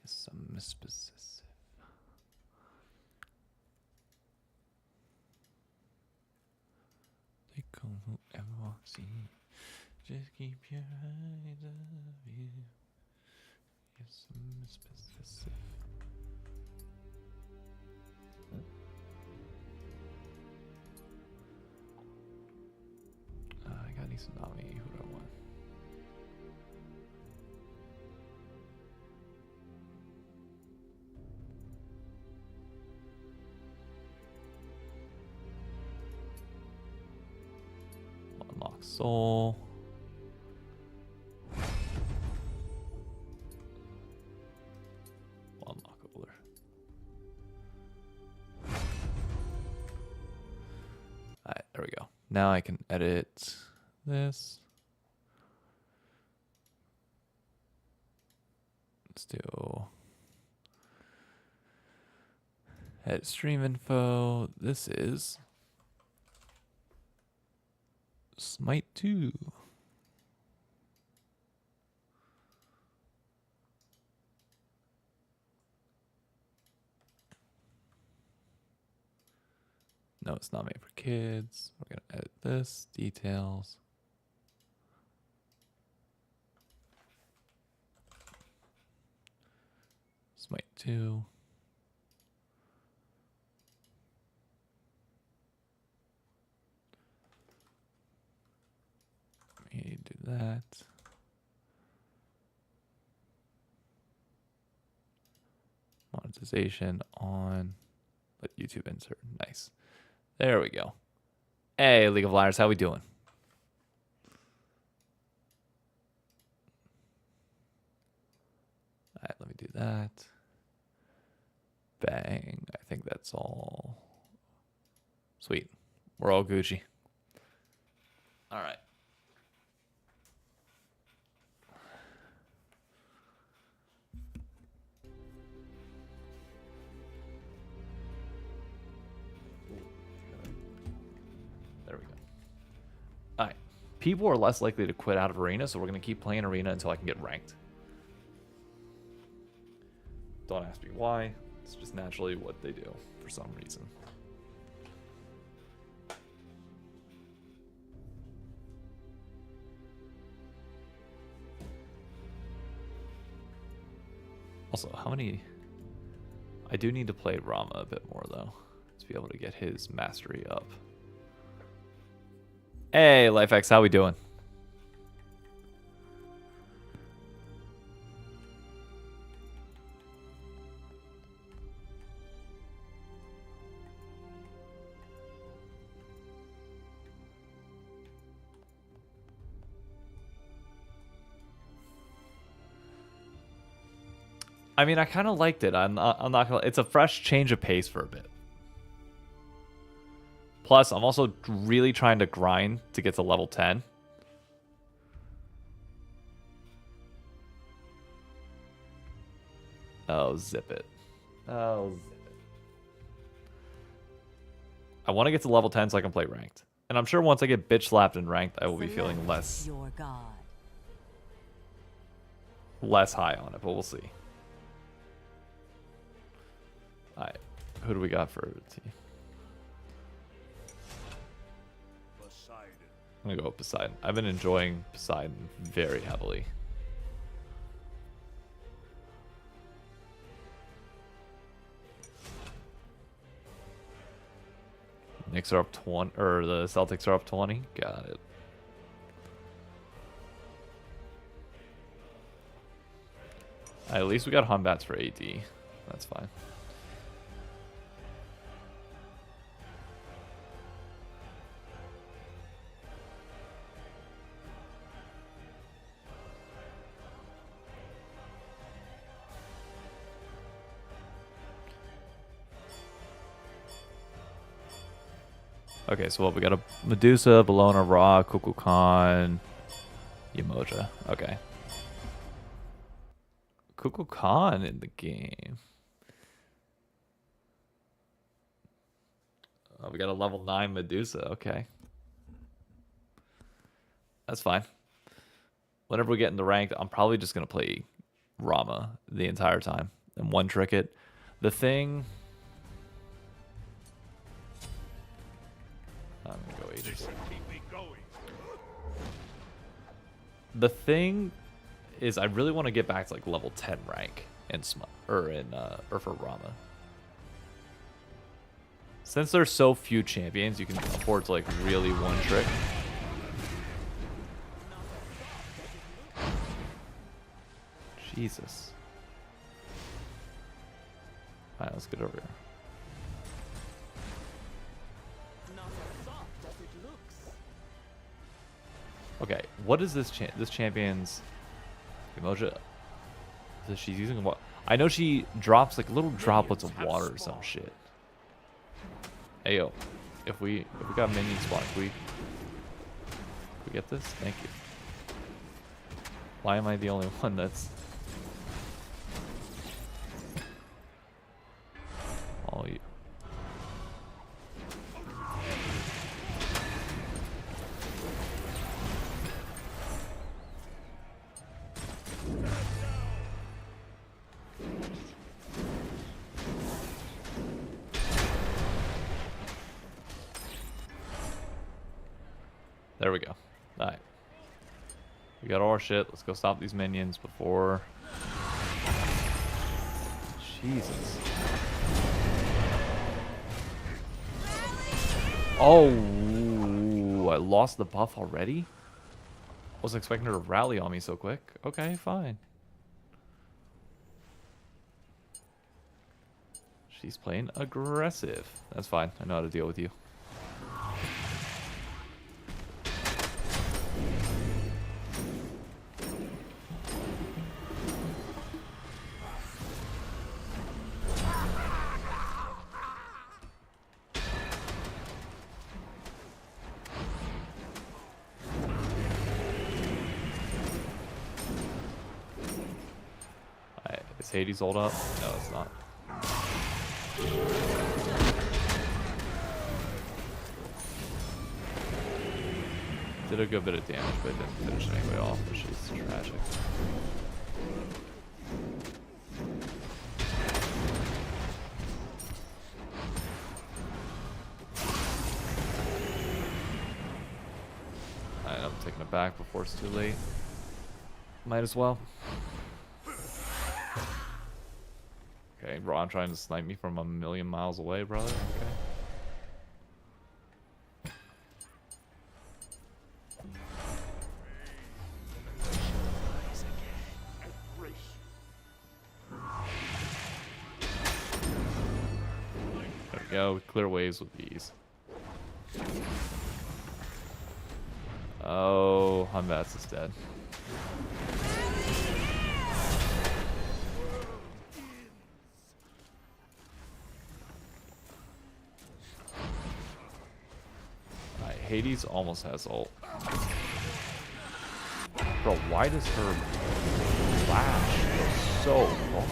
Some mispossessive. They come whoever walks in. Just keep your eyes on you. Yes, some mispossessive. I got Isanami. Who do I want? Unlock soul. Unlock older. Alright, there we go. Now I can edit this. Let's do edit stream info. This is Smite 2. No, it's not made for kids. We're going to edit this. Details. Smite 2. We do that. Monetization on. Let YouTube insert. Nice. There we go. Hey, League of Liars, how we doing? All right, let me do that. Bang. I think that's all. Sweet. We're all Gucci. All right. There we go. All right. People are less likely to quit out of Arena, so we're going to keep playing Arena until I can get ranked. Don't ask me why. It's just naturally what they do for some reason. Also, how many... I do need to play Rama a bit more, though, to be able to get his mastery up. Hey, LifeX, how we doing? I mean, I kind of liked it. I'm not gonna. It's a fresh change of pace for a bit. Plus, I'm also really trying to grind to get to level 10. Oh, zip it. Oh, zip it. I want to get to level 10 so I can play ranked. And I'm sure once I get bitch slapped in ranked, I will be feeling less high on it, but we'll see. Alright, who do we got for T? I'm gonna go with Poseidon. I've been enjoying Poseidon very heavily. Knicks are up 20, or the Celtics are up 20. Got it. At least we got Humbats for AD. That's fine. Okay, so what, we got a Medusa, Bellona, Ra, Kukulkan, Yamoja. Okay. Kukulkan in the game. Oh, we got a level 9 Medusa. Okay. That's fine. Whenever we get in the rank, I'm probably just going to play Rama the entire time and one trick it. The thing. I'm gonna go Aegis. The thing is, I really want to get back to like level 10 rank in Smite or for Rama. Since there's so few champions, you can afford to like really one trick. Jesus. Alright, let's get over here. Okay, what is this this champion's emoji? She's using what? I know she drops like little droplets of water or some shit. Hey yo, if we got minions spawn, can we get this? Thank you. Why am I the only one that's all you? There we go. Alright. We got all our shit. Let's go stop these minions before... Jesus. Oh, I lost the buff already? Wasn't expecting her to rally on me so quick. Okay, fine. She's playing aggressive. That's fine. I know how to deal with you. Is Hades ult up? No, it's not. Did a good bit of damage, but didn't finish anyway off, which is tragic. Alright, I'm taking it back before it's too late. Might as well. Okay, Ron trying to snipe me from a million miles away, brother. Okay. There we go. We clear waves with these. Oh, Hunbats is dead. Hades almost has ult. Bro, why does her flash go so long?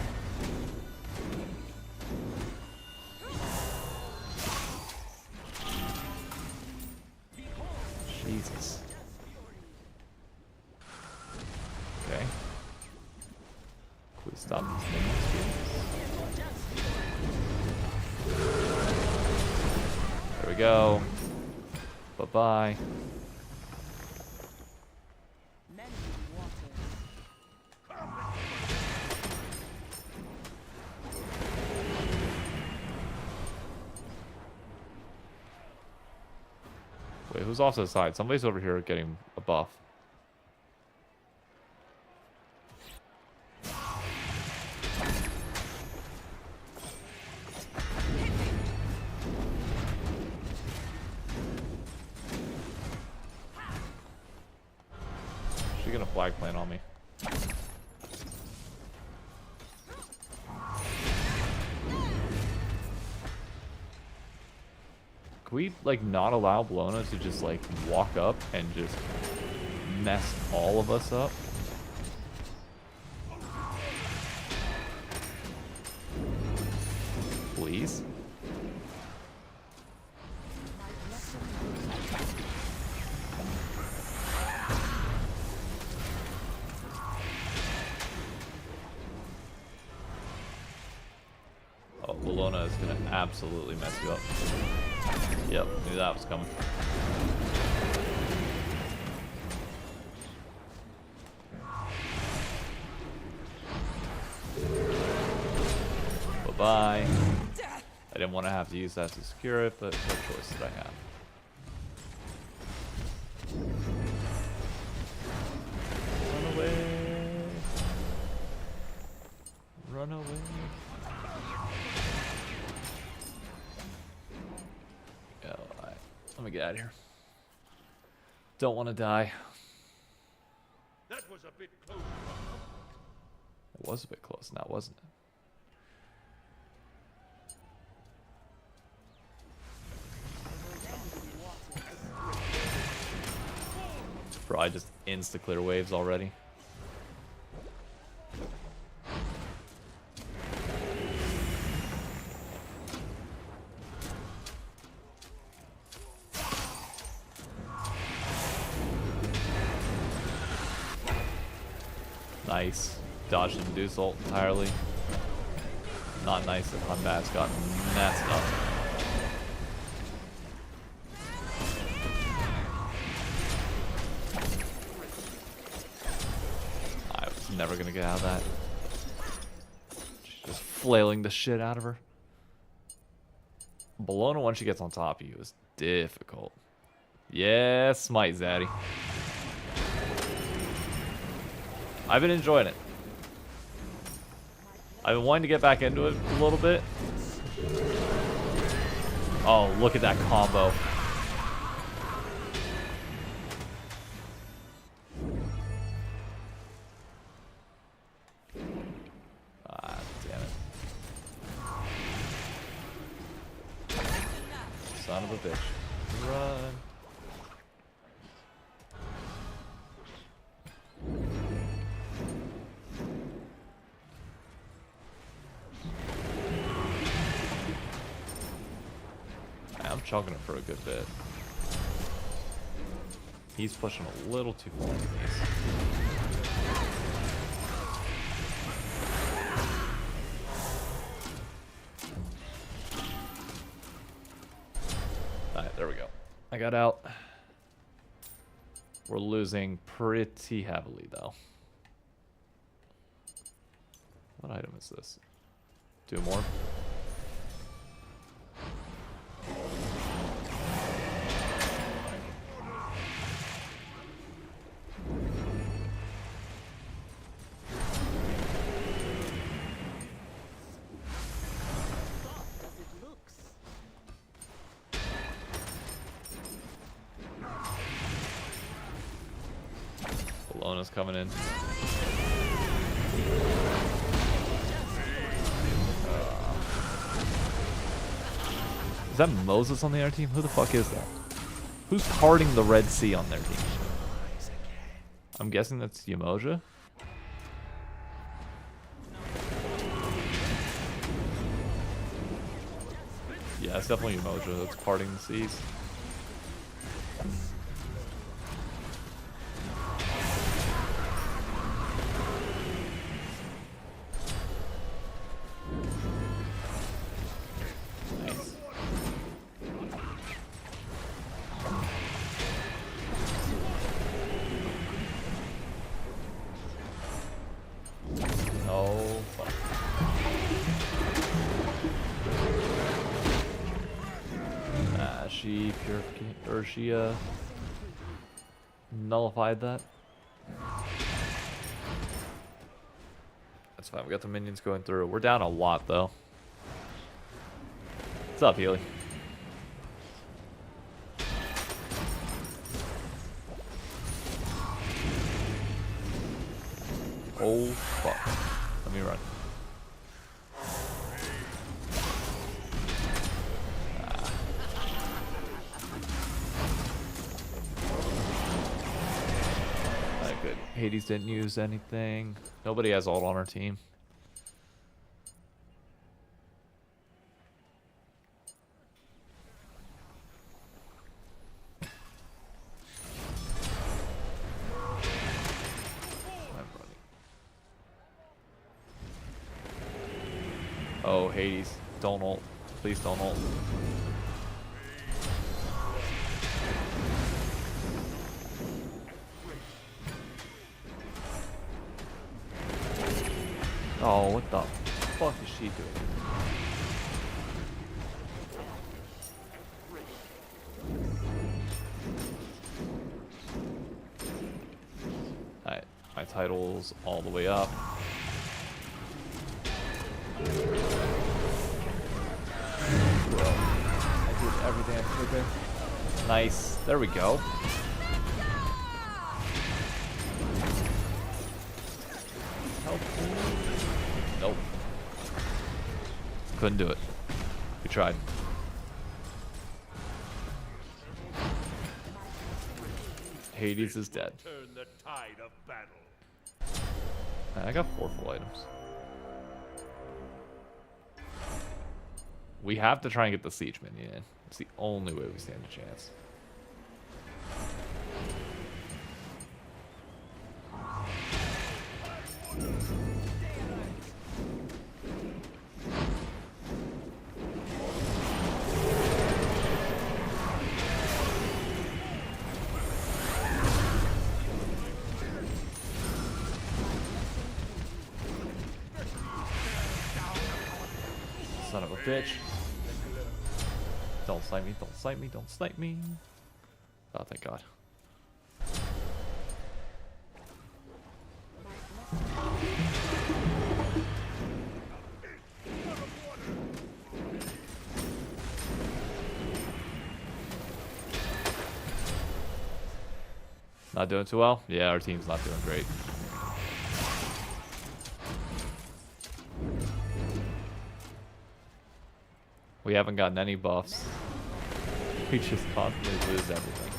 Jesus. Okay. Please stop these things. There we go. Bye-bye. Wait, who's off to the side? Somebody's over here getting a buff. She's gonna flag plant on me. Can we, like, not allow Blona to just, like, walk up and just mess all of us up? Please? Oh, Bologna is gonna absolutely mess you up. Yep, knew that was coming. Bye-bye. I didn't want to have to use that to secure it, but what choice did I have? Run away. Run away. Yeah, alright. Let me get out of here. Don't want to die. That was a bit close. It was a bit close now, wasn't it? Bro, I just insta-clear waves already. Nice. Dodged the Medusa ult entirely. Not nice that Hunbass got messed up. I was never gonna get out of that. She's just flailing the shit out of her. Bologna, once she gets on top of you, is difficult. Yeah, Smite, Zaddy. I've been enjoying it. I've been wanting to get back into it a little bit. Oh, look at that combo. Ah, damn it. Son of a bitch. Run. I'm chugging it for a good bit. He's pushing a little too far with these. Alright, there we go. I got out. We're losing pretty heavily, though. What item is this? 2 more? Bologna's coming in. Is that Moses on the other team? Who the fuck is that? Who's parting the Red Sea on their team? I'm guessing that's Yamoja. Yeah, it's definitely Yamoja that's parting the seas. She nullified that. That's fine. We got the minions going through. We're down a lot though. What's up, Healy? Oh fuck. Let me run. Hades didn't use anything. Nobody has ult on our team. Oh, Hades. Don't ult. Please don't ult. Oh, what the fuck is she doing? Alright, my title's all the way up. Bro, I did everything I could there. Nice. There we go. Help me. Nope. Couldn't do it. We tried. Hades is dead. Turn the tide of battle. I got 4 full items. We have to try and get the siege minion in. It's the only way we stand a chance. Son of a bitch. Don't snipe me, don't snipe me, don't snipe me. Oh, thank God. Not doing too well? Yeah, our team's not doing great. We haven't gotten any buffs. We just constantly lose everything.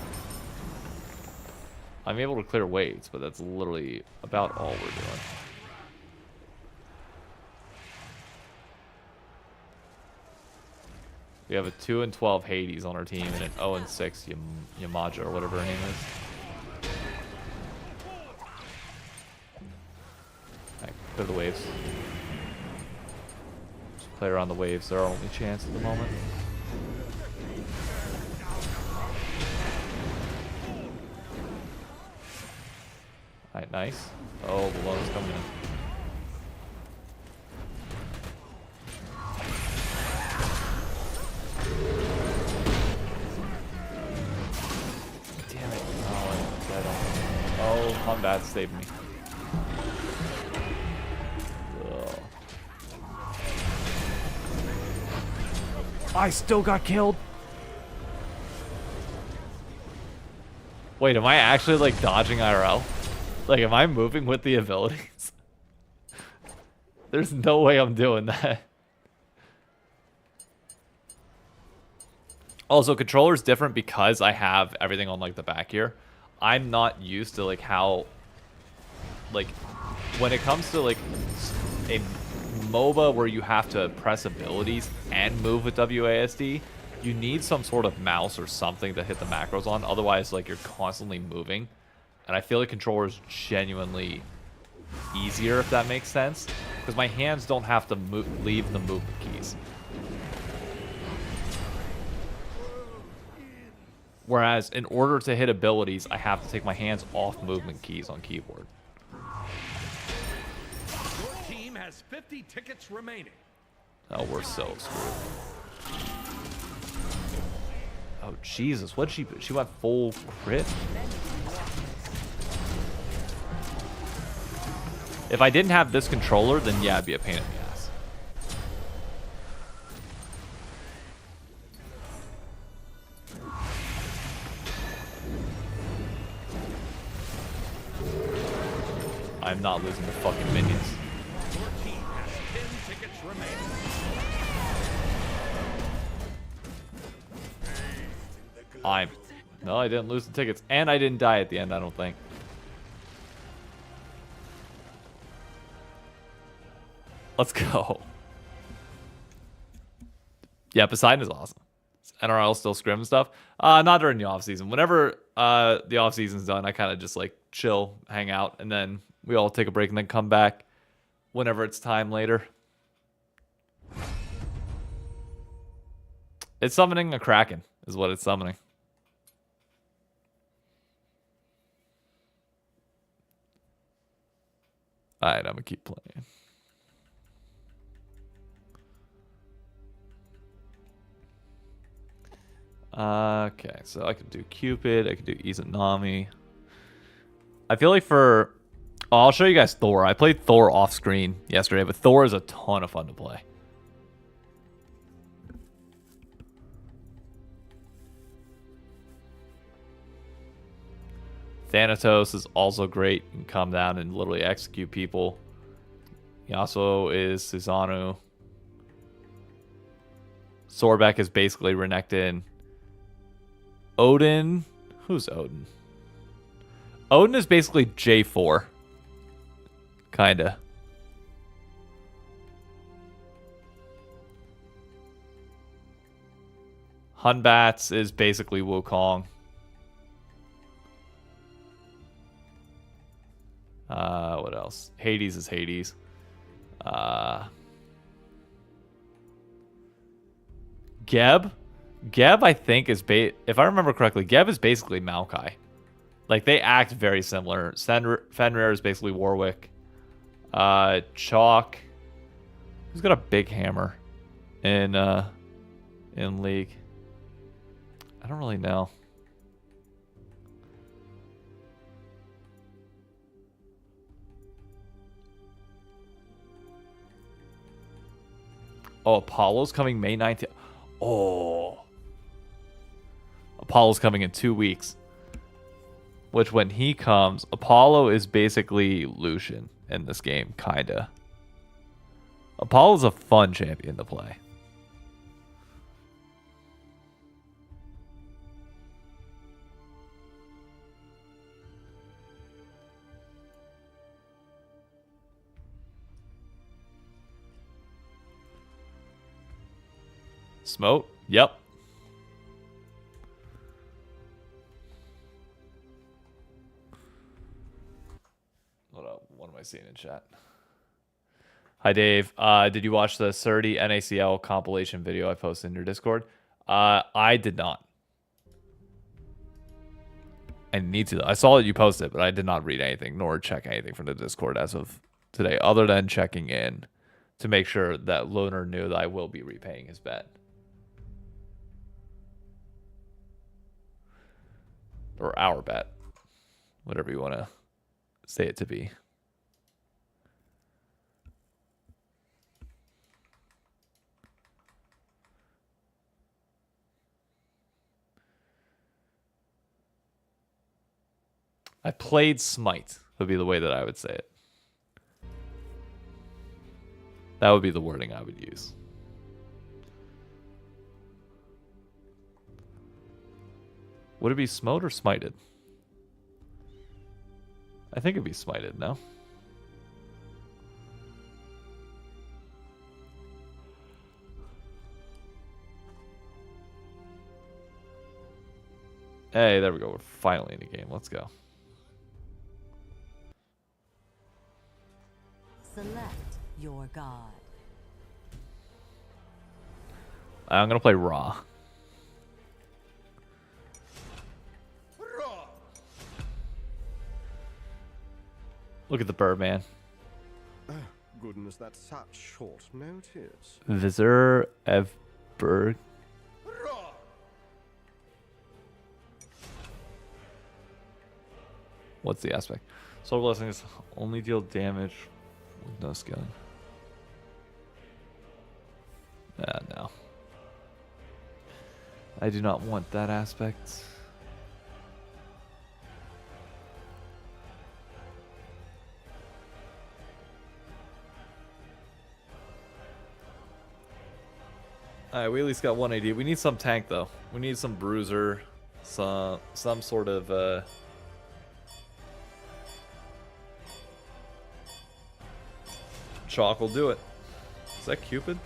I'm able to clear waves, but that's literally about all we're doing. We have a 2 and 12 Hades on our team and an 0 and 6 Yamaja or whatever her name is. Alright, clear the waves. Just play around the waves. They're our only chance at the moment. Alright, nice. Oh, the loan's coming in. Damn it. Oh, I'm dead on. Oh, combat saved me. Ugh. I still got killed. Wait, am I actually like dodging IRL? Like, am I moving with the abilities? There's no way I'm doing that. Also, controller's different because I have everything on, like, the back here. I'm not used to, like, how... Like, when it comes to, like, a MOBA where you have to press abilities and move with WASD, you need some sort of mouse or something to hit the macros on. Otherwise, like, you're constantly moving. And I feel like controller is genuinely easier, if that makes sense. Because my hands don't have to leave the movement keys. Whereas, in order to hit abilities, I have to take my hands off movement keys on keyboard. Your team has 50 tickets remaining. Oh, we're so screwed. Oh, Jesus. What'd she... She went full crit? If I didn't have this controller, then yeah, it'd be a pain in the ass. I'm not losing the fucking minions. Your team has 10 tickets remaining. No, I didn't lose the tickets. And I didn't die at the end, I don't think. Let's go. Yeah, Poseidon is awesome. Is NRL still scrim and stuff? Not during the off season. Whenever the off season's done, I kind of just like chill, hang out, and then we all take a break and then come back whenever it's time later. It's summoning a Kraken, is what it's summoning. Alright, I'm gonna keep playing. Okay, so I can do Cupid, I can do Izanami. I feel like for... Oh, I'll show you guys Thor. I played Thor off screen yesterday, but Thor is a ton of fun to play. Thanatos is also great. You can come down and literally execute people. Yasuo is Susanoo. Sorbeck is basically Renekton. Odin. Who's Odin? Odin is basically J4. Kinda. Hunbats is basically Wukong. What else? Hades is Hades. Geb? Geb, I think, is... If I remember correctly, Geb is basically Maokai. Like, they act very similar. Fenrir is basically Warwick. Chalk. Who's got a big hammer in League? I don't really know. Oh, Apollo's coming May 19th. Oh. Apollo's coming in 2 weeks. Which, when he comes, Apollo is basically Lucian in this game, kinda. Apollo's a fun champion to play. Smote? Yep. What am I seeing in chat? Hi, Dave. Did you watch the Surdy NACL compilation video I posted in your Discord? I did not. I need to. I saw that you posted, but I did not read anything nor check anything from the Discord as of today, other than checking in to make sure that Loner knew that I will be repaying his bet. Or our bet. Whatever you want to say it to be. I played Smite, would be the way that I would say it. That would be the wording I would use. Would it be smote or smited? I think it'd be smited, no? Hey, there we go. We're finally in the game. Let's go. Select your god. I'm going to play Raw. Look at the Birdman. Oh, goodness, that's such short notice. Visor Evberg. What's the aspect? Soul Blessings only deal damage with no scaling. No. I do not want that aspect. Alright, we at least got 180. We need some tank though. We need some bruiser, some sort of Chalk will do it. Is that Cupid?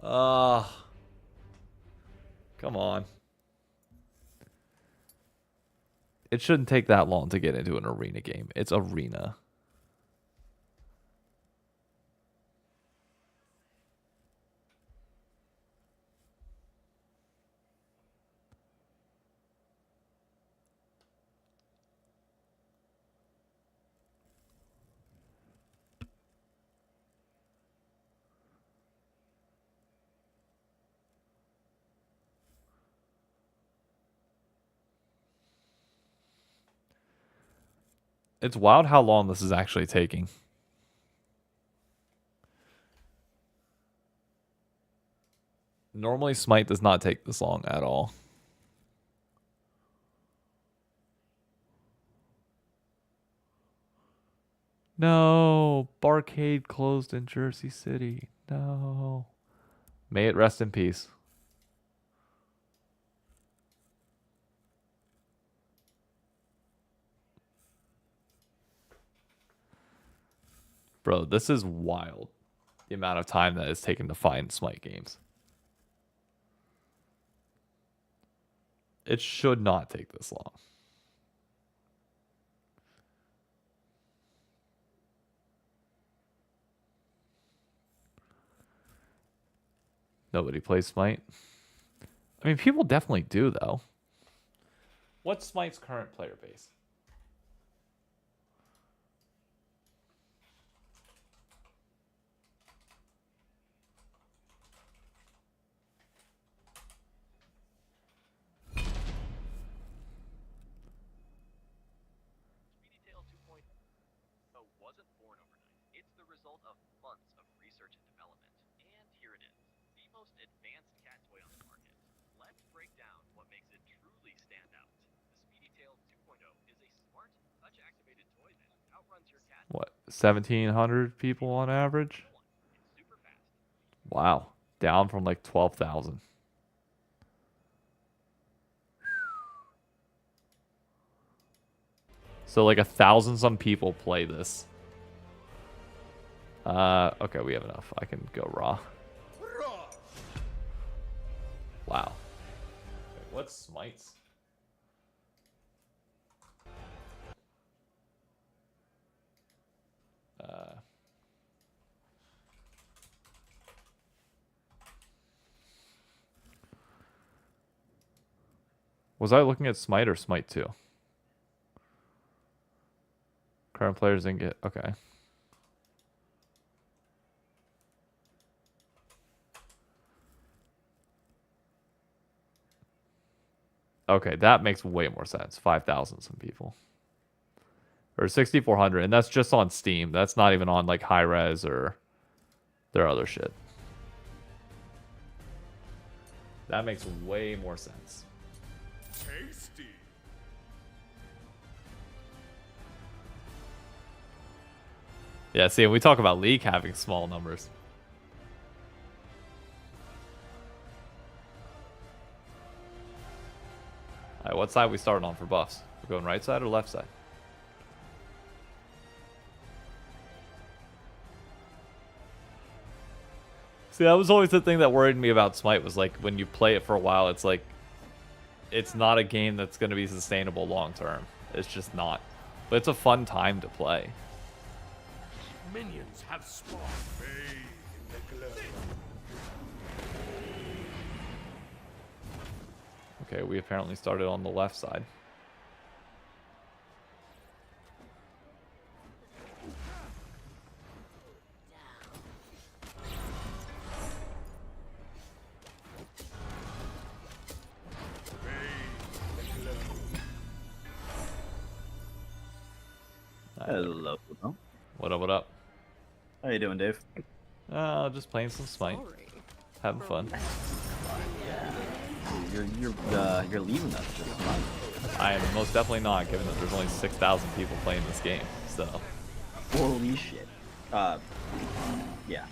Come on. It shouldn't take that long to get into an arena game. It's arena. It's wild how long this is actually taking. Normally, Smite does not take this long at all. No, Barcade closed in Jersey City. No. May it rest in peace. Bro, this is wild. The amount of time that it's taken to find Smite games. It should not take this long. Nobody plays Smite. I mean, people definitely do, though. What's Smite's current player base? Wasn't born overnight. It's the result of months of research and development. And here it is, the most advanced cat toy on the market. Let's break down what makes it truly stand out. The Speedy Tail 2.0 is a smart, touch-activated toy that outruns your cat. What, 1,700 people on average? It's super fast. Wow. Down from like 12,000. So like 1,000 some people play this. Okay, we have enough. I can go raw. Wow. Wait, what's Smites? Was I looking at Smite or Smite 2? Current players didn't get... Okay. Okay, that makes way more sense. 5,000 some people. Or 6,400, and that's just on Steam. That's not even on like high res or their other shit. That makes way more sense. Tasty. Yeah, see, we talk about League having small numbers. Alright, what side we starting on for buffs? We're going right side or left side? See, that was always the thing that worried me about Smite, was like when you play it for a while, it's like it's not a game that's going to be sustainable long term. It's just not. But it's a fun time to play. Minions have spawned. Bathe in the glow. Okay, we apparently started on the left side. Hello. What up, what up? How you doing, Dave? Just playing some Smite. Having fun. You're leaving us this month. I am most definitely not, given that there's only 6,000 people playing this game, so... Holy shit. Yeah.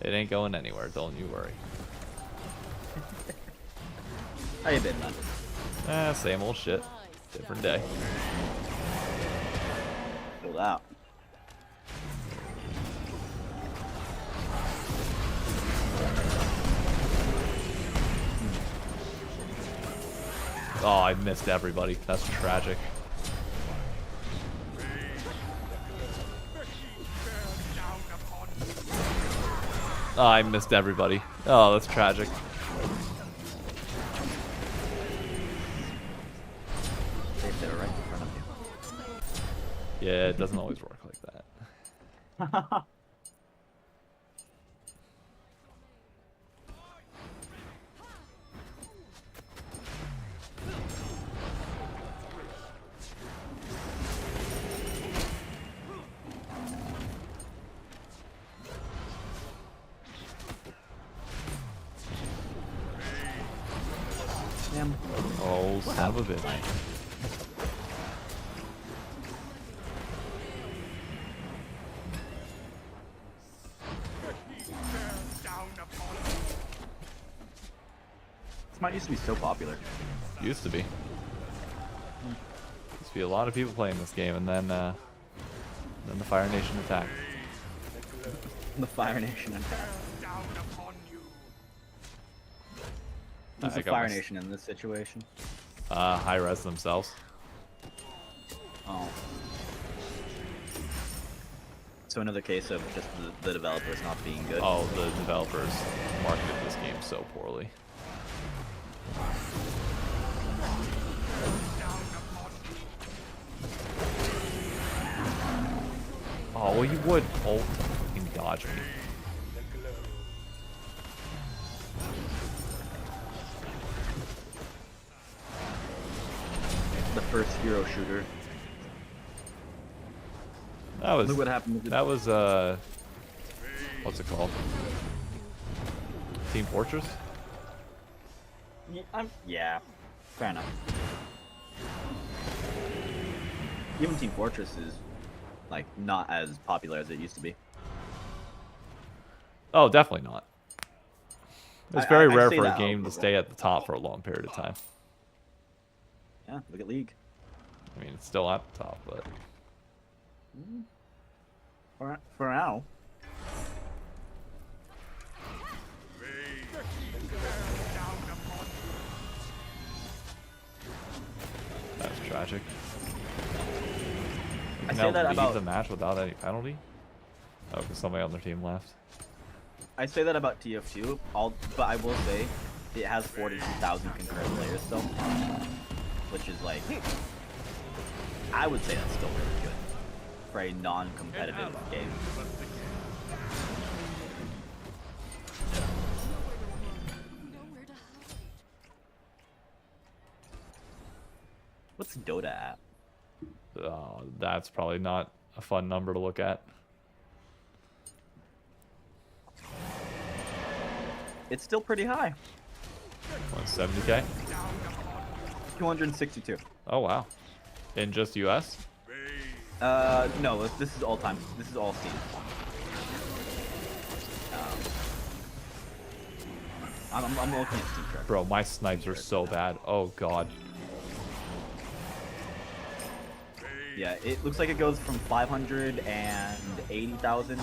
It ain't going anywhere, don't you worry. How you been, man? Same old shit. Different day. Chill out. Oh, I missed everybody. That's tragic. Oh, I missed everybody. Oh, that's tragic. They're right in front of you. Yeah, it doesn't always work like that. son of a bitch. Down upon you. Smite used to be so popular. Used to be. Used to be a lot of people playing this game, and then the Fire Nation attacked. The Fire Nation attack. Down upon you. Who's I the got Fire my- Nation in this situation? High res themselves. Oh. So another case of just the developers not being good. Oh, the developers marketed this game so poorly. Oh, well, you would ult and dodge me. The first hero shooter. That was Look what happened with the that was what's it called? Team Fortress? Yeah, fair enough. Even Team Fortress is like not as popular as it used to be. Oh, definitely not. It's I- very I rare say for a that game to overall. stay at the top for a long period of time. Yeah, look at League. I mean, it's still at the top, but For now. that's tragic. You I can say now that leave about the match without any penalty. Oh, because somebody on their team left. I say that about TF2, but I will say it has 42,000 concurrent players still, which is like, I would say that's still really good for a non-competitive game. What's Dota at? That's probably not a fun number to look at. It's still pretty high. What, 70K? 262. Oh wow. In just US? No, this is all time. This is all Steam. I'm looking at Steam Track. Bro, my snipes are so bad. Oh god. Yeah, it looks like it goes from 580,000 to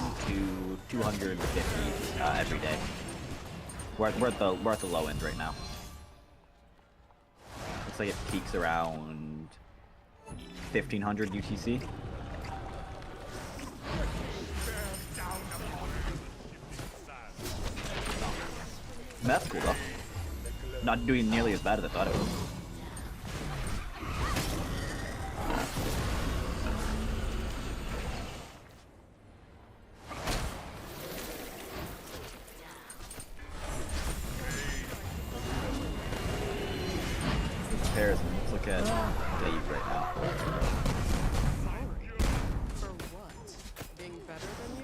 250 every day. We're at the low end right now. Looks like it peaks around 1,500 UTC. That's cool though. Not doing nearly as bad as I thought it was. Comparison. Let's look at Dave right now. For what? Being better than you?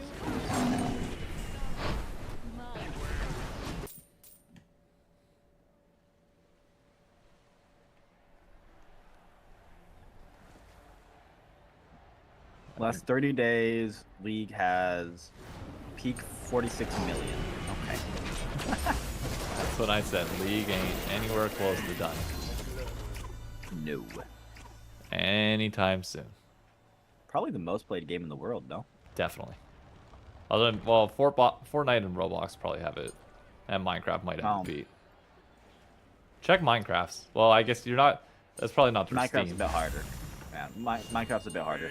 Last 30 days, League has peak 46 million. Okay. That's what I said. League ain't anywhere close to done. No. Anytime soon. Probably the most played game in the world, no? Definitely. Other than, well, Fortnite and Roblox probably have it. And Minecraft might have Oh. it beat. Check Minecraft's. Well, I guess you're not... That's probably not through Minecraft's Steam. a bit harder. Yeah, Minecraft's a bit harder.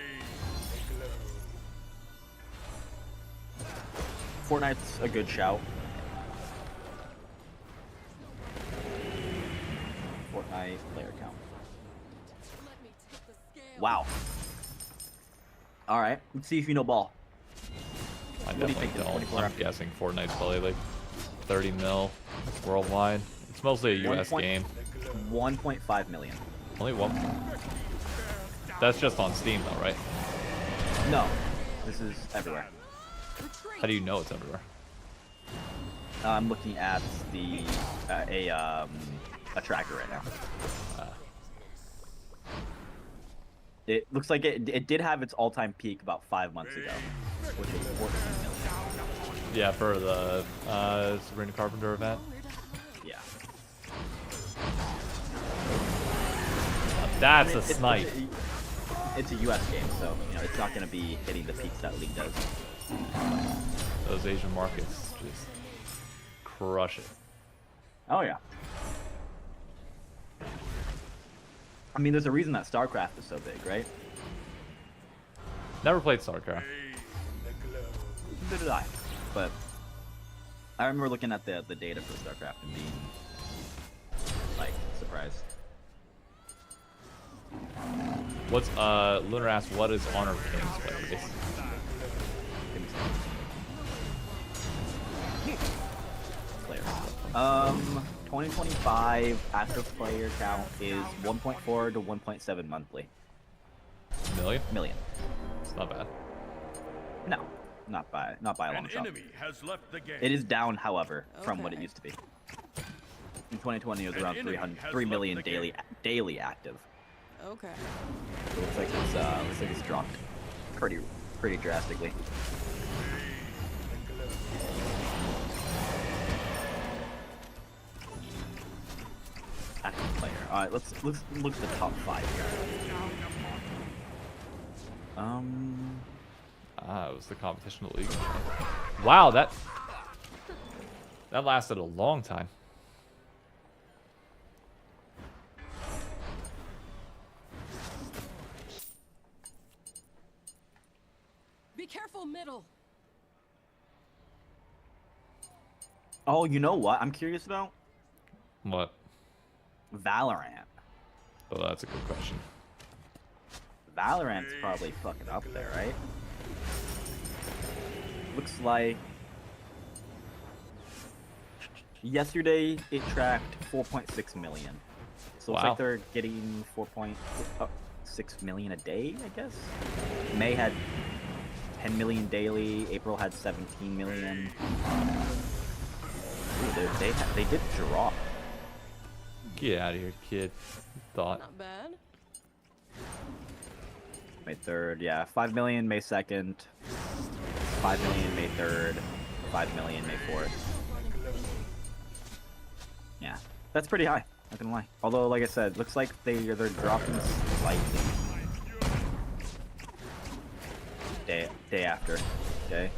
Fortnite's a good shout. Fortnite player count. Wow. Alright, let's see if you know ball. I do you definitely think, this don't. 24 I'm after? guessing Fortnite's probably like 30 mil worldwide. It's mostly a US 1 game. 1.5 million. Only one. That's just on Steam though, right? No, this is everywhere. How do you know it's everywhere? I'm looking at the a tracker right now. It looks like it did have its all-time peak about 5 months ago, which was 14 million. Yeah, for the Sabrina Carpenter event. Yeah. That's I mean, a Smite. It's a US game, so you know it's not going to be hitting the peaks that League does. Those Asian markets just crush it. Oh yeah. I mean, there's a reason that StarCraft is so big, right? Never played StarCraft. Neither did I. But I remember looking at the data for StarCraft and being like surprised. What's Lunar asks, what is Honor of Kings player base? Players. 2025 active player count is 1.4 to 1.7 monthly. Million? Million. It's not bad. No, not by a long An shot. enemy has left the game. It is down, however, from what it Okay. used to be. In 2020, it was An around enemy 300, has 3 left million the game. daily active. Okay. So it looks like it's dropped pretty drastically. Active player. All right, let's look at the top 5 here. It was the competition of the league. Wow, that lasted a long time. Be careful, middle. Oh, you know what? I'm curious about What? Valorant. Oh, that's a good question. Valorant's probably fucking up there, right? Looks like yesterday it tracked 4.6 million. So looks Wow. like they're getting 4.6 million a day, I guess. May had 10 million daily. April had 17 million. Ooh, they did drop. Get out of here, kid. Thought. Not bad. May 3rd, yeah. 5 million May 2nd. 5 million May 3rd. 5 million May 4th. Yeah, that's pretty high. Not gonna lie. Although, like I said, looks like they're dropping slightly. Day after. Okay.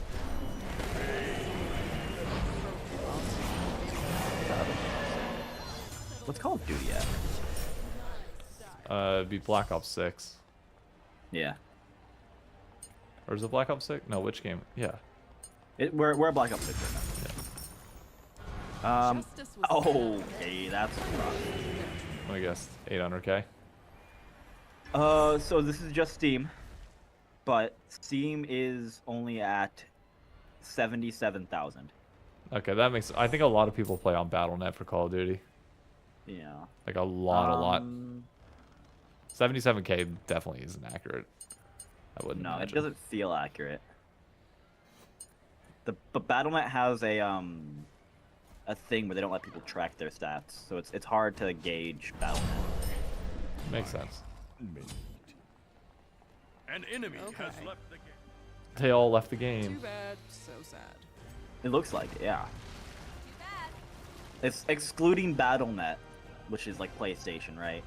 What's Call of Duty at? It'd be Black Ops 6. Yeah. Or is it Black Ops 6? No, which game? Yeah. We're at Black Ops 6 right now. Justice was Okay, that's rough. I guess 800k. So this is just Steam, but Steam is only at 77,000. Okay, that makes. I think a lot of people play on BattleNet for Call of Duty. Yeah. Like a lot. Um, 77k definitely isn't accurate. I wouldn't. No, imagine. it doesn't feel accurate. But BattleNet has a thing where they don't let people track their stats, so it's hard to gauge BattleNet. Makes sense. An enemy Okay. has left the game. They all left the Too game. bad. So sad. It looks like it, yeah. It's excluding BattleNet, which is like PlayStation, right?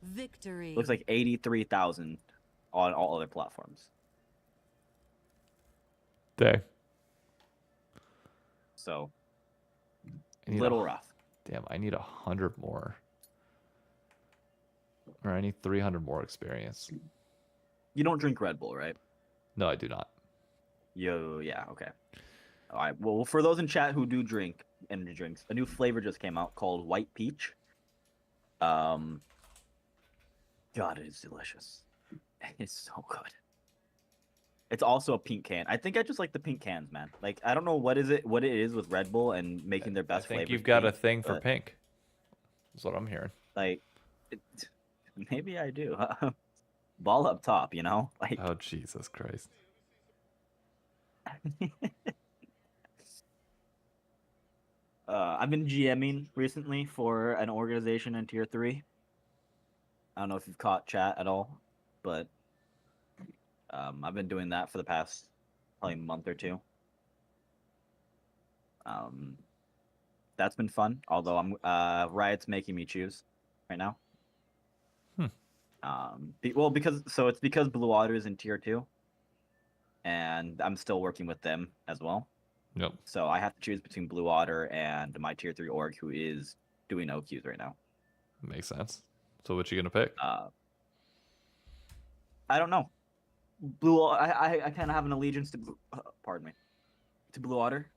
Victory. Looks like 83,000 on all other platforms. Day. So, I need little a- rough. Damn, I need 100 more. Or I need 300 more experience. You don't drink Red Bull, right? No, I do not. Yeah, okay. All right. Well, for those in chat who do drink energy drinks, a new flavor just came out called White Peach. God, it is delicious. It's so good. It's also a pink can. I think I just like the pink cans, man. Like I don't know what it is with Red Bull and making their best I think flavors you've got a pink, thing for but, pink. That's what I'm hearing. Like, maybe I do. Ball up top, you know. Like, Oh, Jesus Christ. I've been GMing recently for an organization in Tier 3. I don't know if you've caught chat at all, but I've been doing that for the past probably month or two. That's been fun. Although Riot's making me choose right now. It's because Blue Water is in tier 2, and I'm still working with them as well. Yep. So I have to choose between Blue Water and my tier 3 org, who is doing OQs right now. Makes sense. So what you gonna pick? I don't know. I kind of have an allegiance to to Blue Water.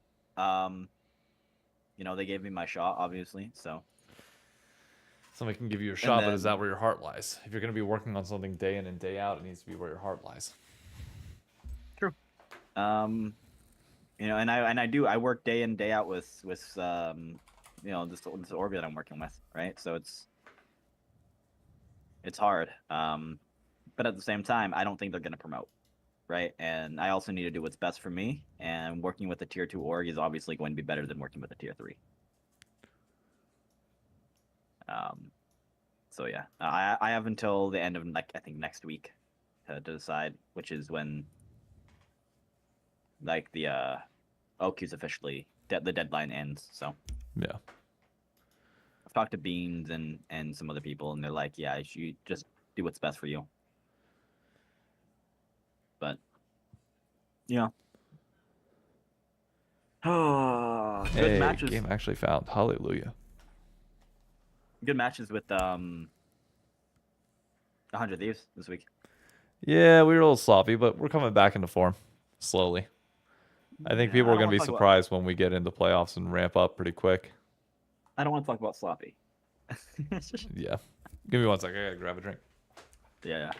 They gave me my shot, obviously. So Somebody can give you a shot, but is then- that where your heart lies? If you're gonna be working on something day in and day out, it needs to be where your heart lies. True. And I work day in day out with this org that I'm working with, right? So it's hard. But at the same time, I don't think they're gonna promote, right? And I also need to do what's best for me. And working with a tier 2 org is obviously going to be better than working with a tier 3. So yeah, I have until the end of I think next week to decide, which is when the OQ's officially the deadline ends. So Yeah. I've talked to Beans and some other people, and they're like, yeah, you just do what's best for you. But yeah. Good Hey, matches. game actually found. Hallelujah. Good matches with 100 Thieves this week. Yeah, we were a little sloppy, but we're coming back into form slowly. I think people are going to be surprised when we get into playoffs and ramp up pretty quick. I don't want to talk about sloppy. Yeah. Give me 1 second. I got to grab a drink. Yeah.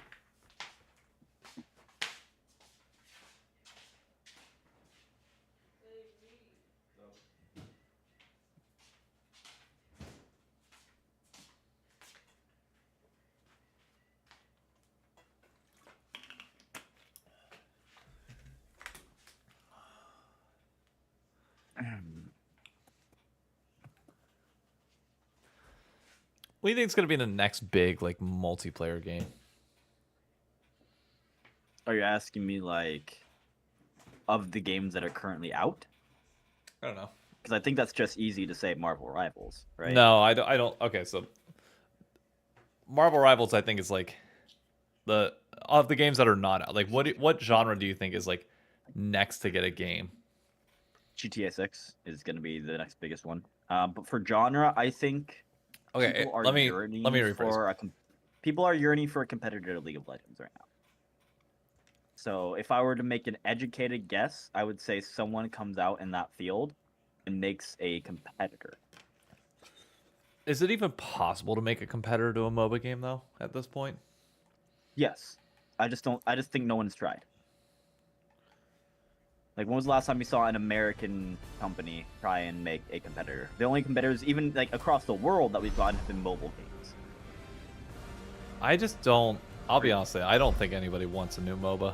What do you think is going to be the next big multiplayer game? Are you asking me of the games that are currently out? I don't know. Because I think that's just easy to say Marvel Rivals, right? No, I don't. Okay, so Marvel Rivals, I think is of the games that are not out. What genre do you think is next to get a game? GTA 6 is going to be the next biggest one. But for genre, I think Okay, let me rephrase. People are yearning for a competitor to League of Legends right now. So if I were to make an educated guess, I would say someone comes out in that field and makes a competitor. Is it even possible to make a competitor to a MOBA game though at this point? Yes. I just think no one's tried. When was the last time you saw an American company try and make a competitor? The only competitors, even across the world, that we've gotten have been mobile games. I just don't. I'll be honest with you, I don't think anybody wants a new MOBA.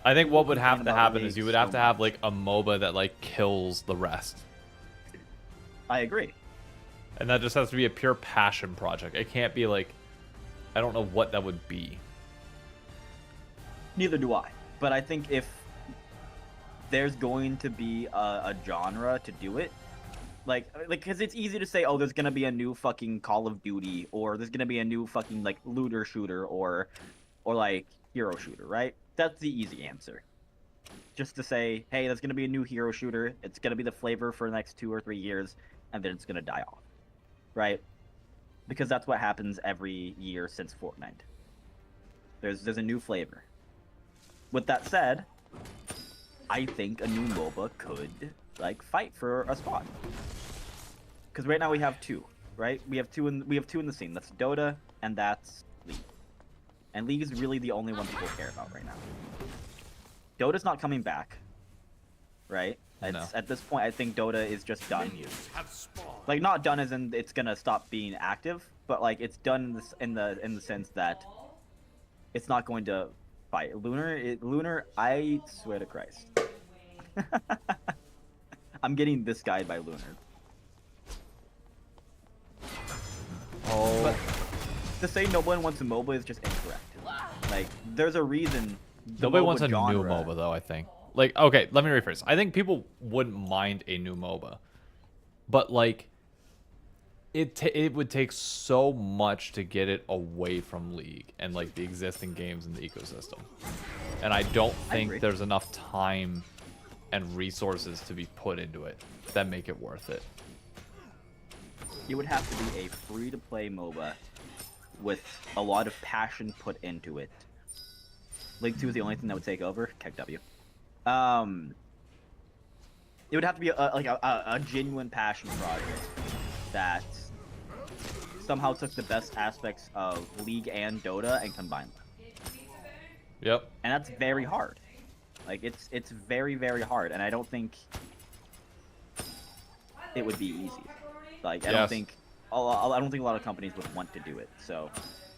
I think what would have to happen is you would have to have a MOBA that kills the rest. I agree. And that just has to be a pure passion project. It can't be I don't know what that would be. Neither do I. But I think if there's going to be a genre to do it, because it's easy to say, oh, there's gonna be a new fucking Call of Duty, or there's gonna be a new fucking looter shooter, or hero shooter, right? That's the easy answer. Just to say, hey, there's gonna be a new hero shooter. It's gonna be the flavor for the next 2 or 3 years, and then it's gonna die off, right? Because that's what happens every year since Fortnite. There's a new flavor. With that said, I think a new MOBA could fight for a spot. Because right now we have 2, right? We have two in the scene. That's Dota and that's League. And League is really the only one people care about right now. Dota's not coming back, right? No. At this point, I think Dota is just done. Not done as in it's gonna stop being active, but it's done in the sense that it's not going to fight. Lunar, I swear to Christ. I'm getting this guy by Lunar. Oh. to say no one wants a MOBA is just incorrect. Like, there's a reason. Nobody MOBA wants a genre, new MOBA though. I think. Like, okay, let me rephrase. I think people wouldn't mind a new MOBA, but like, it would take so much to get it away from League and like the existing games in the ecosystem, and I don't think there's enough time and resources to be put into it that make it worth it. It would have to be a free-to-play MOBA with a lot of passion put into it. League 2 is the only thing that would take over. Keck W. It would have to be a genuine passion project that somehow took the best aspects of League and Dota and combined them. Yep. And that's very hard. Like, it's very, very hard, and I don't think it would be easy. Like, I don't think a lot of companies would want to do it. So,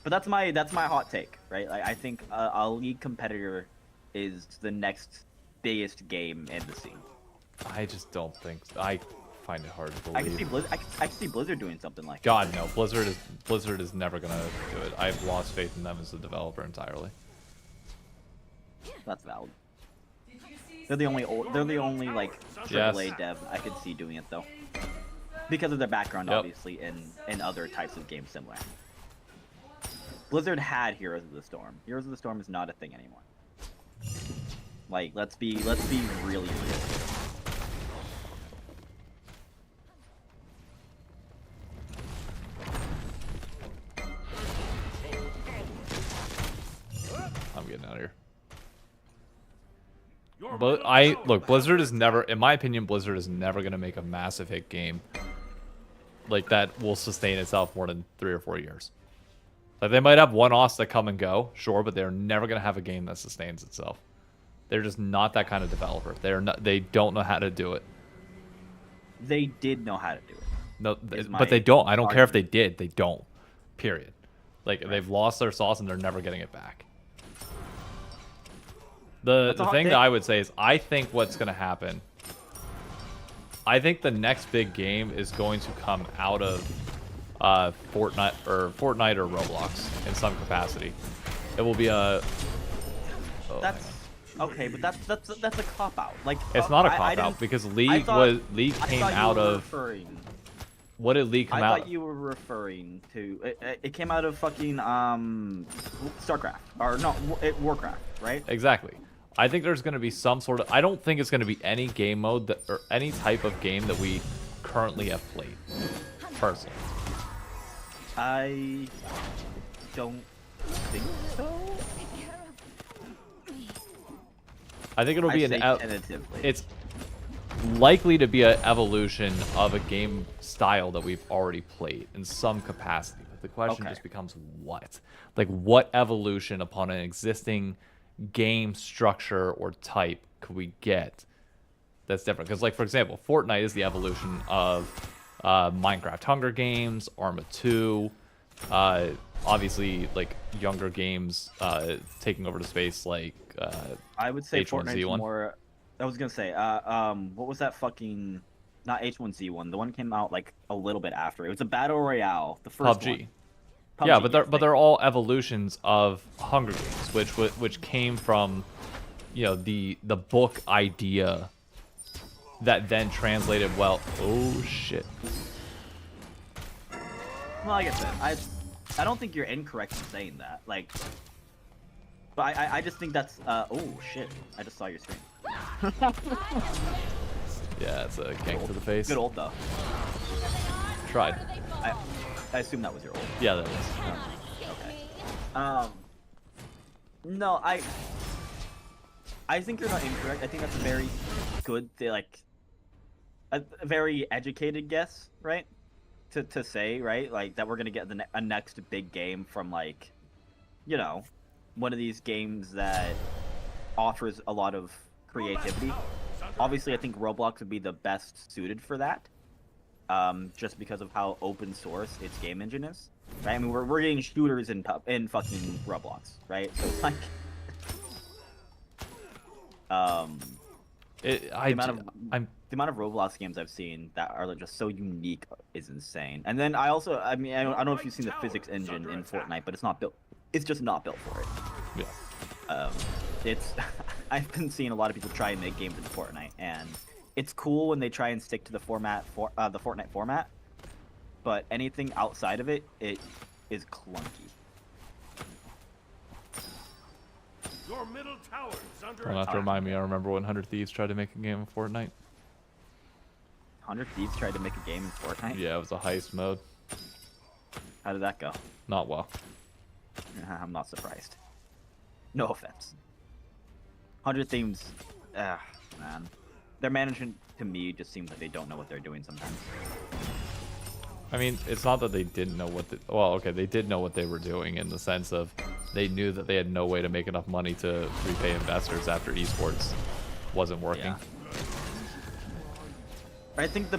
but that's my hot take, right? Like, I think a League competitor is the next biggest game in the scene. I just don't think. I find it hard to believe. I can see Blizzard. I can see Blizzard doing something like. God no, Blizzard is never gonna do it. I've lost faith in them as a developer entirely. That's valid. They're the only like AAA dev I could see doing it though, because of their background, obviously in other types of games similar. Blizzard had Heroes of the Storm. Heroes of the Storm is not a thing anymore. Like, let's be really real. I'm getting out of here. But look, Blizzard is never, in my opinion, Blizzard is never gonna make a massive hit game like that will sustain itself more than 3 or 4 years. Like, they might have one-offs that come and go, sure, but they're never gonna have a game that sustains itself. They're just not that kind of developer. They don't know how to do it. They did know how to do it. No, but they don't. I don't care if they did. They don't. Period. Like, they've lost their sauce and they're never getting it back. The thing that I would say is, I think what's going to happen, I think the next big game is going to come out of Fortnite or Roblox in some capacity. It will be a... That's okay, but that's a cop out. Like, it's not a cop out because League came out of. What did League come out? I thought you were referring to it came out of fucking StarCraft or no Warcraft, right? Exactly. I think there's going to be some sort of. I don't think it's going to be any game mode that, or any type of game that we currently have played. Personally, I don't think so. I think it'll be tentatively. It's likely to be an evolution of a game style that we've already played in some capacity. But the question just becomes what? Like, what evolution upon an existing game structure or type could we get that's different? Because, like, for example, Fortnite is the evolution of Minecraft Hunger Games, Arma 2, obviously, like, younger games taking over the space, like I would say H1Z1. Fortnite's more. I was gonna say, what was that fucking? Not H1Z1. The one came out like a little bit after. It was a battle royale. The first PUBG. one. Yeah, but they're all evolutions of Hunger Games, which came from, you know, the book idea that then translated well. Oh shit. Well, like I said, I don't think you're incorrect in saying that. Like, but I just think that's oh shit. I just saw your screen. Yeah, it's a gank to the face. Good ult though. Tried. I assume that was your ult. Yeah, that was. Okay. No, I think you're not incorrect. I think that's a very good, like, a very educated guess, right? To say, right? Like, that we're gonna get a next big game from, like, you know, one of these games that offers a lot of creativity. Obviously, I think Roblox would be the best suited for that, just because of how open source its game engine is. Right? I mean, we're getting shooters in fucking Roblox, right? So it's like, The amount of Roblox games I've seen that are like just so unique is insane. And then I mean, I don't know if you've seen the physics engine in Fortnite, but it's not built. It's just not built for it. Yeah. It's I've been seeing a lot of people try and make games in Fortnite, and it's cool when they try and stick to the format for the Fortnite format. But anything outside of it, it is clunky. Your middle tower is under Don't have attack. to remind me. I remember when 100 Thieves tried to make a game of Fortnite. 100 Thieves tried to make a game in Fortnite. Yeah, it was a heist mode. How did that go? Not well. I'm not surprised. No offense. 100 Thieves, man. Their management to me just seems like they don't know what they're doing sometimes. I mean, it's not that they didn't know what well, okay, they did know what they were doing in the sense of they knew that they had no way to make enough money to repay investors after esports wasn't working. Yeah. I think the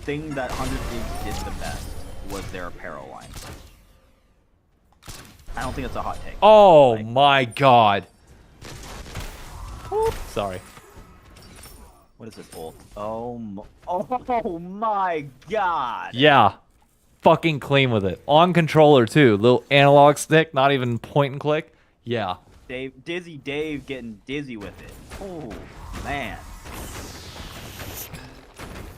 thing that 100 Thieves did the best was their apparel line. I don't think it's a hot take. Oh Like, my god. Whoop, sorry. what is this ult? Oh my god. Yeah. Fucking clean with it. On controller too. Little analog stick, not even point and click. Yeah. Dizzy Dave getting dizzy with it. Oh man.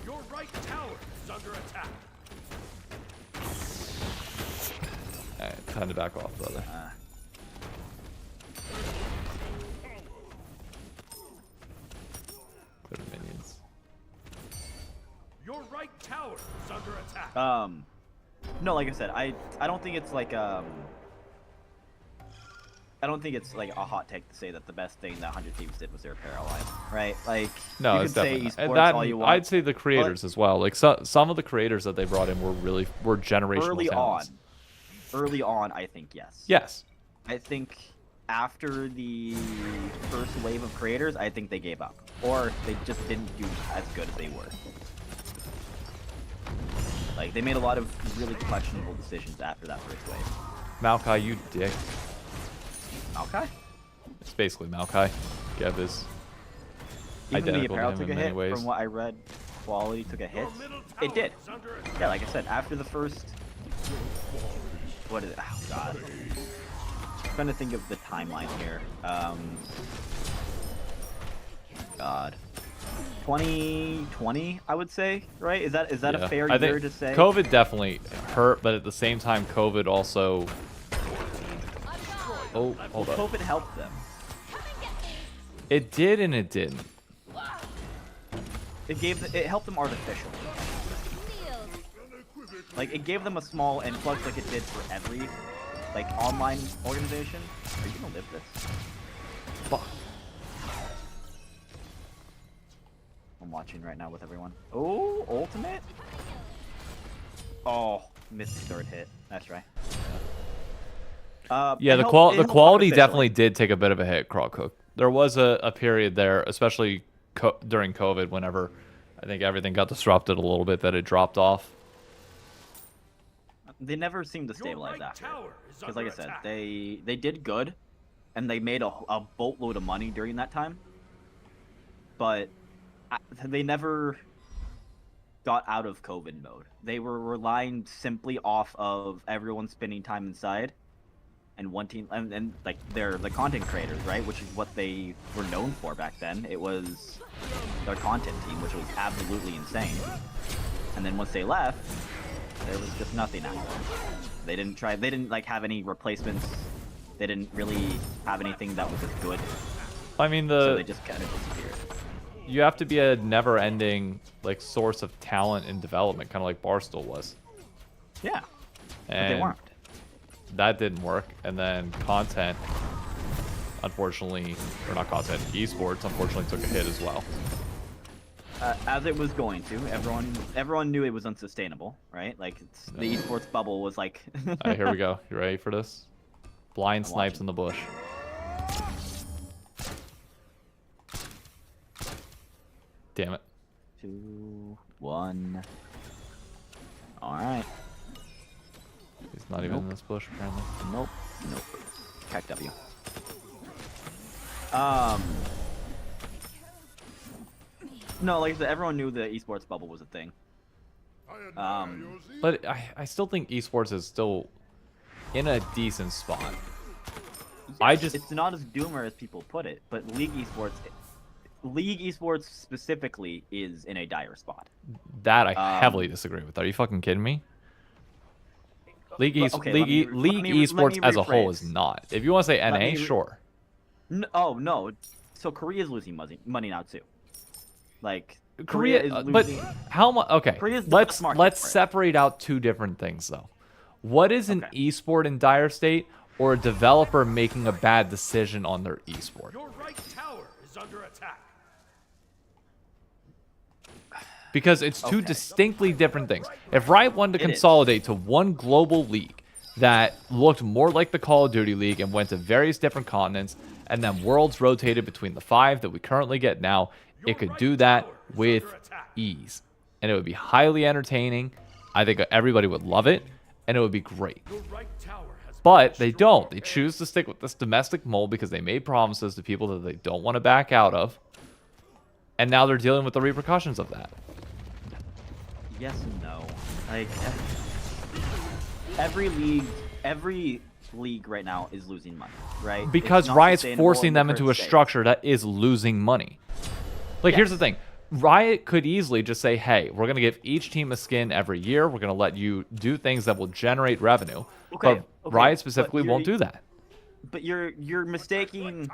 Your right tower is under attack. Alright, time to back off, brother. Clear the minions. Your right tower is under attack. No, like I said, I don't think it's like I don't think it's like a hot take to say that the best thing that 100 Thieves did was their apparel line, right? Like No, you it's can say definitely esports that. all you want. I'd say the creators as well. Like some of the creators that they brought in were generational early talents. Early on, I think yes. Yes. I think after the first wave of creators, I think they gave up, or they just didn't do as good as they were. Like they made a lot of really questionable decisions after that first wave. Maokai, you dick. Okay. It's basically Maokai. Gev is Even the identical to apparel him took in a many hit. ways. From what I read, quality took a hit. Your middle tower It did. is under attack. Yeah, like I said, after the first. What is it? Oh god. I'm trying to think of the timeline here. God. 2020, I would say, right? Is that Yeah. a fair I year think to say? COVID definitely hurt, but at the same time, COVID also. Oh, hold Well, up. COVID helped them. It did and it didn't. It helped them artificially. Like it gave them a small influx, like it did for every like online organization. Are you gonna live this? Fuck. I'm watching right now with everyone. Oh, ultimate? Oh, missed the third hit. That's right. Yeah, it the helped quality artificially. definitely did take a bit of a hit, Crawl Cook. There was a period there, especially during COVID, whenever I think everything got disrupted a little bit, that it dropped off. They never seemed to Your stabilize right after. tower is Because like I under said, attack. they did good, and they made a boatload of money during that time. But they never got out of COVID mode. They were relying simply off of everyone spending time inside, and wanting and like they're the content creators, right? Which is what they were known for back then. It was their content team, which was absolutely insane. And then once they left, there was just nothing after them. They didn't like have any replacements. They didn't really have anything that was as good. I mean, So they just kind of disappeared. you have to be a never-ending like source of talent and development, kind of like Barstool was. Yeah. But And they weren't. that didn't work. And then content, unfortunately, or not content, esports, unfortunately took a hit as well. As it was going to, everyone knew it was unsustainable, right? Like the esports bubble was like. Alright, here we go. You ready for this? Blind I'm snipes watching. in the bush. 2, 1. All right. He's not even in this bush, apparently. Nope. Cac W. No, like I said, everyone knew the esports bubble was a thing. But I still think esports is still in a decent spot. It's not as doomer as people put it, but League esports specifically is in a dire spot. That I heavily disagree with. Are you fucking kidding me? League esports as a whole is not. If you want to say NA, sure. Oh no, so Korea is losing money now too. Like Korea is losing. But how much? Okay, Korea's the best market let's for it. separate out two different things though. What is an esport in dire state, or a developer making a bad decision on their esport? Your right tower is under attack. Because it's two distinctly different things. If Riot wanted to consolidate to one global league that looked more like the Call of Duty League and went to various different continents, and then worlds rotated between the 5 that we currently get now, it could do that with ease. And it would be highly entertaining. I think everybody would love it, and it would be great. But they don't. They choose to stick with this domestic mold because they made promises to people that they don't want to back out of. And now they're dealing with the repercussions of that. Yes and no. Like every league right now is losing money, right? Because Riot's forcing them into a structure that is losing money. Like, here's the thing. Riot could easily just say, hey, we're going to give each team a skin every year. We're going to let you do things that will generate revenue. But Riot specifically won't do that. But you're mistaking...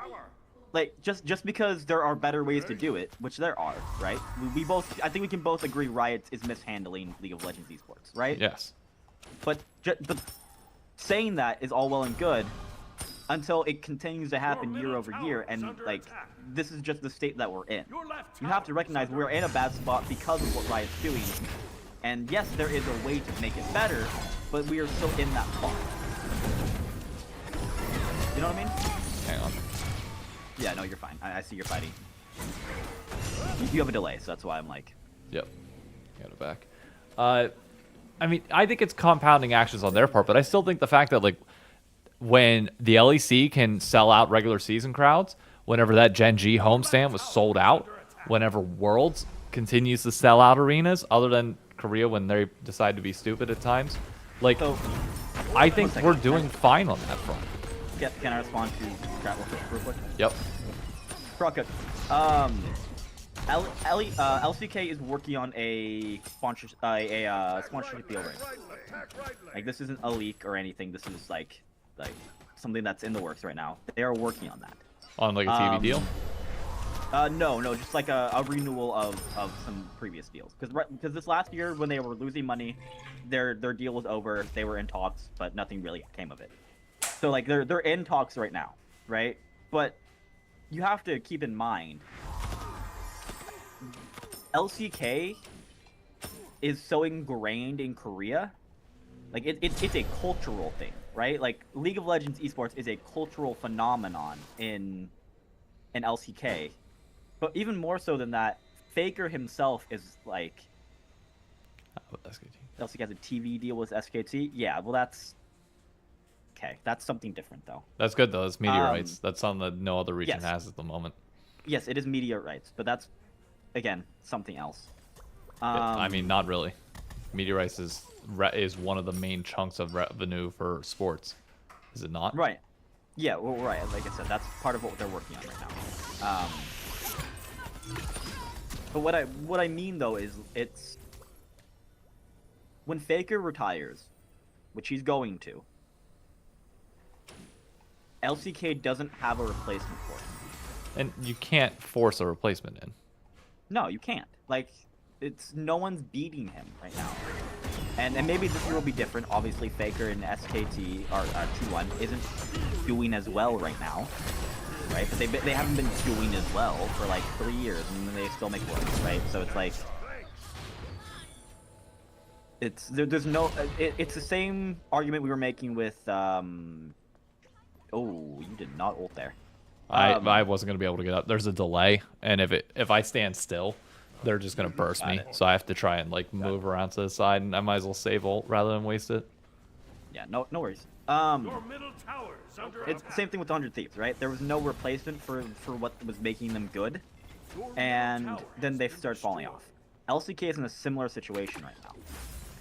Like, just because there are better ways to do it, which there are, right? I think we can both agree Riot is mishandling League of Legends esports, right? Yes. But saying that is all well and good until it continues to happen year over year, and like this is just the state that we're in. You have to recognize we're in a bad spot because of what Riot's doing, and yes, there is a way to make it better, but we are still in that spot. You know what I mean? Hang on. Yeah, no, you're fine. I see you're fighting. You have a delay, so that's why I'm like... Yep. Got it back. I mean, I think it's compounding actions on their part, but I still think the fact that, like, when the LEC can sell out regular season crowds, whenever that Gen G homestand was sold out, whenever Worlds continues to sell out arenas, other than Korea when they decide to be stupid at times, like, I think we're doing fine on that front. Can I respond to chat real quick? Yep. Rocket. LCK is working on a sponsorship deal right now. Like, this isn't a leak or anything. This is like something that's in the works right now. They are working on that. On like a TV deal? No, just like a renewal of some previous deals. Because this last year when they were losing money, their deal was over. They were in talks, but nothing really came of it. So like they're in talks right now, right? But you have to keep in mind, LCK is so ingrained in Korea. Like it's a cultural thing, right? Like League of Legends esports is a cultural phenomenon in LCK. But even more so than that, Faker himself is like... LCK has a TV deal with SKT? Yeah, well that's... Okay, that's something different though. That's good though. It's media rights. That's something that no other region has at the moment. Yes, it is media rights, but that's again something else. I mean, not really. Media rights is one of the main chunks of revenue for sports. Is it not? Right. Yeah. Well, right. Like I said, that's part of what they're working on right now. But what I mean though is it's when Faker retires, which he's going to. LCK doesn't have a replacement for him. And you can't force a replacement in. No, you can't. Like, no one's beating him right now. And maybe this year will be different. Obviously, Faker and SKT, or T1, isn't doing as well right now. Right? But they haven't been doing as well for like 3 years, and they still make work, right? So it's like... It's the same argument we were making with... Oh, you did not ult there. I wasn't gonna be able to get up. There's a delay, and if I stand still, they're just gonna burst me. So I have to try and like move around to the side, and I might as well save ult rather than waste it. Yeah, no worries. Your middle tower is under it's the same thing with 100 Thieves, right? There was no replacement for what was making them good, and then they start falling off. LCK is in a similar situation right now,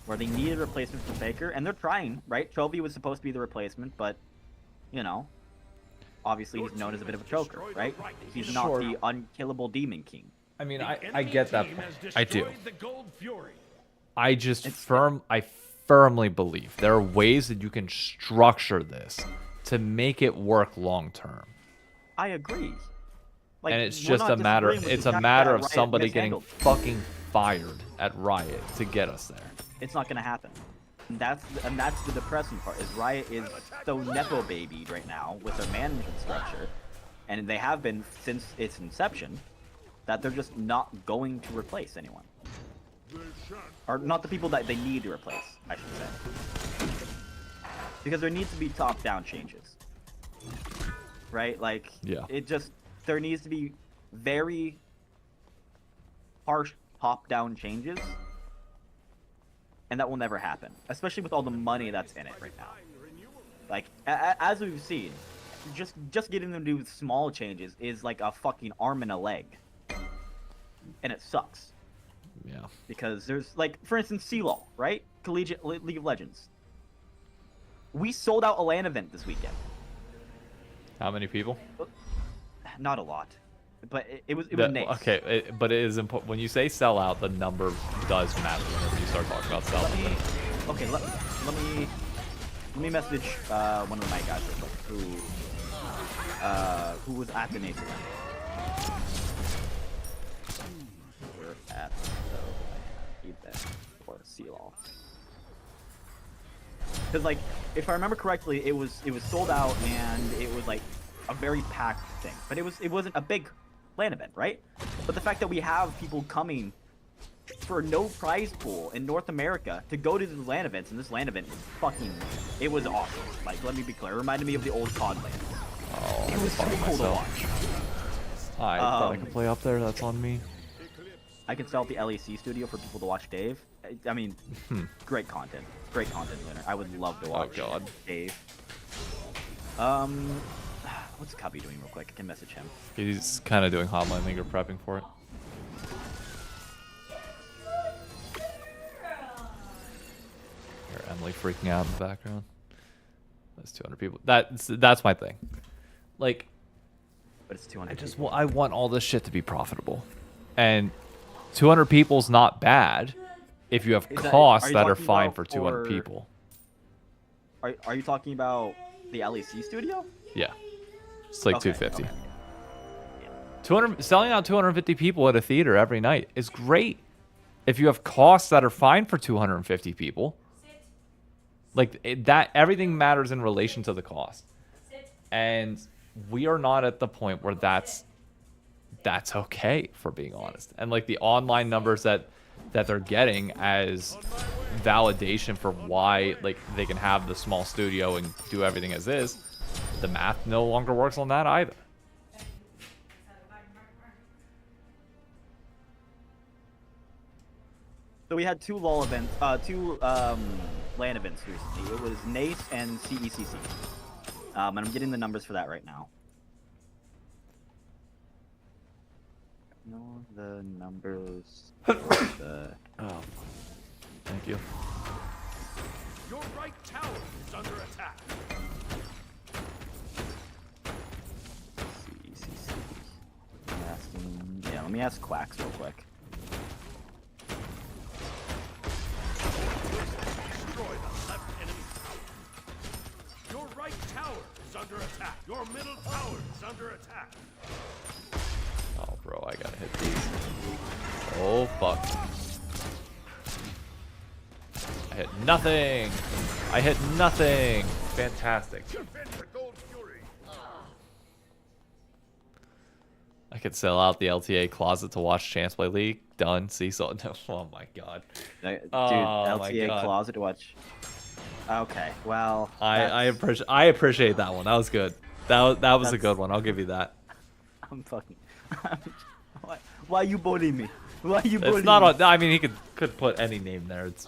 where they need a replacement for Faker, and they're trying, right? Chovy was supposed to be the replacement, but, you know, obviously he's known as a bit of a choker, right? He's not Sure. the unkillable Demon King. I mean, I get that point. I do. The Gold Fury. I firmly believe there are ways that you can structure this to make it work long term. I agree. Like, And it's we're just not a matter disagreeing with it's the a fact matter that of Riot somebody getting mishandled. fucking fired at Riot to get us there. It's not gonna happen. And that's the depressing part. Is Riot is so nepo babied right now with their management structure, and they have been since its inception, that they're just not going to replace anyone, or not the people that they need to replace, I should say, because there needs to be top-down changes, right? Like, Yeah. there needs to be very harsh top-down changes. And that will never happen, especially with all the money that's in it right now. Like, as we've seen, just getting them to do small changes is like a fucking arm and a leg. And it sucks. Yeah. Because there's, like, for instance, CLOL, right? Collegiate League of Legends. We sold out a LAN event this weekend. How many people? Not a lot. But it was That- nice. okay, but it is important when you say sell out. The number does matter whenever you start talking about sell Let out. me, okay, let me message one of my guys real quick who was at the Nation event. We're at the event for CLOL. Because, like, if I remember correctly, it was sold out and it was like a very packed thing, but it wasn't a big LAN event, right? But the fact that we have people coming for no prize pool in North America to go to these LAN events, and this LAN event was fucking, it was awesome. Like, let me be clear, it reminded me of the old COD LAN. Oh, It was so cool to watch. I thought I could play up there. That's on me. I can sell at the LEC studio for people to watch Dave. I mean, great content. Great content winner. I would love to watch God. Dave. What's Cubby doing real quick? I can message him. He's kind of doing hotline league or prepping for it. Hear Emily freaking out in the background. That's 200 people. That's my thing. Like, But it's 200 I want all this shit to be profitable, and 200 people's not bad if you have Is that- costs are you that are talking fine about for 200 for- people. Are you talking about the LEC studio? Yeah, it's like Okay, 250. okay. 200 selling out 250 people at a theater every night is great if you have costs that are fine for 250 people. Like that, everything matters in relation to the cost, and we are not at the point where that's okay, for being honest. And like the online numbers that they're getting as validation for why like they can have the small studio and do everything as is, the math no longer works on that either. So we had two LoL events, two LAN events recently. It was NACE and CECC. And I'm getting the numbers for that right now. No, the numbers. Oh, thank you. Your right tower is under attack. CECC. Yeah, let me ask Quacks real quick. Destroy the left enemy tower. Your right tower is under attack. Your middle tower is under attack. Oh, bro, I gotta hit these. Oh, fuck. I hit nothing. I hit nothing. Fantastic. Defend the Gold Fury. I could sell out the LTA closet to watch Chance play League. Done. See, so no. Oh my god. Dude, Oh my LTA God. closet to watch. Okay, well. I that's- appreciate that one. That was good. That was a That's- good one. I'll give you that. I'm fucking. Why you bullying me? Why you bullying It's not me? on. I mean, he could put any name there. It's.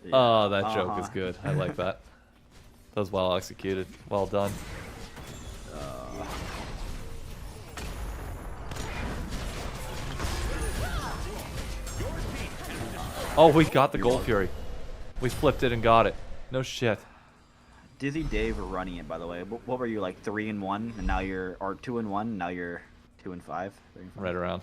Yeah, Oh, that joke is uh-huh. good. I like that. That was well executed. Well done. Oh, we got the Gold Fury. We flipped it and got it. No shit. Dizzy Dave are running it, by the way. What were you, like 3-1, and now you're, or 2-1, and now you're 2-5? 3-5? Right around.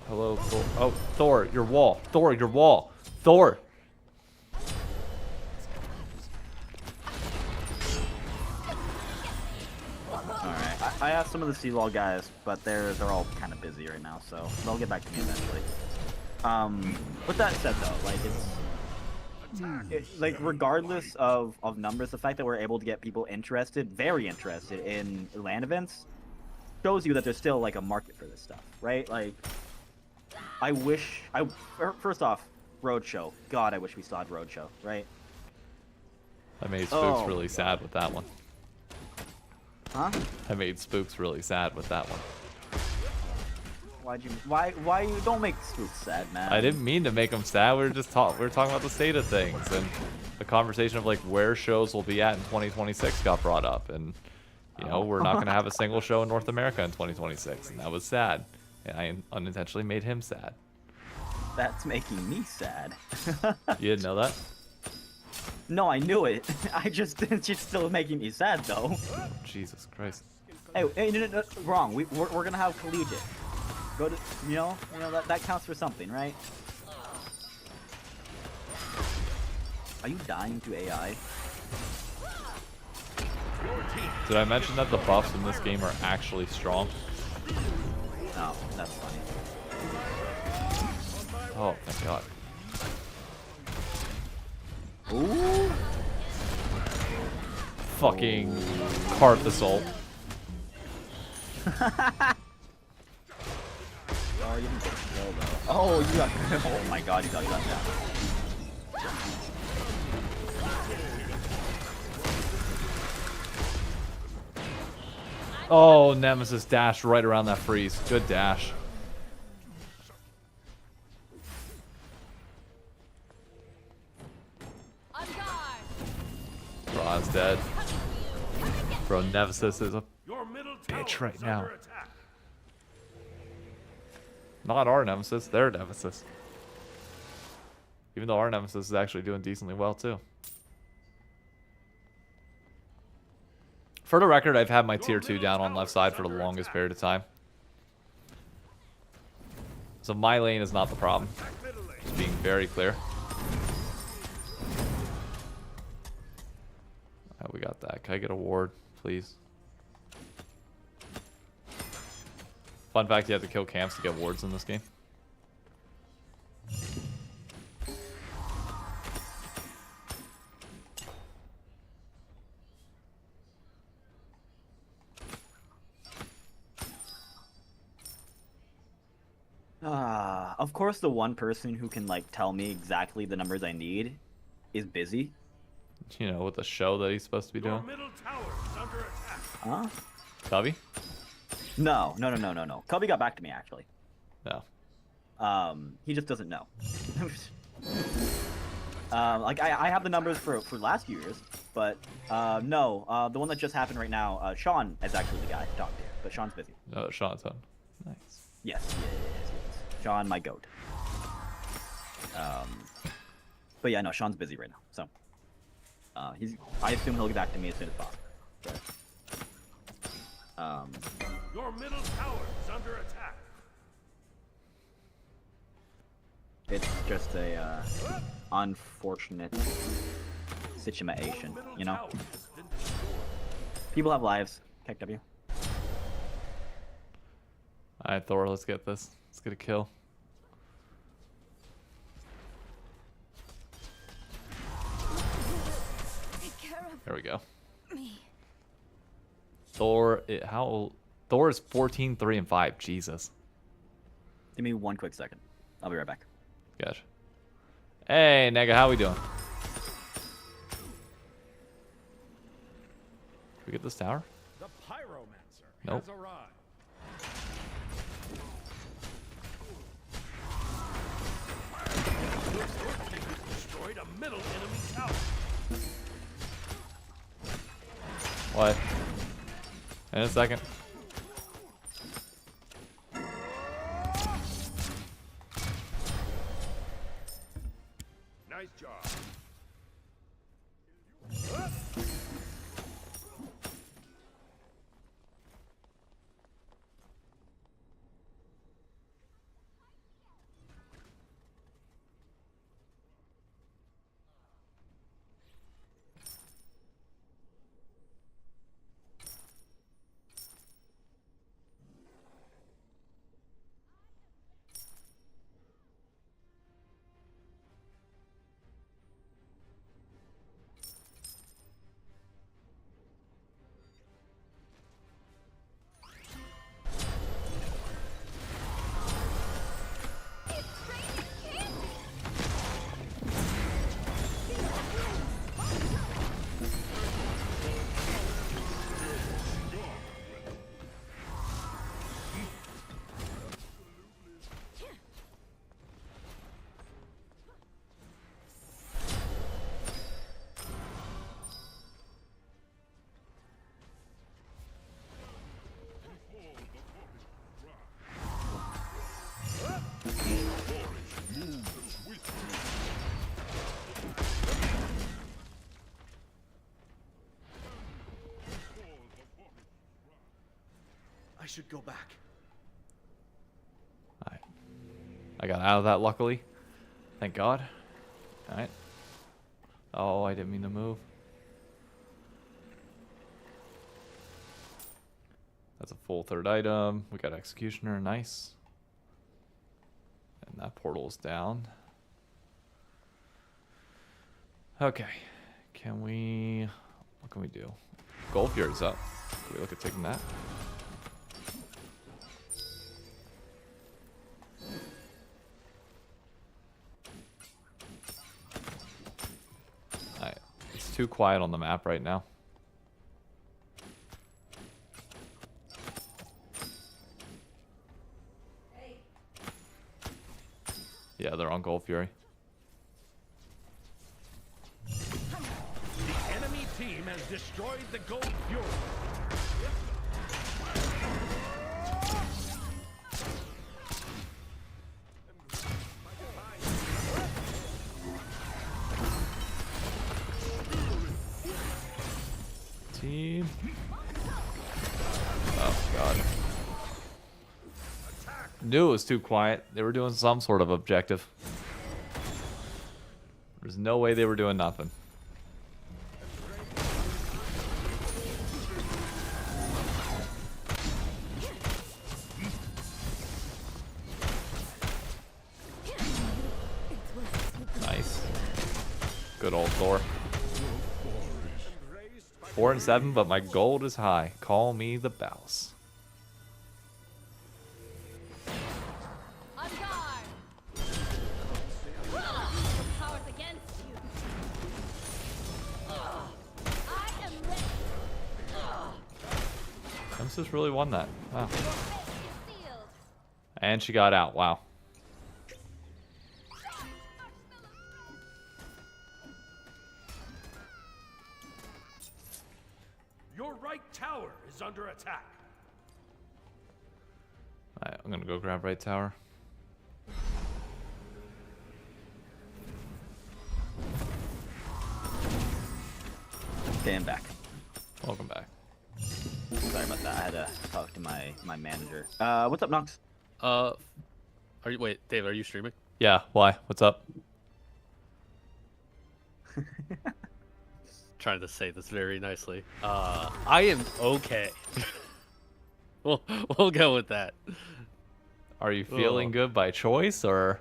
Hello, Thor. Oh, Thor, your wall. Thor, your wall. Thor. Alright, I asked some of the Seawall guys, but they're all kind of busy right now, so they'll get back to me eventually. With that said though, like like regardless of numbers, the fact that we're able to get people interested, very interested in LAN events, shows you that there's still like a market for this stuff, right? Like, first off, Roadshow. God, I wish we still had Roadshow, right? I made Spooks really sad with that one. Huh? I made Spooks really sad with that one. Why you don't make Spooks sad, man? I didn't mean to make them sad. We were talking about the state of things, and the conversation of like where shows will be at in 2026 got brought up, and you know we're not going to have a single show in North America in 2026, and that was sad, and I unintentionally made him sad. That's making me sad. You didn't know that? No, I knew it. It's just still making me sad though. Jesus Christ. Hey, no, wrong. We're gonna have collegiate. Go to, you know that counts for something, right? Are you dying to AI? Did I mention that the buffs in this game are actually strong? No, that's funny. Oh, thank God. Ooh. Fucking Carthasol. Oh, you didn't get killed though. Oh, you got. Oh my God, you got that down. Oh, Nemesis dashed right around that freeze. Good dash. Ra's dead. Bro, Nemesis is a bitch right now. Not our Nemesis, their Nemesis. Even though our Nemesis is actually doing decently well too. For the record, I've had my tier 2 down on left side for the longest period of time. So my lane is not the problem. Just being very clear. Alright, we got that. Can I get a ward, please? Fun fact, you have to kill camps to get wards in this game. Of course the one person who can like tell me exactly the numbers I need is busy. You know, with the show that he's supposed to be doing. Huh? Cubby? No. Cubby got back to me actually. No. He just doesn't know. Like I have the numbers for last year's, but no, the one that just happened right now, Sean is actually the guy to talk to, but Sean's busy. No, Sean's on. Nice. Yes. Sean, my goat. But yeah, no, Sean's busy right now, so I assume he'll get back to me as soon as possible. But, Your middle tower is under attack. it's just a unfortunate situation, you know. People have lives. KW. Alright, Thor, let's get this. Let's get a kill. There we go. Thor, Thor is 14, 3, and 5. Jesus. Give me one quick second. I'll be right back. Gotcha. Hey, nigga, how we doing? Can we get this tower? The pyromancer Nope. has arrived. Destroyed a middle enemy tower. What? In a second. Nice job. I should go back. Alright. I got out of that luckily. Thank God. Alright. Oh, I didn't mean to move. That's a full third item. We got Executioner, nice. And that portal's down. Okay. Can we... What can we do? Gold Fury's up. Can we look at taking that? Alright. It's too quiet on the map right now. Yeah, they're on Gold Fury. The enemy team has destroyed the Gold Fury. Team. Oh, God. Knew it was too quiet. They were doing some sort of objective. There's no way they were doing nothing. Nice. Good old Thor. 4 and 7, but my gold is high. Call me the Bouse. On guard! The power's against you. I am ready. Nemesis really won that. Wow. Your fate is sealed. And she got out. Wow. Your right tower is under attack. Alright, I'm gonna go grab right tower. Okay, I'm back. Welcome back. Sorry about that. I had to talk to my manager. What's up, Nox? Are you wait, Dave? Are you streaming? Yeah, why? What's up? Trying to say this very nicely. I am okay. we'll go with that. Are you feeling good by choice or?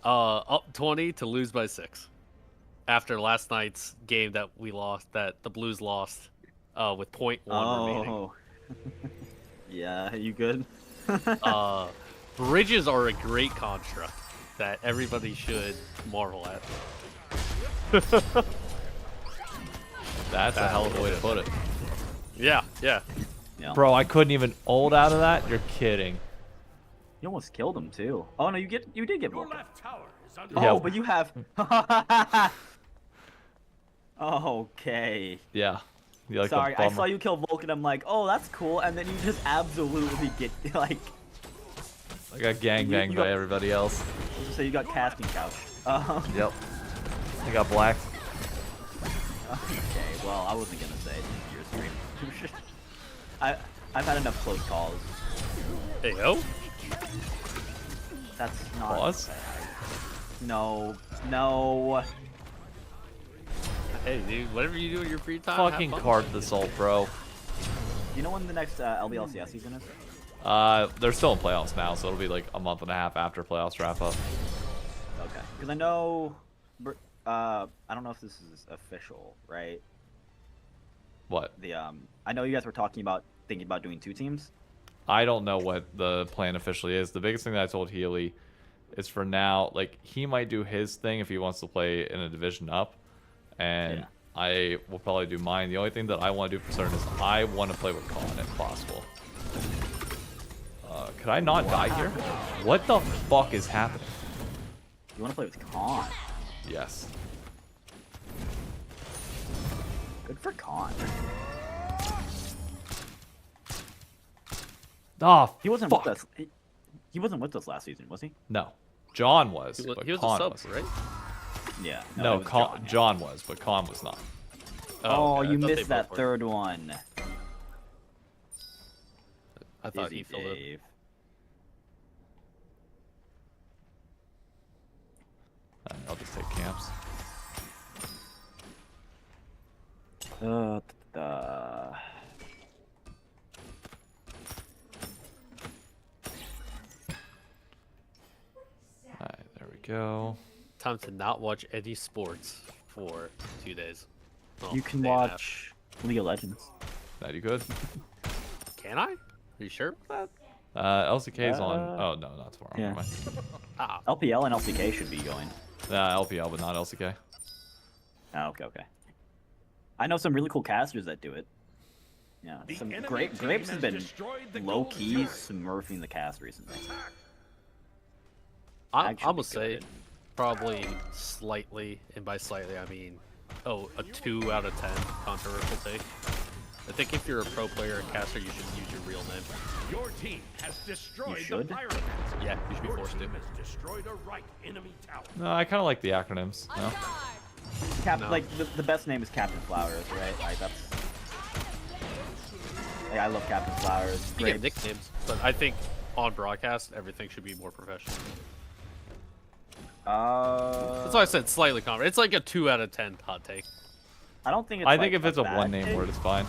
Up 20 to lose by 6. After last night's game that we lost, that the Blues lost, with 0.1 remaining. Yeah, you good? Bridges are a great construct that everybody should marvel at. That's a hell of a way to put it. Yeah. Yeah. Bro, I couldn't even ult out of that? You're kidding. You almost killed him too. Oh no, you did get Your broken. left tower is is under Yeah. Oh, but you have. Okay. Yeah. You like the Sorry, I bummer. saw you kill Vulcan. I'm like, oh, that's cool, and then you just absolutely get like. I got gangbanged you by got- everybody else. So you got casting couch. Yep. I got blacked. Okay, well, I wasn't gonna say it in your stream. I've had enough close calls. Hey yo. That's not. Pause. No, no. Hey dude, whatever you do in your free time. Fucking have fun. card the Assault, bro. You know when the next LBLCS season is? They're still in playoffs now, so it'll be like a month and a half after playoffs wrap up. Okay, because I know. I don't know if this is official, right? What? I know you guys were thinking about doing 2 teams. I don't know what the plan officially is. The biggest thing that I told Healy is for now, like, he might do his thing if he wants to play in a division up. And Yeah. I will probably do mine. The only thing that I want to do for certain is I want to play with Colin if possible. Could I not die here? What the fuck is happening? You want to play with Khan? Yes. Good for Khan. Oh, He wasn't fuck. with us. He wasn't with us last season, was he? No. John was, He was, but he was Con a sub, wasn't. right? Yeah. No, it was Con, John, yeah. John was, but Con was not. Oh, okay, I you thought they missed that both were. third one. I thought Easy, he filled it. Dave. I'll just take camps. Alright, there we go. Time to not watch any sports for 2 days. Well, You can day and a half. watch League of Legends. That you good? Can I? Are you sure about that? LCK's on. Oh, no, not tomorrow. yeah. Never mind. Ah, LPL and LCK should be going. LPL, but not LCK. Oh, okay. I know some really cool casters that do it. Yeah, The some enemy Grapes team has has been destroyed the low gold key turret. smurfing the cast recently. I'm Actually gonna say good. probably slightly, and by slightly I mean, a 2 out of 10 controversial take. I think if you're a pro player and caster, you should use your real name. Your team has destroyed should? the pyramid. Yeah, you should be Your forced to. team has destroyed a right enemy tower. No, I kind of like the acronyms. On No? guard. No. Like the best name is Captain Flowers, right? Like that's. Like, I love Captain Flowers. You get Grapes. nicknames, but I think on broadcast everything should be more professional. That's why I said slightly common. It's like a 2 out of 10 hot take. I don't think it's. I think like, if it's a bad one name take. word, it's fine.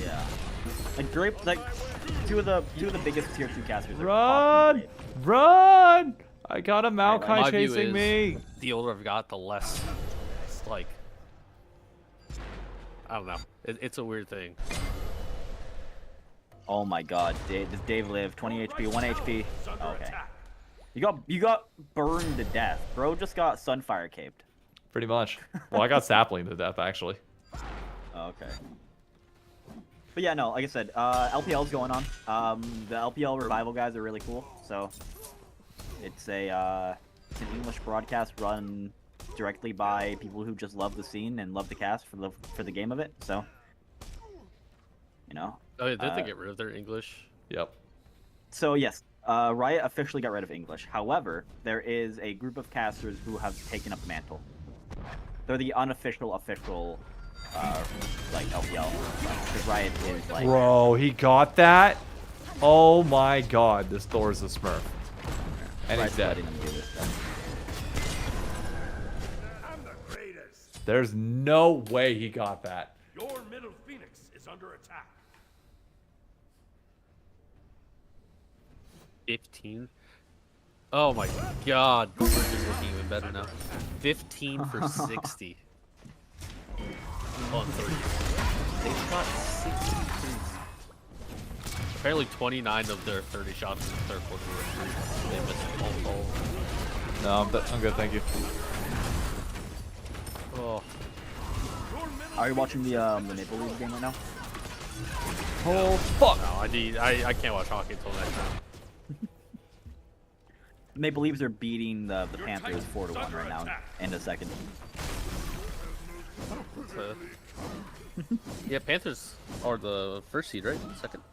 Yeah. Like Grape, like two of the biggest tier 2 casters. Are Run! Grape. Run! I got a Maokai My view chasing is me. the older I've got, the less, like, I don't know. It's a weird thing. Oh my God, does Dave live? 20 HP, 1 HP. Is under Okay. attack. You got burned to death. Bro just got Sunfire caped. Pretty much. Well, I got sapling to death, actually. Okay. But yeah, no, like I said, LPL's going on. The LPL revival guys are really cool. So it's an English broadcast run directly by people who just love the scene and love the cast for the game of it. So you know. Oh, yeah, did they get rid of their English? Yep. So yes, Riot officially got rid of English. However, there is a group of casters who have taken up the mantle. They're the unofficial official, like LPL. Because Riot is like. Bro, he got that? Oh my god, this Thor's a smurf. And he's Riot's dead. letting them do this stuff. I'm the greatest. There's no way he got that. Your middle phoenix is under attack. 15. Oh my god, Gorge is looking even better now. 15 for 60. On 30. They shot 63. Apparently 29 of their 30 shots in the third quarter were threes. They missed all. No, I'm good, thank you. Oh, Are you watching the Maple Leaf game right now? Oh, fuck! no, I can't watch hockey until next time. Maple Leafs are beating the Your Panthers Titan's 4-1 under right now attack. in a second. Yeah, Panthers are the first seed, right? Second?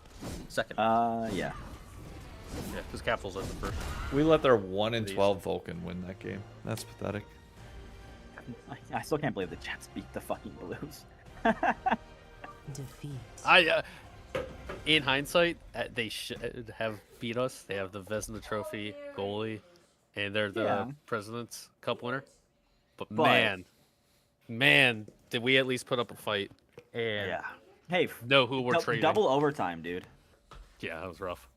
Second. Yeah. Yeah, because Capitals are the first. We let their 1 in These. 12 Vulcan win that game. That's pathetic. I still can't believe the Jets beat the fucking Blues. Defeat. In hindsight, they should have beat us. They have the Vezina Trophy goalie, and they're the Yeah. President's Cup winner. But But- man, did we at least put up a fight and Yeah. Hey, know who we're dou- trading? double overtime, dude. Yeah, that was rough.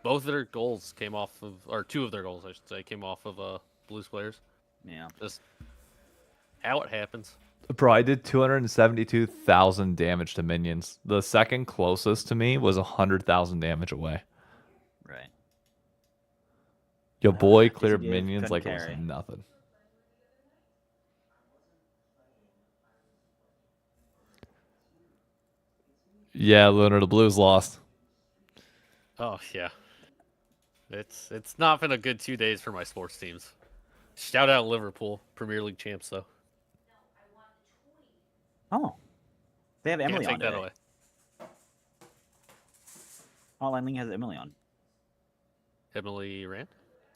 Both of their goals came off of, or two of their goals, I should say, came off of Blues players. Yeah. Just how it happens. Bro, I did 272,000 damage to minions. The second closest to me was 100,000 damage away. Right. Your boy cleared TCDF minions couldn't like it was carry. nothing. Yeah, Lunar, the Blues lost. Oh yeah, it's not been a good 2 days for my sports teams. Shout out Liverpool, Premier League champs though. Oh. They have Can't Emily take on that today. away. Hotline Link has Emily on. Emily Rand.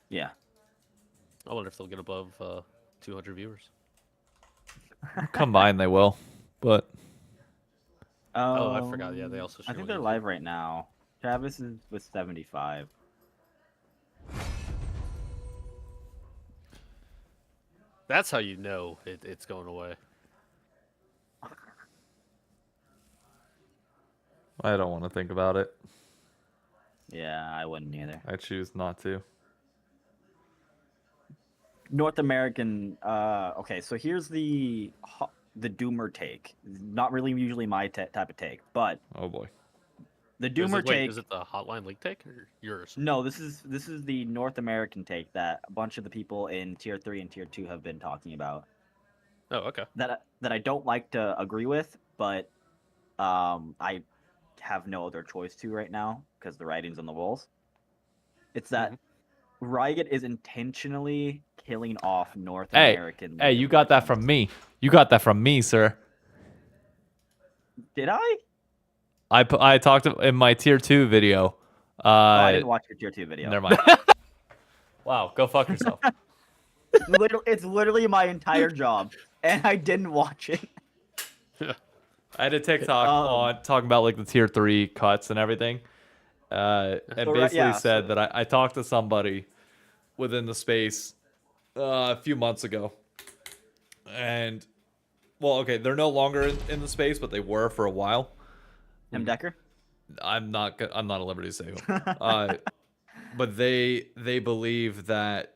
Yeah. I wonder if they'll get above 200 viewers. Combined, they will. But Oh, I forgot. Yeah, they also I stream think on they're YouTube. live right now. Travis is with 75. That's how you know it's going away. I don't want to think about it. Yeah, I wouldn't either. I choose not to. North American. Okay, so here's the Doomer take. Not really usually my type of take, but Oh boy. the Is Doomer it, wait, take. is it the Hotline League take or yours? No, this is the North American take that a bunch of the people in Tier 3 and Tier 2 have been talking about. Oh, okay. That I don't like to agree with, but I have no other choice to right now because the writing's on the walls. It's that Riot is intentionally killing off North Hey, American. hey, you got that from me. You got that from me, sir. Did I? I talked in my tier 2 video. Oh, I didn't watch your Tier 2 video. Never mind. Wow, go fuck yourself. It's literally my entire job, and I didn't watch it. I had a TikTok on talking about like the tier 3 cuts and everything. And So, basically yeah, said so- that I talked to somebody within the space a few months ago. And well, okay, they're no longer in the space, but they were for a while. M. Decker? I'm not at liberty to say who. But they believe that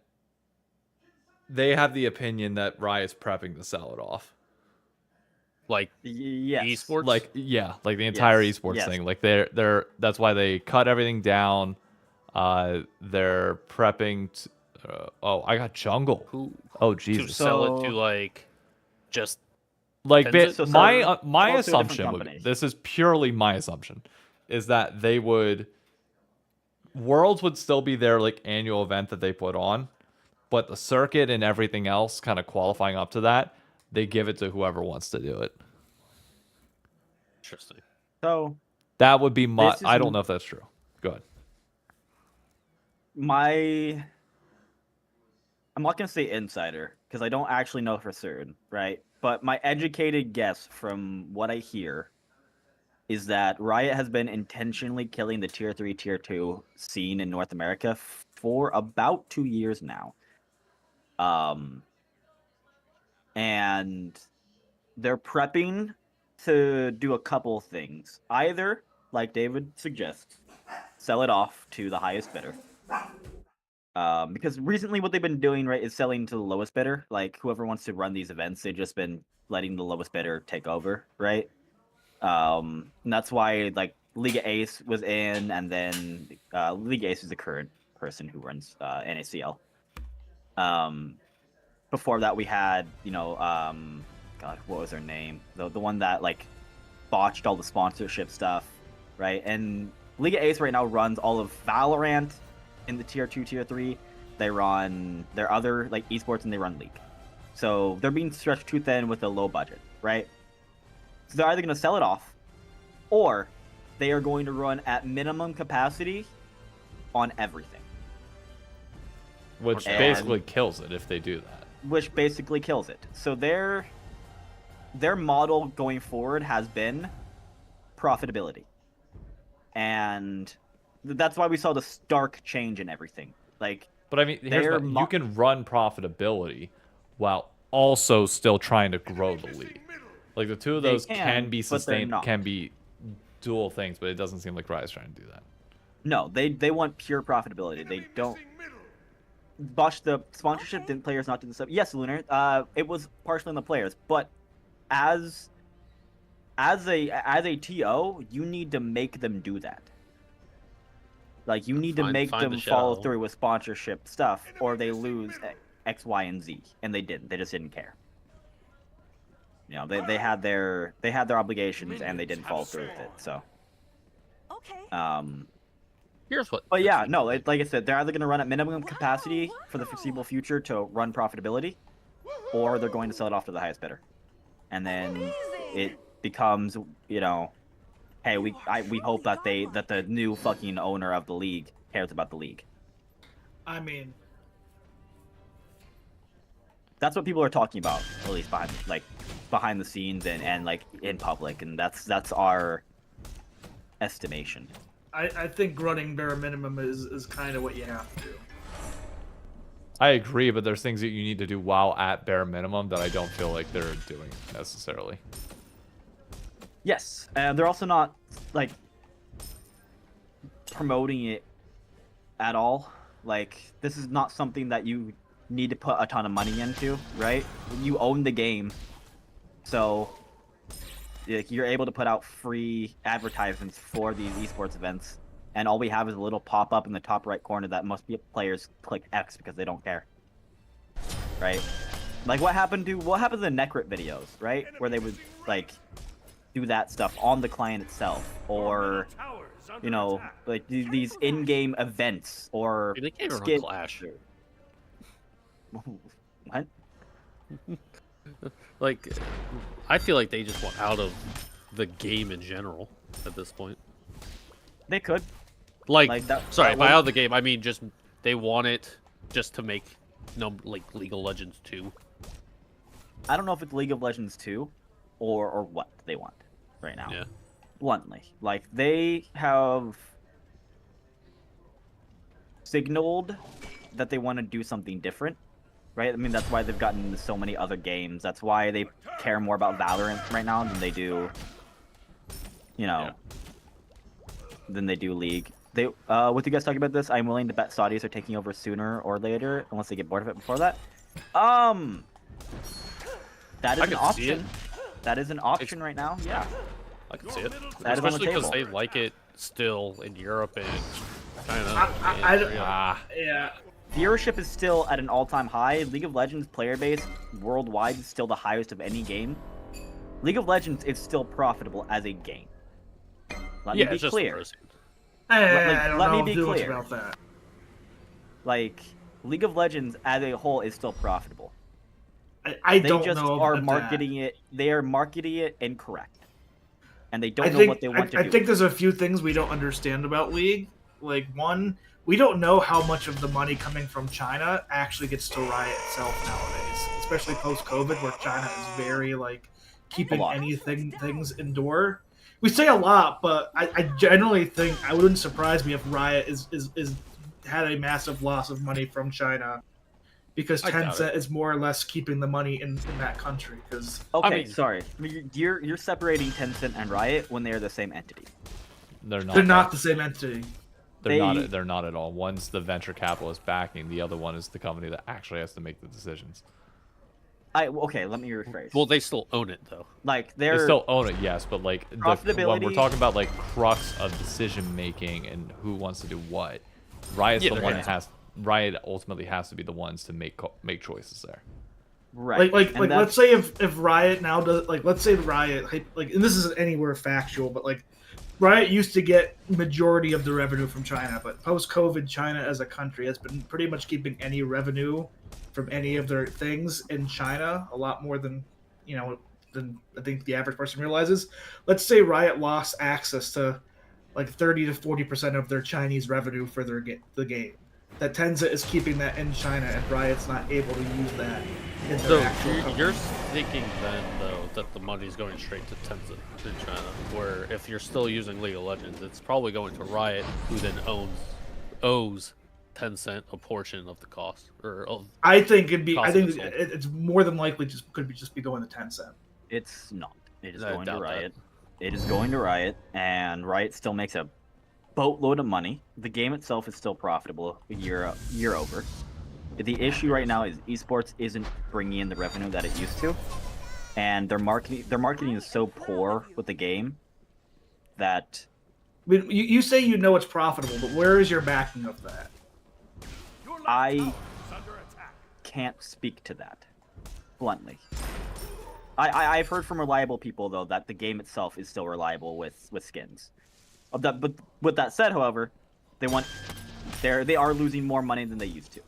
they have the opinion that Riot's prepping to sell it off. Like Yes. esports? Like like the entire Yes, esports yes. thing. Like they're that's why they cut everything down. They're prepping. Oh, I got jungle. who Oh to Jesus. sell it So- to like just Like Tencent? So my sell it to a different assumption company. this is purely my assumption is that they would Worlds would still be their like annual event that they put on, but the circuit and everything else kind of qualifying up to that, they give it to whoever wants to do it. interesting. So That would be my This is I don't m- know if that's true. Go ahead. I'm not gonna say insider because I don't actually know for certain, right? But my educated guess from what I hear is that Riot has been intentionally killing the Tier 3, Tier 2 scene in North America for about 2 years now. And they're prepping to do a couple things. Either, like David suggests, sell it off to the highest bidder. Because recently what they've been doing, right, is selling to the lowest bidder. Like, whoever wants to run these events, they've just been letting the lowest bidder take over, right? And that's why, like, Liga Ace was in, and then Liga Ace is the current person who runs NACL. Before that, we had, God, what was her name? The one that, like, botched all the sponsorship stuff, right? And Liga Ace right now runs all of Valorant in the Tier 2, Tier 3, they run their other like esports, and they run League. So they're being stretched too thin with a low budget, right? So they're either going to sell it off, or they are going to run at minimum capacity on everything. Which basically kills it if they do that. Which basically kills it. So their model going forward has been profitability. And that's why we saw the stark change in everything. Like, but I mean, you can run profitability while also still trying to grow the league. Like the two of those can be sustained, can be dual things, but it doesn't seem like Riot's trying to do that. No, they want pure profitability. They don't. Bosh, the sponsorship didn't players not do this. Yes, Lunar. It was partially on the players, but as a TO, you need to make them do that. Like, you need to make them follow through with sponsorship stuff, or they lose X, Y, and Z, and they didn't. They just didn't care. You know, they had their obligations, and they didn't follow through with it. So, Okay. Here's what. But yeah, no, like I said, they're either going to run at minimum capacity for the foreseeable future to run profitability, or they're going to sell it off to the highest bidder, and then it becomes, you know, hey, we hope that the new fucking owner of the league cares about the league. I mean, that's what people are talking about, at least behind the scenes and like in public, and that's our estimation. I think running bare minimum is kind of what you have to do. I agree, but there's things that you need to do while at bare minimum that I don't feel like they're doing necessarily. Yes, and they're also not like promoting it at all. Like, this is not something that you need to put a ton of money into, right? You own the game, so like, you're able to put out free advertisements for these esports events, and all we have is a little pop-up in the top right corner that most players click X because they don't care, right? Like what happened to the Necrit videos, right? Where they would like do that stuff on the client itself, or you know, like these in-game events, or Dude, they can't even run Clash. What? Like, I feel like they just want out of the game in general at this point. They could. Like that, sorry, that by out of the game, I mean just they want it just to make like League of Legends 2. I don't know if it's League of Legends 2 or what they want right now. Yeah. Bluntly. Like, they have signaled that they want to do something different, right? I mean, that's why they've gotten into so many other games. That's why they care more about Valorant right now than they do, you know, than they do League. They, with you guys talking about this, I'm willing to bet Saudis are taking over sooner or later, unless they get bored of it before that. That is an option. That is an option right now. Yeah. I can see it. That Especially is on the because table. they like it still in Europe and China. Yeah. Viewership is still at an all-time high. League of Legends player base worldwide is still the highest of any game. League of Legends is still profitable as a game. Let me be clear. I don't let know me be too much clear. about that. Like, League of Legends as a whole is still profitable. I They don't just know are about marketing that. it. They are marketing it incorrect, and they don't know what they want to do. I think there's a few things we don't understand about League. Like, one, we don't know how much of the money coming from China actually gets to Riot itself nowadays, especially post-COVID, where China is very like keeping things indoor. We say a lot, but I generally think I wouldn't surprise me if Riot is had a massive loss of money from China, because Tencent is more or less keeping the money in that country. Because sorry, you're separating Tencent and Riot when they are the same entity. They're not. They're not the same entity. They're not at all. One's the venture capitalist backing. The other one is the company that actually has to make the decisions. Okay, let me rephrase. Well, they still own it though. Like They still own it, yes, but like when we're talking about like crux of decision making and who wants to do what, Riot's the one that has. Riot ultimately has to be the ones to make choices there. Right. Like let's say if Riot now does, like, let's say Riot, like, and this isn't anywhere factual, but like Riot used to get majority of the revenue from China, but post-COVID, China as a country has been pretty much keeping any revenue from any of their things in China a lot more than than I think the average person realizes. Let's say Riot lost access to like 30 to 40% of their Chinese revenue for the game. That Tencent is keeping that in China, and Riot's not able to use that in their So actual you're company. thinking then, though, that the money's going straight to Tencent in China, where if you're still using League of Legends, it's probably going to Riot, who then owes Tencent a portion of the cost. I think it'd be. I cost think of goods sold. it's more than likely could be going to Tencent. It's not. It is I going to doubt that. Riot. It is going to Riot, and Riot still makes a boatload of money. The game itself is still profitable year over. The issue right now is esports isn't bringing in the revenue that it used to, and their marketing is so poor with the game that I mean, you say you know it's profitable, but where is your backing of that? I can't speak to that bluntly. I've heard from reliable people though that the game itself is still reliable with skins. But with that said, however, they are losing more money than they used to.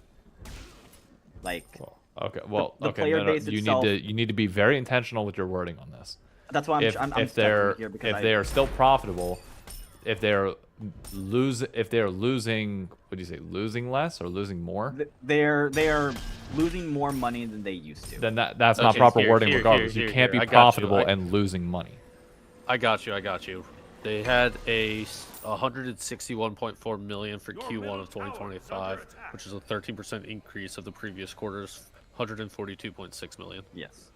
Like, the player base you itself, need to be very intentional with your wording on this. That's why I'm if they're here because they are still profitable, if they're losing, what do you say, losing less or losing more? they are losing more money than they used to. Then that's not Okay, proper here, wording here, regardless. here, You can't here. be I got you. profitable and losing money. I got you. They had a 161.4 million for Q1 of 2025, which is a 13% increase of the previous quarter's 142.6 million. Yes.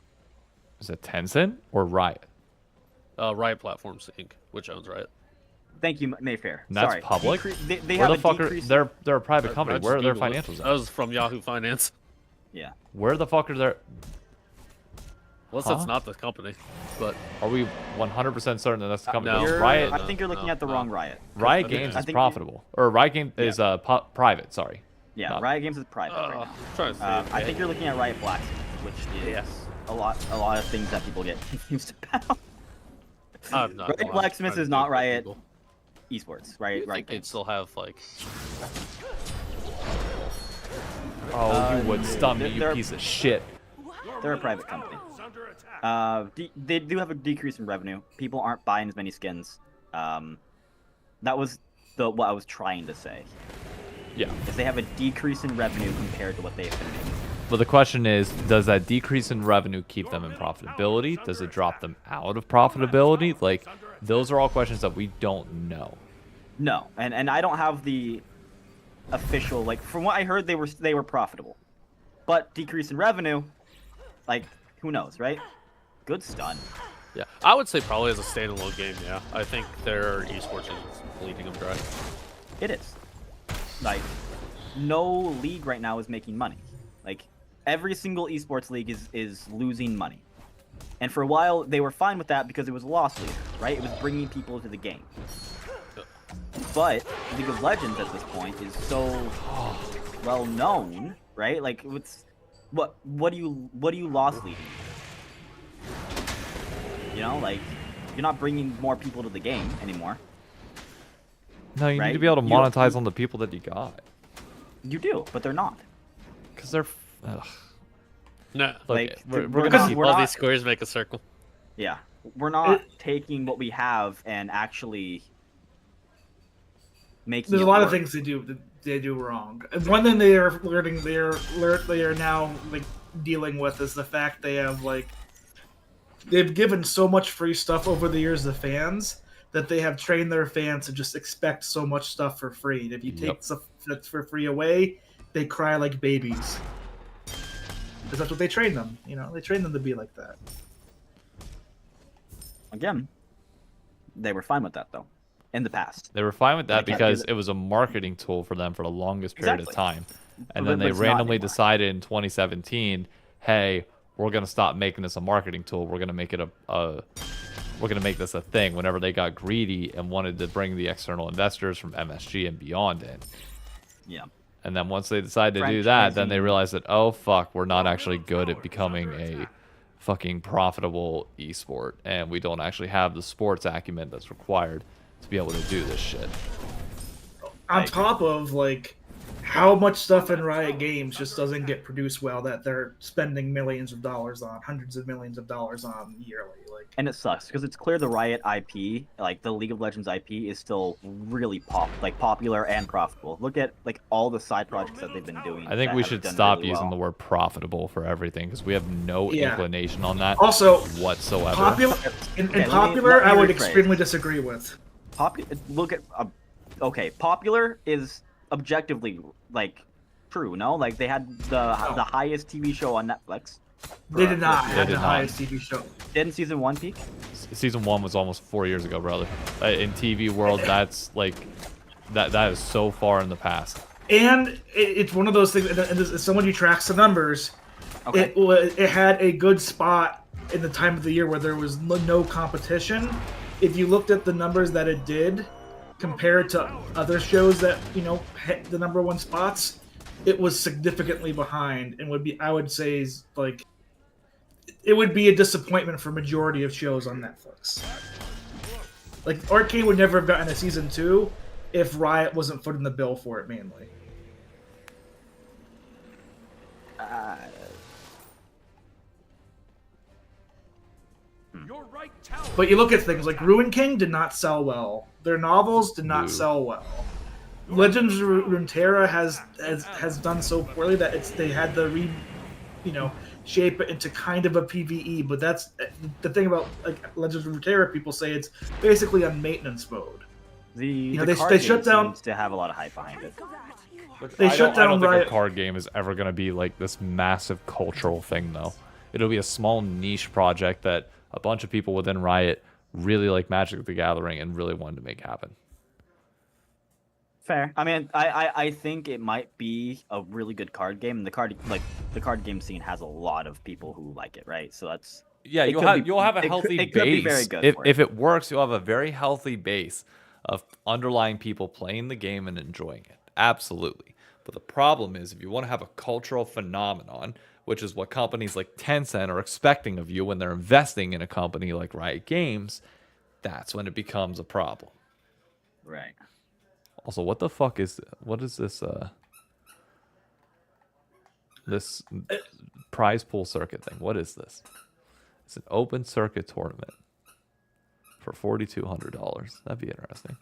Is it Tencent or Riot? Riot Platforms Inc., which owns Riot. Thank you, Mayfair. And that's Sorry. public? They Where have the a fuck decrease. they're a private I company. just Where are their Googled it. financials That at? was from Yahoo Finance. Yeah. Where the fuck are their... Unless Huh? that's not the company, but Are we 100% certain that that's the company? No. Because You're- Riot, I think you're looking no, at the no. wrong Riot. Riot I think- Games I is think profitable. Or Riot Game is private, sorry. Yeah, Not- Riot Games is private right I'm now. trying to see. I think you're looking at Riot Blacksmith, which is Yes. a lot of things that people get confused about. I'm not. Riot Blacksmith is not Riot Esports, right? I Right. think they'd still have like. Oh, you would stun me, you they're- piece of shit. They're a private company. They do have a decrease in revenue. People aren't buying as many skins. That was what I was trying to say. Yeah. Is they have a decrease in revenue compared to what they've been making. But the question is, does that decrease in revenue keep them in profitability? Does it drop them out of profitability? Like, those are all questions that we don't know. No, and I don't have the official, like, from what I heard, they were profitable, but decrease in revenue, like, who knows, right? Good stun. Yeah, I would say probably as a standalone game. Yeah, I think their esports is bleeding them dry. It is. Like, no league right now is making money. Like, every single esports league is losing money. And for a while, they were fine with that because it was a loss leader, right? It was bringing people to the game. But League of Legends at this point is so well known, right? Like, what do you loss leading? You know, like, you're not bringing more people to the game anymore. No, you need Right? to be able to You don't- monetize on the people that you got. You do, but they're not. Because they're... Ugh. No, Look, Like, we're we're gonna not- see... we're all not- these squares make a circle. Yeah, we're not taking what we have and actually making. There's it a lot work. of things they do wrong. And one thing they are now like dealing with is the fact they've given so much free stuff over the years to fans that they have trained their fans to just expect so much stuff for free. And if you take stuff that's for free away, they cry like babies. Because that's what they train them. You know, they train them to be like that. Again, they were fine with that though, in the past. They were fine with that They can't because do that. it was a marketing tool for them for the longest period Exactly. of time. And But then they it's not randomly anymore. decided in 2017, hey, we're going to stop making this a marketing tool. We're going to make it we're going to make this a thing whenever they got greedy and wanted to bring the external investors from MSG and beyond in. Yeah. And then once they decided to do that, then they Franchising. realized that, oh, fuck, we're not actually good at becoming a fucking profitable esport. And we don't actually have the sports acumen that's required. to be able to do this shit. On top of like how much stuff in Riot Games just doesn't get produced well that they're spending millions of dollars on, hundreds of millions of dollars on yearly. Like, and it sucks because it's clear the Riot IP, like the League of Legends IP, is still really popular and profitable. Look at like all the side projects that they've been doing. I think that we have should done stop really using well. the word profitable for everything because we have no Yeah. inclination on that also, whatsoever. popular Okay, popular, let me I would rephrase. extremely disagree with. Look at okay, popular is objectively like true. No, like they had the highest TV show on Netflix. They did not They have did the not. highest TV show. Didn't season 1 peak? Season 1 was almost 4 years ago, brother. In TV world, that's like that is so far in the past. And it's one of those things. And as someone who tracks the numbers, Okay. it had a good spot in the time of the year where there was no competition. If you looked at the numbers that it did compared to other shows that hit the #1 spots, it was significantly behind, and I would say is like it would be a disappointment for majority of shows on Netflix. Like Arcane would never have gotten a season 2 if Riot wasn't footing the bill for it mainly. Your right tower. But you look at things like Ruin King did not sell well. Their novels did not No. sell well. Legends of Runeterra has done so poorly that they had to shape it into kind of a PvE. But that's the thing about like Legends of Runeterra. People say it's basically on maintenance mode. The they card shut game down. seems to have a lot of hype behind it. They I shut don't down think Riot. a card game is ever going to be like this massive cultural thing, though. It'll be a small niche project that a bunch of people within Riot really like Magic the Gathering and really wanted to make happen. Fair. I mean, I think it might be a really good card game. And the card game scene has a lot of people who like it, right? So that's Yeah, it you'll could have be- you'll have a it healthy could base. be very good if for if it works, you'll have a very healthy base of underlying people playing the game and enjoying it. Absolutely. But the problem is if you want to have a cultural phenomenon, which is what companies like Tencent are expecting of you when they're investing in a company like Riot Games, that's when it becomes a problem. right. Also, what the fuck is this this prize pool circuit thing? What is this? It's an open circuit tournament for $4,200. That'd be interesting.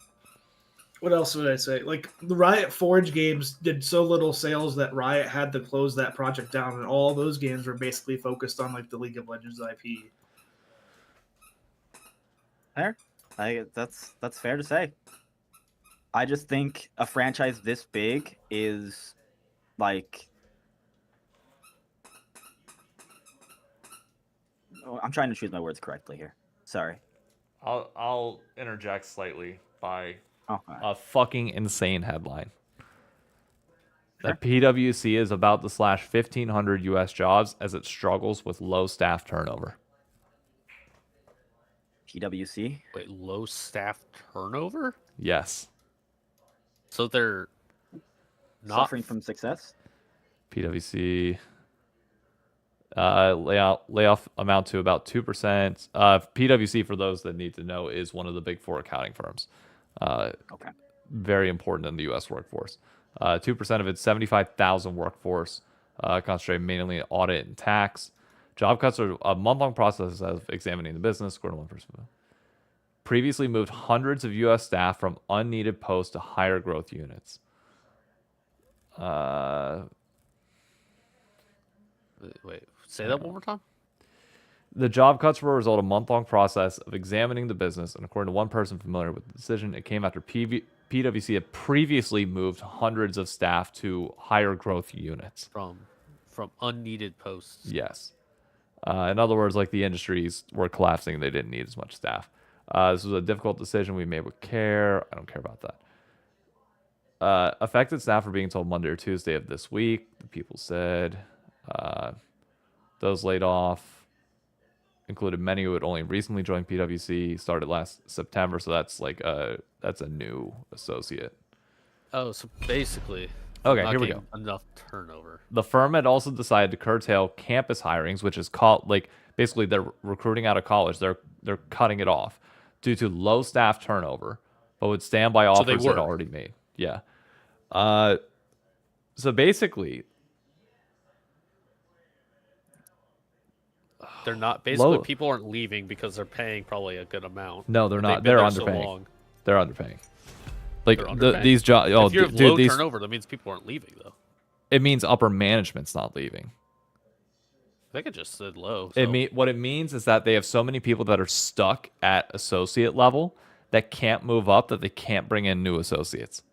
What else would I say? Like the Riot Forge games did so little sales that Riot had to close that project down, and all those games were basically focused on like the League of Legends IP. Fair. That's fair to say. I just think a franchise this big is like I'm trying to choose my words correctly here. Sorry. I'll interject slightly by Okay. a fucking insane headline. Sure. That PwC is about to slash 1,500 U.S. jobs as it struggles with low staff turnover. PwC. Wait, low staff turnover? Yes. So they're not Suffering from success. PwC layoff amount to about 2%. PwC, for those that need to know, is one of the big four accounting firms. Okay. Very important in the U.S. workforce. 2% of its 75,000 workforce concentrated mainly in audit and tax. Job cuts are a month-long process of examining the business. According to one person, previously moved hundreds of U.S. staff from unneeded posts to higher growth units. Wait, say that one more time? The job cuts were a result of a month-long process of examining the business, and according to one person familiar with the decision, it came after PwC had previously moved hundreds of staff to higher growth units. From unneeded posts. Yes. In other words, like the industries were collapsing, they didn't need as much staff. This was a difficult decision we made with care. I don't care about that. Affected staff were being told Monday or Tuesday of this week. The people said those laid off included many who had only recently joined PwC, started last September. So that's like that's a new associate. Oh, so basically, Okay, not here we getting go. enough turnover. The firm had also decided to curtail campus hirings, which is called like basically they're recruiting out of college. They're cutting it off due to low staff turnover but would stand by So they offers it were. already made. Yeah. So basically, They're not basically Low. people aren't leaving because they're paying probably a good amount. No, they're But they've not. been They're there so underpaying. long. They're underpaying. Like They're underpaying? these jobs. Oh, If you have dude, low these. turnover, that means people aren't leaving though. It means upper management's not leaving. I think it just said low. What it means is that they have so many people that are stuck at associate level that can't move up that they can't bring in new associates.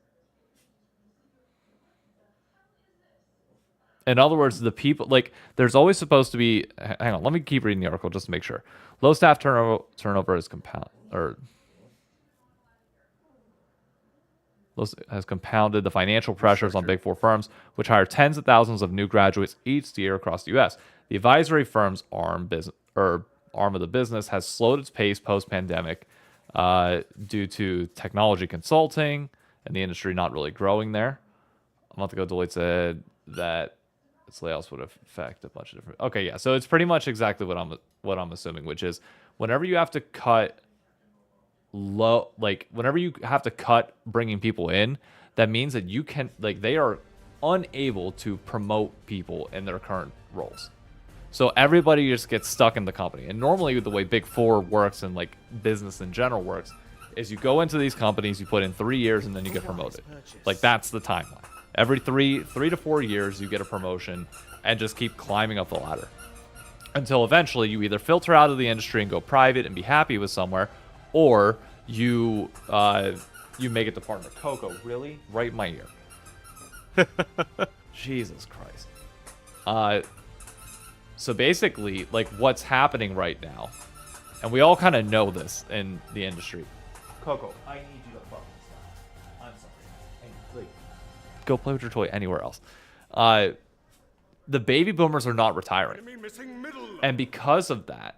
In other words, the people like there's always supposed to be. Hang on, let me keep reading the article just to make sure. Low staff turnover is has compounded the financial pressures on Big Four firms, which hire tens of thousands of new graduates each year across the U.S. The advisory firm's arm of the business has slowed its pace post-pandemic due to technology consulting and the industry not really growing there. A month ago, Deloitte said that its layoffs would affect a bunch of different. Okay, yeah. So it's pretty much exactly what I'm assuming, which is whenever you have to cut whenever you have to cut bringing people in, that means that you can they are unable to promote people in their current roles. So everybody just gets stuck in the company. And normally the way Big Four works and like business in general works is you go into these companies, you put in 3 years, and then you get promoted. Like that's the timeline. Every three to 4 years, you get a promotion and just keep climbing up the ladder until eventually you either filter out of the industry and go private and be happy with somewhere, or you make it to partner. Coco, really? Right in my ear. Jesus Christ. So basically, like what's happening right now, and we all kind of know this in the industry. Coco, I need you to fucking stop. I'm sorry. Go play with your toy anywhere else. The baby boomers are not retiring. And because of that,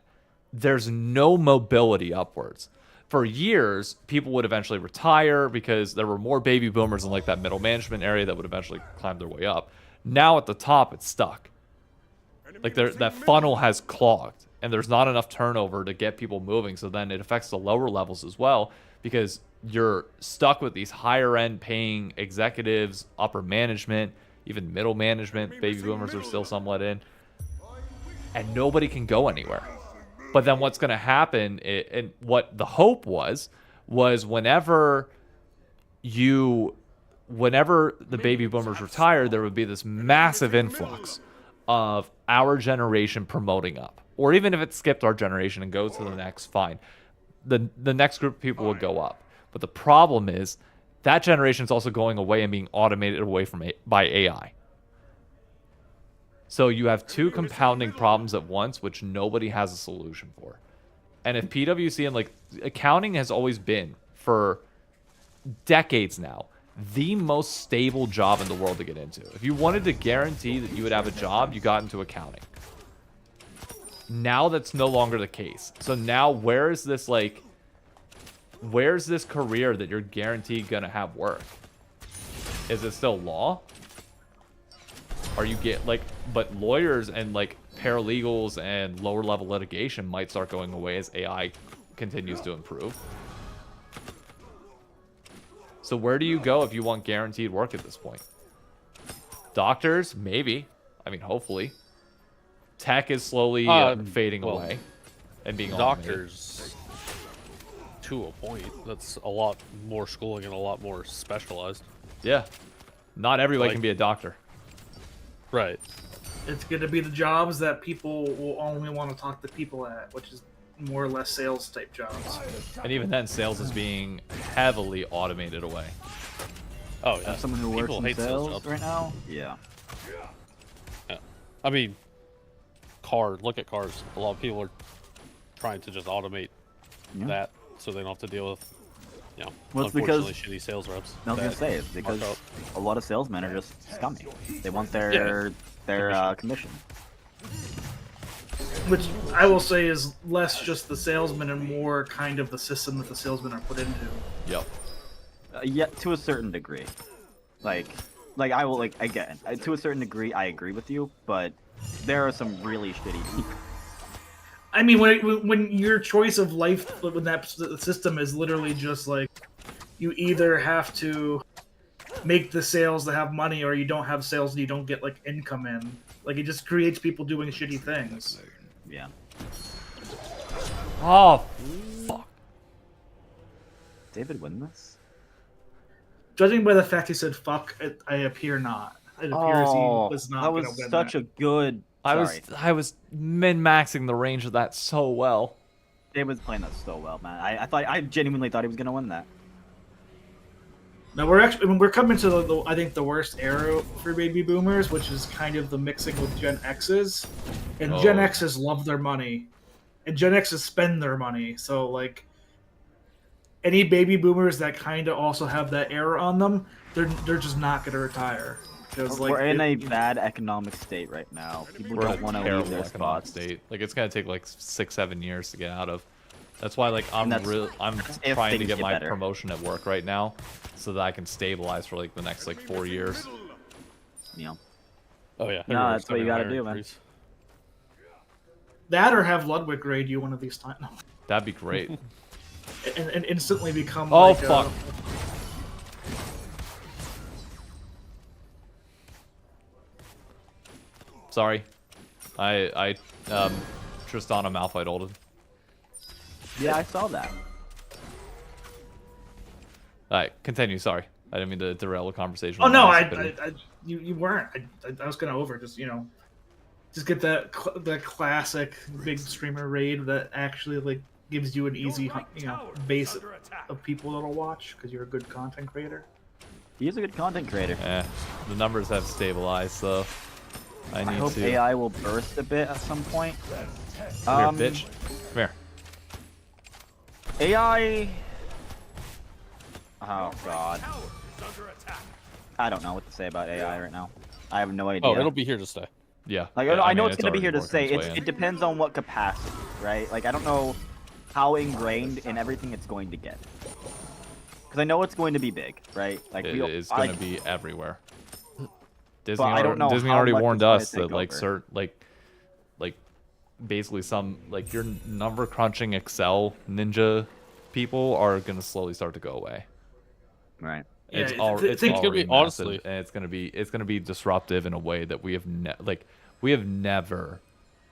there's no mobility upwards. For years, people would eventually retire because there were more baby boomers in like that middle management area that would eventually climb their way up. Now at the top, it's stuck. Like that funnel has clogged, and there's not enough turnover to get people moving. So then it affects the lower levels as well, because you're stuck with these higher end paying executives, upper management, even middle management. Baby boomers are still somewhat in, and nobody can go anywhere. But then what's going to happen, and what the hope was whenever the baby boomers retire, there would be this massive influx of our generation promoting up. Or even if it skipped our generation and goes to the next, fine. The next group of people would go up. But the problem is that generation is also going away and being automated away by AI. So you have two compounding problems at once, which nobody has a solution for. And if PwC and like accounting has always been for decades now the most stable job in the world to get into. If you wanted to guarantee that you would have a job, you got into accounting. Now that's no longer the case. So now where's this career that you're guaranteed gonna have work? Is it still law? Are you but lawyers and like paralegals and lower level litigation might start going away as AI continues to improve. So where do you go if you want guaranteed work at this point? Doctors? Maybe. I mean, hopefully. Tech is slowly fading away and being doctors to a point. That's a lot more schooling and a lot more specialized. Yeah. Not everybody can be a doctor. Right. It's going to be the jobs that people will only want to talk to people at, which is more or less sales type jobs. And even then, sales is being heavily automated away. Oh yeah. As someone who works in sales right now, yeah. I mean, look at cars. A lot of people are trying to just automate that, so they don't have to deal with, well, it's unfortunately, shitty sales reps. I was gonna say it's because a lot of salesmen are just scummy. They want their commission. Which I will say is less just the salesman and more kind of the system that the salesmen are put into. Yep. Yeah, to a certain degree. I will again, to a certain degree, I agree with you, but there are some really shitty people. I mean, when your choice of life when that system is literally just like you either have to make the sales to have money, or you don't have sales and you don't get like income in. Like it just creates people doing shitty things. Yeah. Oh, fuck. David win this? Judging by the fact he said "fuck," I appear not. It appears he was not that going was to win such that. a good. I was min-maxing the range of that so well. David's playing that so well, man. I genuinely thought he was gonna win that. Now we're coming to the I think the worst era for baby boomers, which is kind of the mixing with Gen X's, and Gen Oh. X's love their money, and Gen X's spend their money. So like any baby boomers that kind of also have that era on them, they're just not going to retire because like We're in a bad economic state right now. People We're in don't a want to leave terrible their economic spots. state. Like it's gonna take like 6-7 years to get out of. That's why like I'm that's if trying to things get get my better. promotion at work right now, so that I can stabilize for like the next like 4 years. You know. Oh yeah. No, everyone's that's what you coming gotta higher do, man. increase. that or have Ludwig grade you one of these times That'd be great. and instantly become Oh, like fuck. Sorry, I Tristana Malphite ulted. Yeah, I saw that. Alright, continue. Sorry, I didn't mean to derail the conversation. Oh no, Nice pity. you weren't. I was gonna over just just get that that classic big streamer raid that actually like gives you an easy base of people that'll watch because you're a good content creator. He's a good content creator. Eh, the numbers have stabilized, so I I need hope to. AI will burst a bit at some point. Come here, bitch. Come here. AI. Oh god. I don't know what to say about AI right now. I have no idea. Oh, it'll be here to stay. Yeah. Like yeah, I know mean, it's gonna be already here to working stay. its way in. It depends on what capacity, right? Like I don't know how ingrained in everything it's going to get. Because I know it's going to be big, right? Like It is going to be everywhere. Disney, I don't know Disney how already much warned it's gonna us that take like over. like basically some like your number crunching Excel ninja people are gonna slowly start to go away. Right. It's Yeah, all it's think- already It's gonna be- massive, honestly- and it's gonna be disruptive in a way that we have never,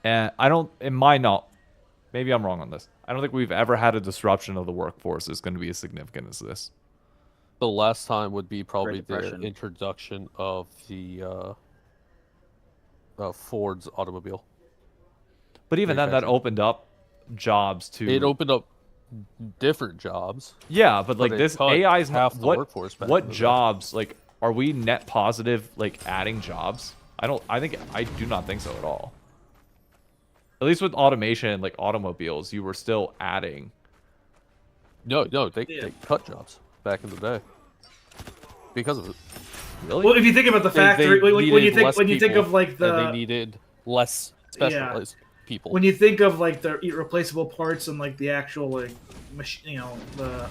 and I don't in my not maybe I'm wrong on this. I don't think we've ever had a disruption of the workforce that's going to be as significant as this. The last time would be probably the Depression. introduction of the Ford's automobile. But even then, that opened up jobs to. It opened up different jobs. Yeah, but like it this cut AI's half not the what workforce back in what the day. jobs like are we net positive like adding jobs? I do not think so at all. At least with automation, like automobiles, you were still adding. No, they cut jobs back in the day because of it. Really? Well, if you think about the They factory, when you needed think less of people, like and the they needed less specialized people. when you think of like the irreplaceable parts and like the actual like machine, the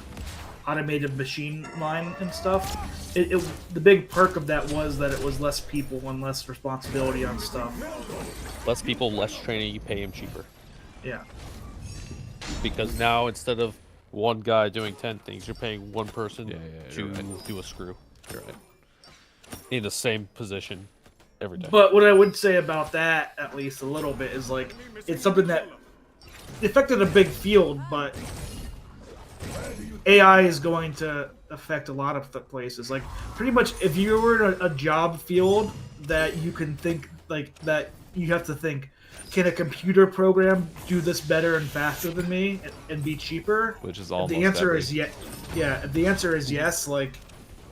automated machine line and stuff, the big perk of that was that it was less people and less responsibility on stuff. Less people, less training, you pay them cheaper. Yeah. Because now instead of one guy doing 10 things, you're paying one person you're to right. do a screw. You're right. In the same position every day. But what I would say about that, at least a little bit, is like it's something that affected a big field, but AI is going to affect a lot of the places. Like pretty much, if you were in a job field that you can think like that, you have to think, can a computer program do this better and faster than me and be cheaper? Which is If almost the answer every- is yes. Yeah, if the answer is yes, like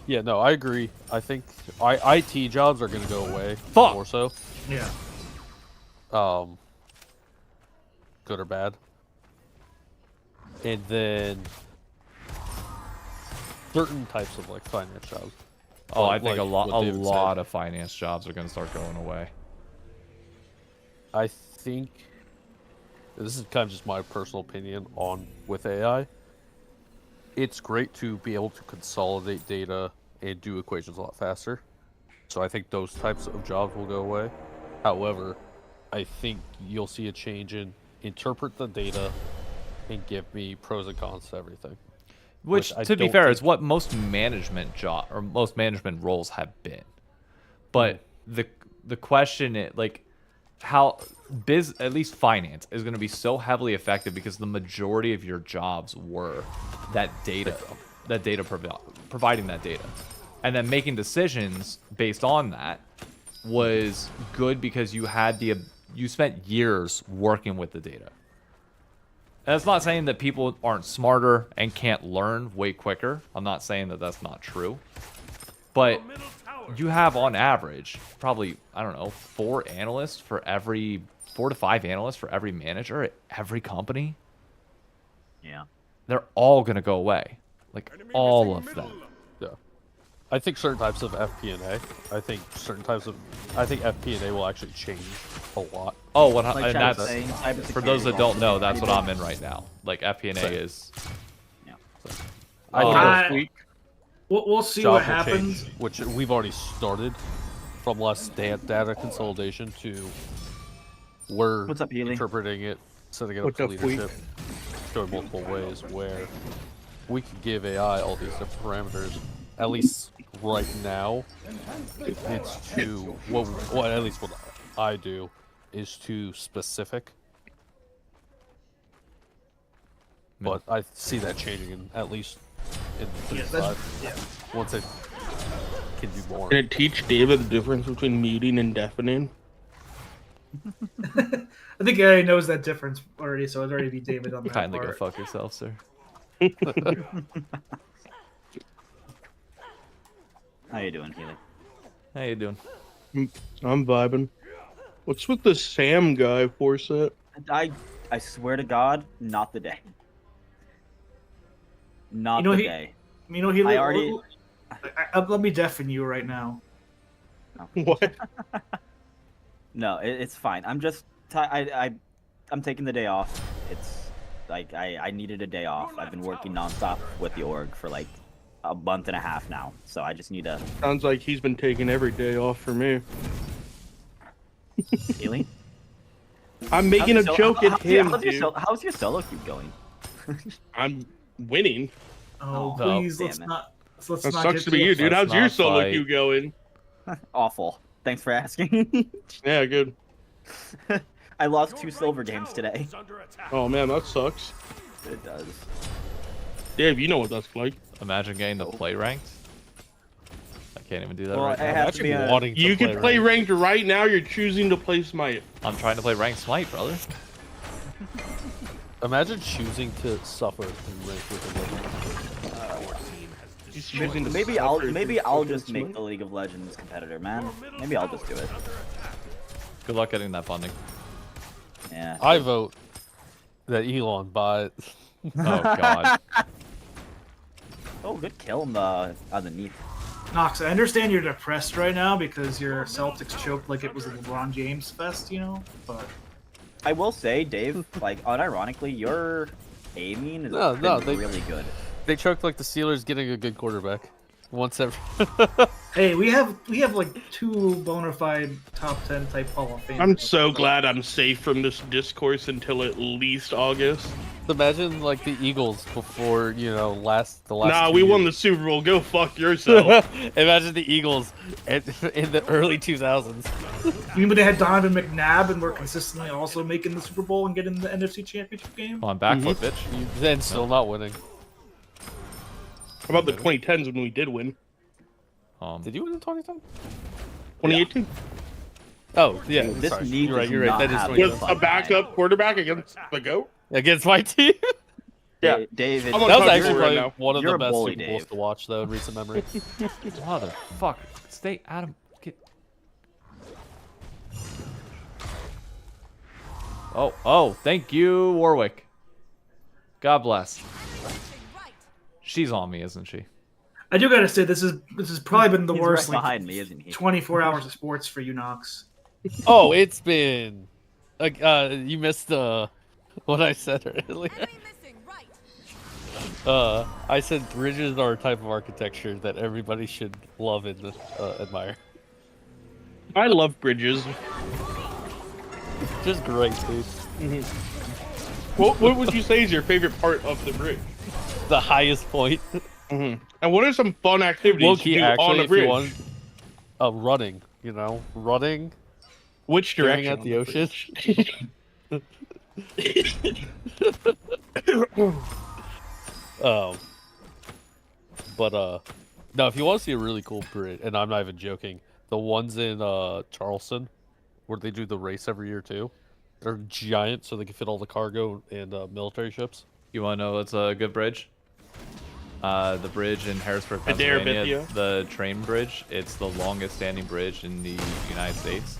Yeah, no, I agree. I think IT jobs are going to go away Fuck. more so. yeah. Good or bad. And then certain types of like finance jobs. Oh, I think Like a what David said. lot of finance jobs are going to start going away. I think this is kind of just my personal opinion on with AI. It's great to be able to consolidate data and do equations a lot faster. So I think those types of jobs will go away. However, I think you'll see a change in interpret the data and give me pros and cons to everything. Which I to be don't fair, think- is what most management most management roles have been. But the question is like how at least finance is going to be so heavily affected because the majority of your jobs were that data providing that data, and then making decisions based on that was good because you spent years working with the data. And that's not saying that people aren't smarter and can't learn way quicker. I'm not saying that that's not true. But you have, on average, probably, I don't know, 4 to 5 analysts for every manager at every company. Yeah. They're all going to go away. Like, all of them. Yeah. I think certain types of FP&A. I think FP&A will actually change a lot. Oh, Like and Chad was that's saying, for those that don't know. That's what cybersecurity. I'm in right now. Like FP&A Same. is. Yeah. I think Uh, next week, We'll see job what will happens. change, which we've already started from less data consolidation to we're What's up, Healy? interpreting it, setting it up What's for up, Fleet? leadership, showing multiple ways where we can give AI all these different parameters. At least right now, it's too well. At least what I do is too specific. But I see that changing in at least in Yeah, 35. Once it can do more. Can it teach David the difference between muting and deafening? I think AI knows that difference already, so it'd already be David on that Kindly go part. fuck yourself, sir. How you doing, Healy? How you doing? I'm vibing. What's with the Sam guy, Forset? I swear to God, not the day. Not You know, the he- day. You know, he. I already- Let me deafen you right now. What? No, it's fine. I'm just I'm taking the day off. It's like I needed a day off. I've been working nonstop with the org for like a month and a half now, so I just need a Sounds like he's been taking every day off for me. healing. I'm making a joke at him, dude. How's your solo queue going? I'm winning. Oh, Oh, please, damn let's it. not. Let's That not sucks get to be you, dude. Let's How's your not solo fight. queue going? Awful. Thanks for asking. Yeah, good. I lost 2 silver games today. Oh man, that sucks. It does. Dave, you know what that's like. Imagine getting to play ranked. I can't even do that Well, right I now. have to be a, wanting to You can play ranked. ranked right now. You're choosing to play Smite. I'm trying to play ranked Smite, brother. Imagine choosing to suffer in rank with a legend. He's choosing to maybe suffer through I'll fucking just make Smite. the League of Legends competitor, man. Maybe I'll just do it. Good luck getting that funding. Yeah. I vote that Elon buy it. Oh god. Oh, good kill on the underneath. Knox, I understand you're depressed right now because your Celtics choked like it was a LeBron James fest, you know. But I will say, Dave, like unironically, your aiming is they- really good. They choked like the Steelers getting a good quarterback. Once every. hey, we have like 2 bona fide top 10 type Hall of Fame. I'm so glad I'm safe from this discourse until at least August. Imagine like the Eagles before the last. Nah, 2 we won the years. Super Bowl. Go fuck yourself. Imagine the Eagles in the early 2000s. You mean when they had Donovan McNabb and were consistently also making the Super Bowl and getting the NFC Championship game? On back foot, bitch. Then still not winning. How about the 2010s when we did win? Did you win in 2010? 2018? Oh yeah. This sorry. league You're right. does You're right. not That is have what you With fun, a backup quarterback against the GOAT? against my team. Yeah. David. I'm on That was top actually right probably now. one of You're the a best bully, Super Bowls Dave. to watch, though, in recent memory. Motherfucker. Stay out of. Get. Oh, thank you, Warwick. God bless. She's on me, isn't she? I do gotta say this has probably been the He's worst right like behind me, isn't he? 24 hours of sports for you, Knox. Oh, it's been. You missed what I said earlier. I said bridges are a type of architecture that everybody should love and admire. I love bridges. Just great, dude. What would you say is your favorite part of the bridge? the highest point. And what are some fun activities Low-key, to do actually, on a if you bridge? want, running, you know, running, Which staring direction? at the ocean. um, but no, if you want to see a really cool bridge, and I'm not even joking, the ones in Charleston, where they do the race every year too, they're giant, so they can fit all the cargo and military ships. You want to know what's a good bridge? The bridge in Harrisburg, Adair Pennsylvania, Bithia? the train bridge. It's the longest standing bridge in the United States.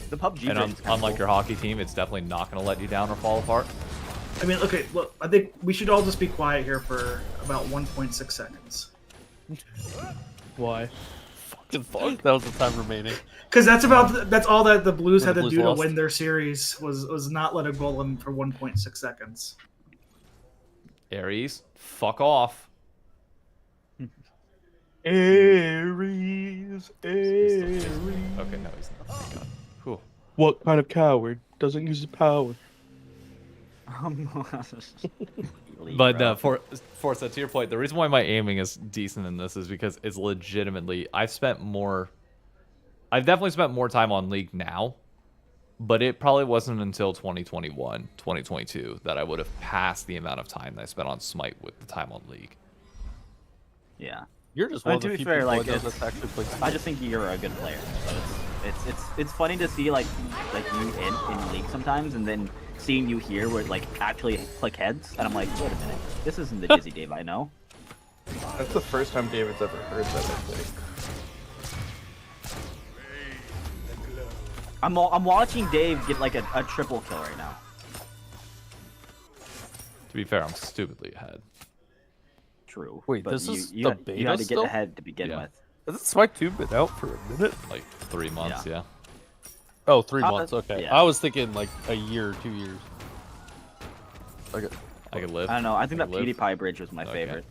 The PUBG And bridge is kinda unlike cool. your hockey team, it's definitely not going to let you down or fall apart. I mean, okay, look, I think we should all just be quiet here for about 1.6 seconds. Why? Fucking fuck. That was the time remaining. Because that's all that the Blues When had the to Blues do to lost. win their series was not let a goal in for 1.6 seconds. Aries, fuck off. Aries, Okay, Aries. no, he's not. Thank God. Whew. What kind of coward doesn't use his power? But Forza, to your point, the reason why my aiming is decent in this is because it's legitimately, I've definitely spent more time on League now, but it probably wasn't until 2021, 2022 that I would have passed the amount of time that I spent on Smite with the time on League. Yeah. You're just I mean, one of to the be few fair, people like I know that's actually played I Smite. just think you're a good player. So it's funny to see like you in League sometimes, and then seeing you here where like actually click heads, and I'm like, wait a minute, this isn't the Dizzy Dave I know. That's the first time David's ever heard that, I think. I'm watching Dave get like a triple kill right now. To be fair, I'm stupidly ahead. True. Wait, but this you, is you the had, beta you had to get still? ahead to begin Yeah. with. Hasn't Smite 2 been out for a minute? Like 3 months, yeah. Oh, 3 months, okay. yeah. I was thinking like a year or 2 years. Okay. I could live. I don't know. I think I that could live. PewDiePie bridge was my Okay. favorite.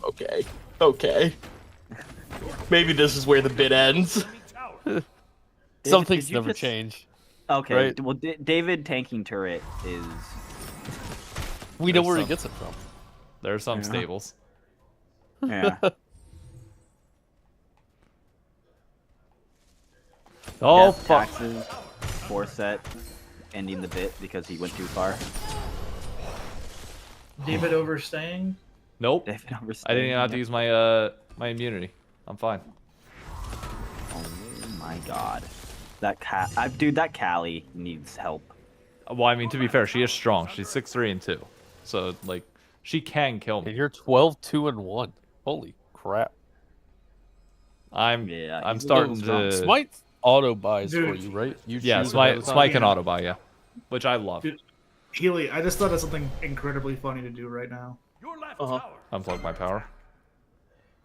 Okay. Okay. Maybe this is where the bit ends. Some Did things you never just- change. Okay. Right. Well, David tanking turret is. We know There's where he some- gets it from. There are some Yeah. stables. Yeah. Oh, Death, fuck. taxes, 4-set, ending the bit because he went too far. David overstaying. Nope. David I didn't overstaying, even have to yeah. use my immunity. I'm fine. Oh my god. That dude, that Callie needs help. Well, I mean, to be fair, she is strong. She's 6'3" and 2. So, like, she can kill And me. you're 12, 2, and 1. Holy crap. I'm Yeah, I'm he's a starting little strong. to Smite auto buys for Dude. you, right? You Yeah, choose ahead of Smite time? can auto buy, yeah. Which I love. Dude, Healy, I just thought of something incredibly funny to do right now. Your left Uh-huh. tower. Unplug my power.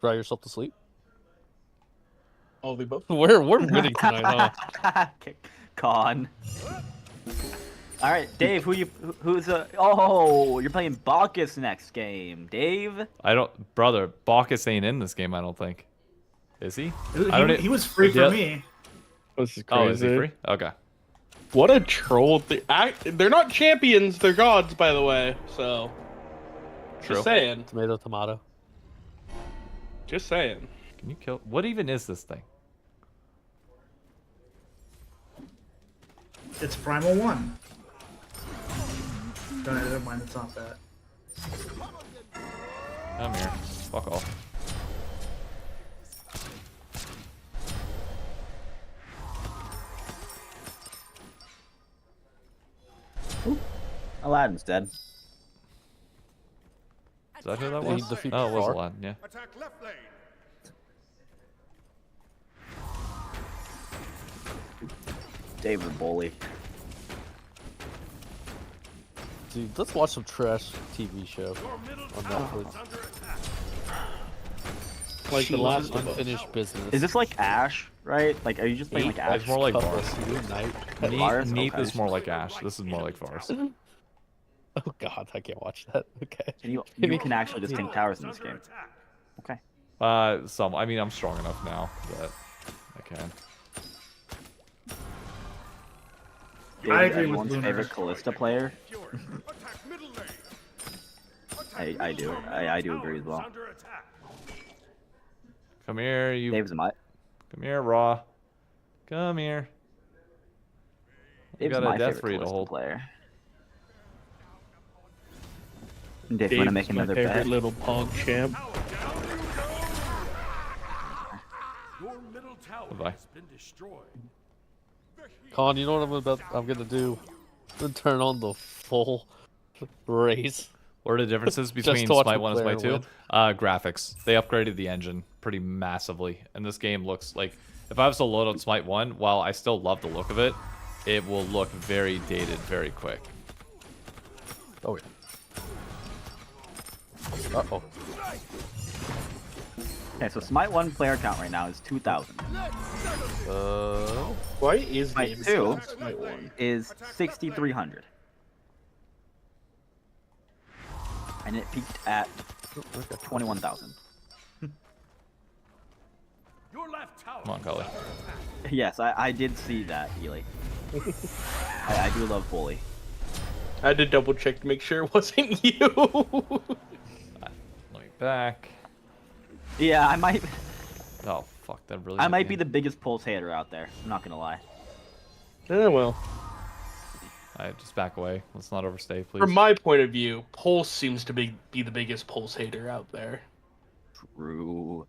Cry yourself to sleep. All the above. We're winning tonight, huh? Con. All right, Dave. Who's Oh, you're playing Bacchus next game, Dave. Brother, Bacchus ain't in this game, I don't think. Is he? He was free for Yeah. me. This is Oh, crazy. is he free? Okay. What a troll. They're not champions, they're gods, by the way. So, True. just saying. Tomato, tomato. Just saying. Can you kill? What even is this thing? It's Primal 1. No, never mind, it's not that. Come here. Fuck off. Aladdin's dead. Is that who that Did he was? defeat Oh, it was Thor? Aladdin, yeah. Attack left lane. David Bully. Dude, let's watch some trash TV show Your middle on tower Netflix. is under attack. Like the Jeez, last of us. unfinished business. Is this like Ash, right? Like, are you just playing like Ash? It's more like Cup Vars. of Stew night. Vars? Neath Okay. is more like Ash. This is more like Vars. Oh god, I can't watch that. Okay. And you can actually just tank towers in this Under game. attack. Okay. I mean, I'm strong enough now that I can. David, I agree with everyone's Lunar. favorite Callista player. Fury. Attack I do. I do agree as well. Under attack. Come here, you. Dave's a mutt. Come here, Raw. Come here. You Dave's got my a death favorite for you to Callisto hold. player. Dave, you want to make Dave's my another favorite bet? little punk champ. Your middle tower Bye-bye. has been destroyed. Con, you know what I'm gonna do? I'm gonna turn on the full race. What are the differences between to watch Smite the 1 and player Smite 2? Graphics. They upgraded the engine pretty massively, and this game looks like, if I was to load up Smite 1, while I still love the look of it, it will look very dated very quick. Oh yeah. Uh-oh. Okay, so Smite 1 player count right now is 2,000. Why is Smite Dave's 2 on Smite 1? is 6,300. And it peaked at 21,000. Your left tower. Come on, Cully. Yes, I did see that, Ely. I do love Bully. I had to double check to make sure it wasn't you. Let me back. Yeah, I might. Oh, fuck, that really. I hit might me. be the biggest Pulse hater out there. I'm not gonna lie. Well, Alright, just back away. Let's not overstay, please. from my point of view, Pulse seems to be the biggest Pulse hater out there. True.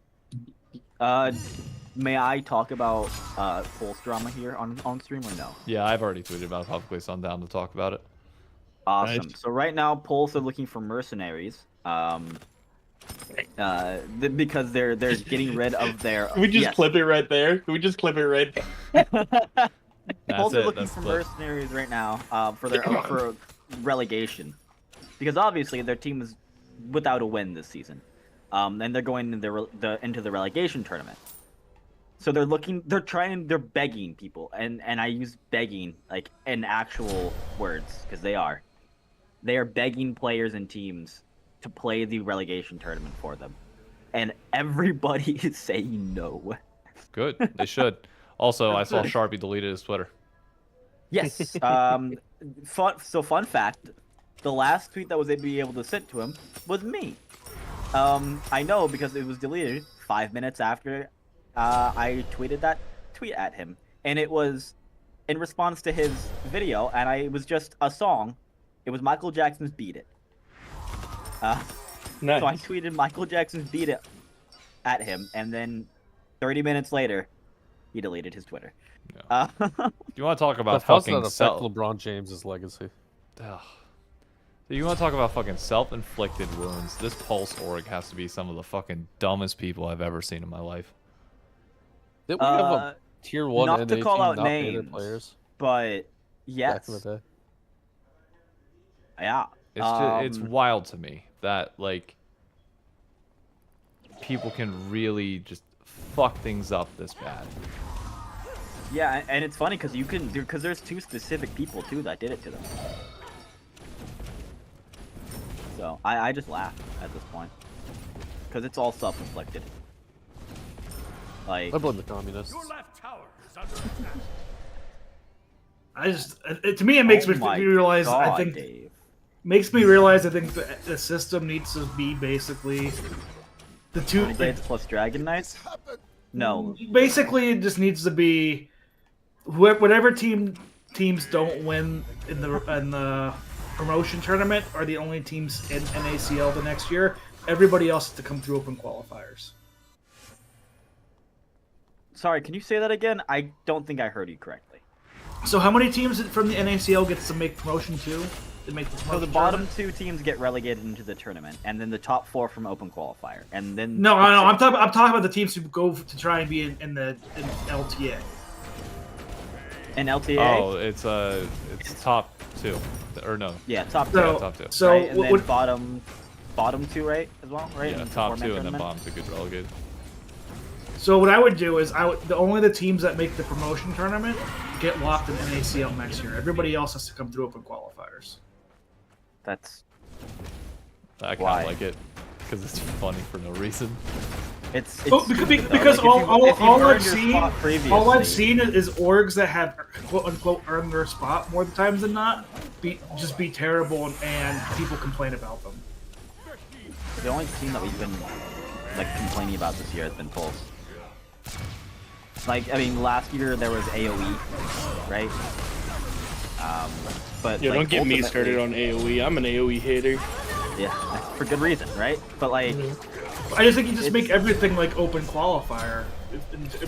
May I talk about Pulse drama here on stream or no? Yeah, I've already tweeted about it publicly, so I'm down to talk about it. Awesome. Nice. So right now, Pulse are looking for mercenaries. Because they're getting rid of their. Can we just yes. clip it right there? Can we just clip it right there? Pulse are it, looking that's for the clip. mercenaries right now for relegation, because obviously their team is without a win this season, and they're going into the relegation tournament. So they're begging people, and I use begging like in actual words because they are begging players and teams to play the relegation tournament for them, and everybody is saying no. Good, they should. Also, I saw Sharpie deleted his Twitter. Yes. Fun fact, the last tweet that was able to send to him was me. I know because it was deleted 5 minutes after I tweeted that tweet at him, and it was in response to his video, and it was just a song. It was Michael Jackson's "Beat It." Nice. So I tweeted Michael Jackson's "Beat It" at him, and then 30 minutes later, he deleted his Twitter. Do you want to talk about How does that fucking affect self? LeBron James's legacy? Ugh. So you want to talk about fucking self-inflicted wounds? This Pulse org has to be some of the fucking dumbest people I've ever seen in my life. Did we have a tier 1 not NA to call team out not pay their names, players but yes, back in the day? yeah. It's wild to me that like people can really just fuck things up this bad. Yeah, and it's funny because there's two specific people too that did it to them. So I just laugh at this point because it's all self-inflicted. Like I blame the communists. Your left tower is under attack. To me, it makes Oh me my realize. I God, think Dave. makes me realize. I think the system needs to be basically the two. Renegades plus Dragon Knights. No, Basically, it just needs to be whatever teams don't win in the promotion tournament are the only teams in NACL the next year. Everybody else has to come through open qualifiers. sorry, can you say that again? I don't think I heard you correctly. So how many teams from the NACL gets to make promotion two? To make the So promotion the bottom tournament? two teams get relegated into the tournament, and then the top four from open qualifier, and then No, I'm talking about the teams who go to try and be in LTA. an LTA. Oh, it's top two, or no? Yeah, top two. So, top two. so right? And what then would, bottom two, right, as well, right? Yeah, In the top four-man two and then tournament? bottom two get relegated. so what I would do is only the teams that make the promotion tournament get locked in NACL next year. Everybody else has to come through open qualifiers. That's I kind Why? of like it because it's funny for no reason. it's Oh, stupid, though. because Like, if you've all I've earned your seen spot previously- is orgs that have quote unquote earned their spot more times than not be terrible and people complain about them. The only team that we've been like complaining about this year has been Pulse. Like, I mean, last year there was AOE, right? But Yo, like, don't get me ultimately- started on AOE. I'm an AOE hater. Yeah, for good reason, right? But like, I just think you just make everything like open qualifier.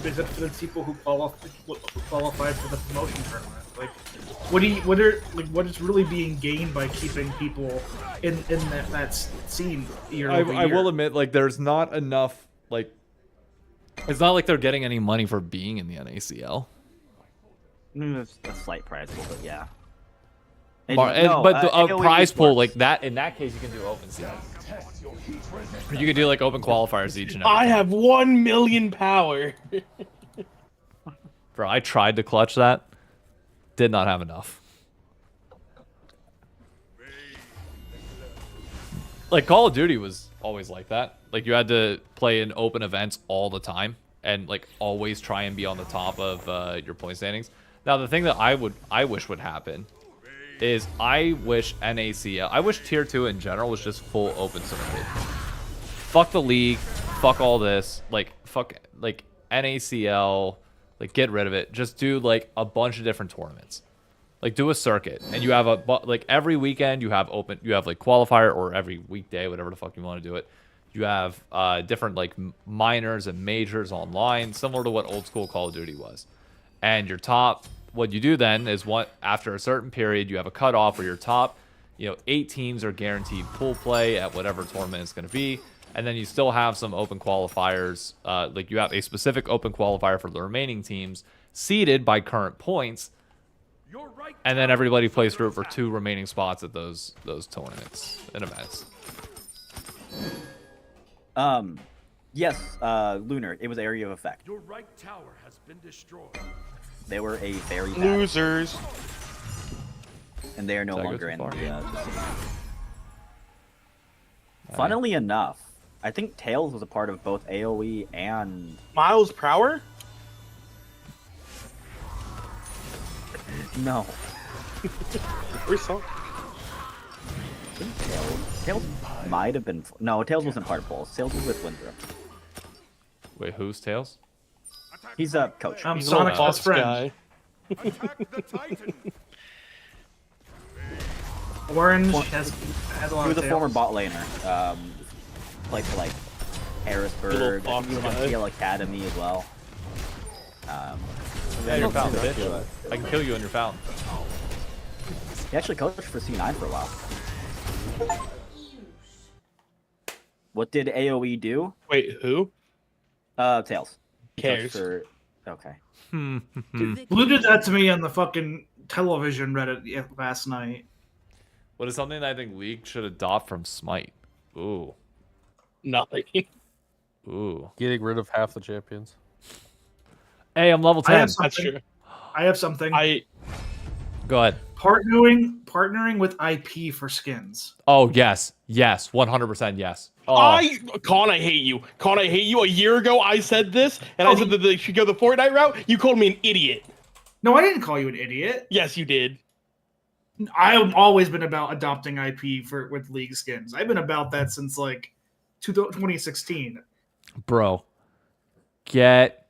Except for the people who qualify for the promotion tournament. Like, what is really being gained by keeping people in that scene year over I year? will admit, like, there's not enough, like, it's not like they're getting any money for being in the NACL. it's a slight prize pool, but yeah. But the AOE prize pool, esports. like that, in that case, you can do open season. You can do like open qualifiers each and every I time. have 1 million power. Bro, I tried to clutch that. Did not have enough. Like, Call of Duty was always like that. Like, you had to play in open events all the time and, like, always try and be on the top of your point standings. Now, the thing that I wish would happen is I wish NACL, I wish Tier 2 in general was just full open circuit. Fuck the league. Fuck all this. Like, fuck, like, NACL. Like, get rid of it. Just do, like, a bunch of different tournaments. Like, do a circuit. And you have like, every weekend you have like, qualifier, or every weekday, whatever the fuck you want to do it. You have different, like, minors and majors online, similar to what old school Call of Duty was. And your top, what you do then is after a certain period, you have a cutoff where your top, 8 teams are guaranteed pool play at whatever tournament it's going to be. And then you still have some open qualifiers. Like, you have a specific open qualifier for the remaining teams, seeded by current points. And then everybody plays through it for 2 remaining spots at those tournaments and events. Yes, Lunar. It was Area of Effect. Your right tower has been destroyed. They were a very bad Losers. and they are no Did I go longer too in far? the scene. Funnily enough, I think Tails was a part of both AOE and Miles per hour? no. Where's Song? Tails might have been. No, Tails wasn't part of Pulse. Tails was with Winthrop. Wait, who's Tails? He's a coach. I'm He's a little Sonic's best boss friend. guy. Attack the Titan. Orange has a lot He was of a former tails. bot laner. Played for like Harrisburg. I think he was on guy. TL Academy as well. Yeah, you're found, bitch. I can kill you on your fountain. He actually coached for C9 for a while. What did AOE do? Wait, who? Tails. He coached Cares. for- Okay. Blue did that to me on the fucking television Reddit last night. What is something that I think League should adopt from Smite? Ooh. Nothing. Ooh. Getting rid of half the champions. Hey, I'm level I 10. have That's something. true. I have something. Go ahead. Partnering with IP for skins. Oh, yes. Yes. 100% yes. Oh, Con, I hate you. Con, I hate you. A year ago, I said this, and I said that they should go the Fortnite route. You called me an idiot. No, I didn't call you an idiot. Yes, you did. I've always been about adopting IP with League skins. I've been about that since like 2016. bro. Get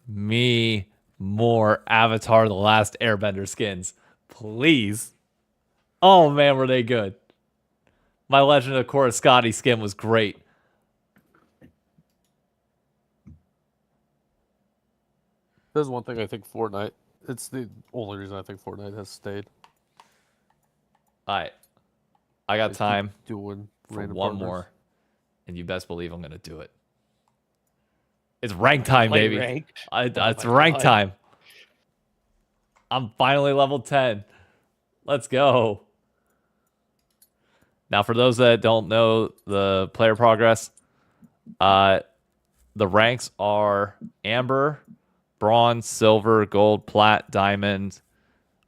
me more Avatar The Last Airbender skins. Please. Oh, man, were they good. My Legend of Korra Scotty skin was great. There's one thing I think Fortnite. It's the only reason I think Fortnite has stayed. Alright. I got They keep time doing for random one partners. more. And you best believe I'm going to do it. It's rank time, Play baby. ranked. It's my rank God. time. I'm finally level 10. Let's go. Now, for those that don't know the player progress, the ranks are Amber, Bronze, Silver, Gold, Plat, Diamond,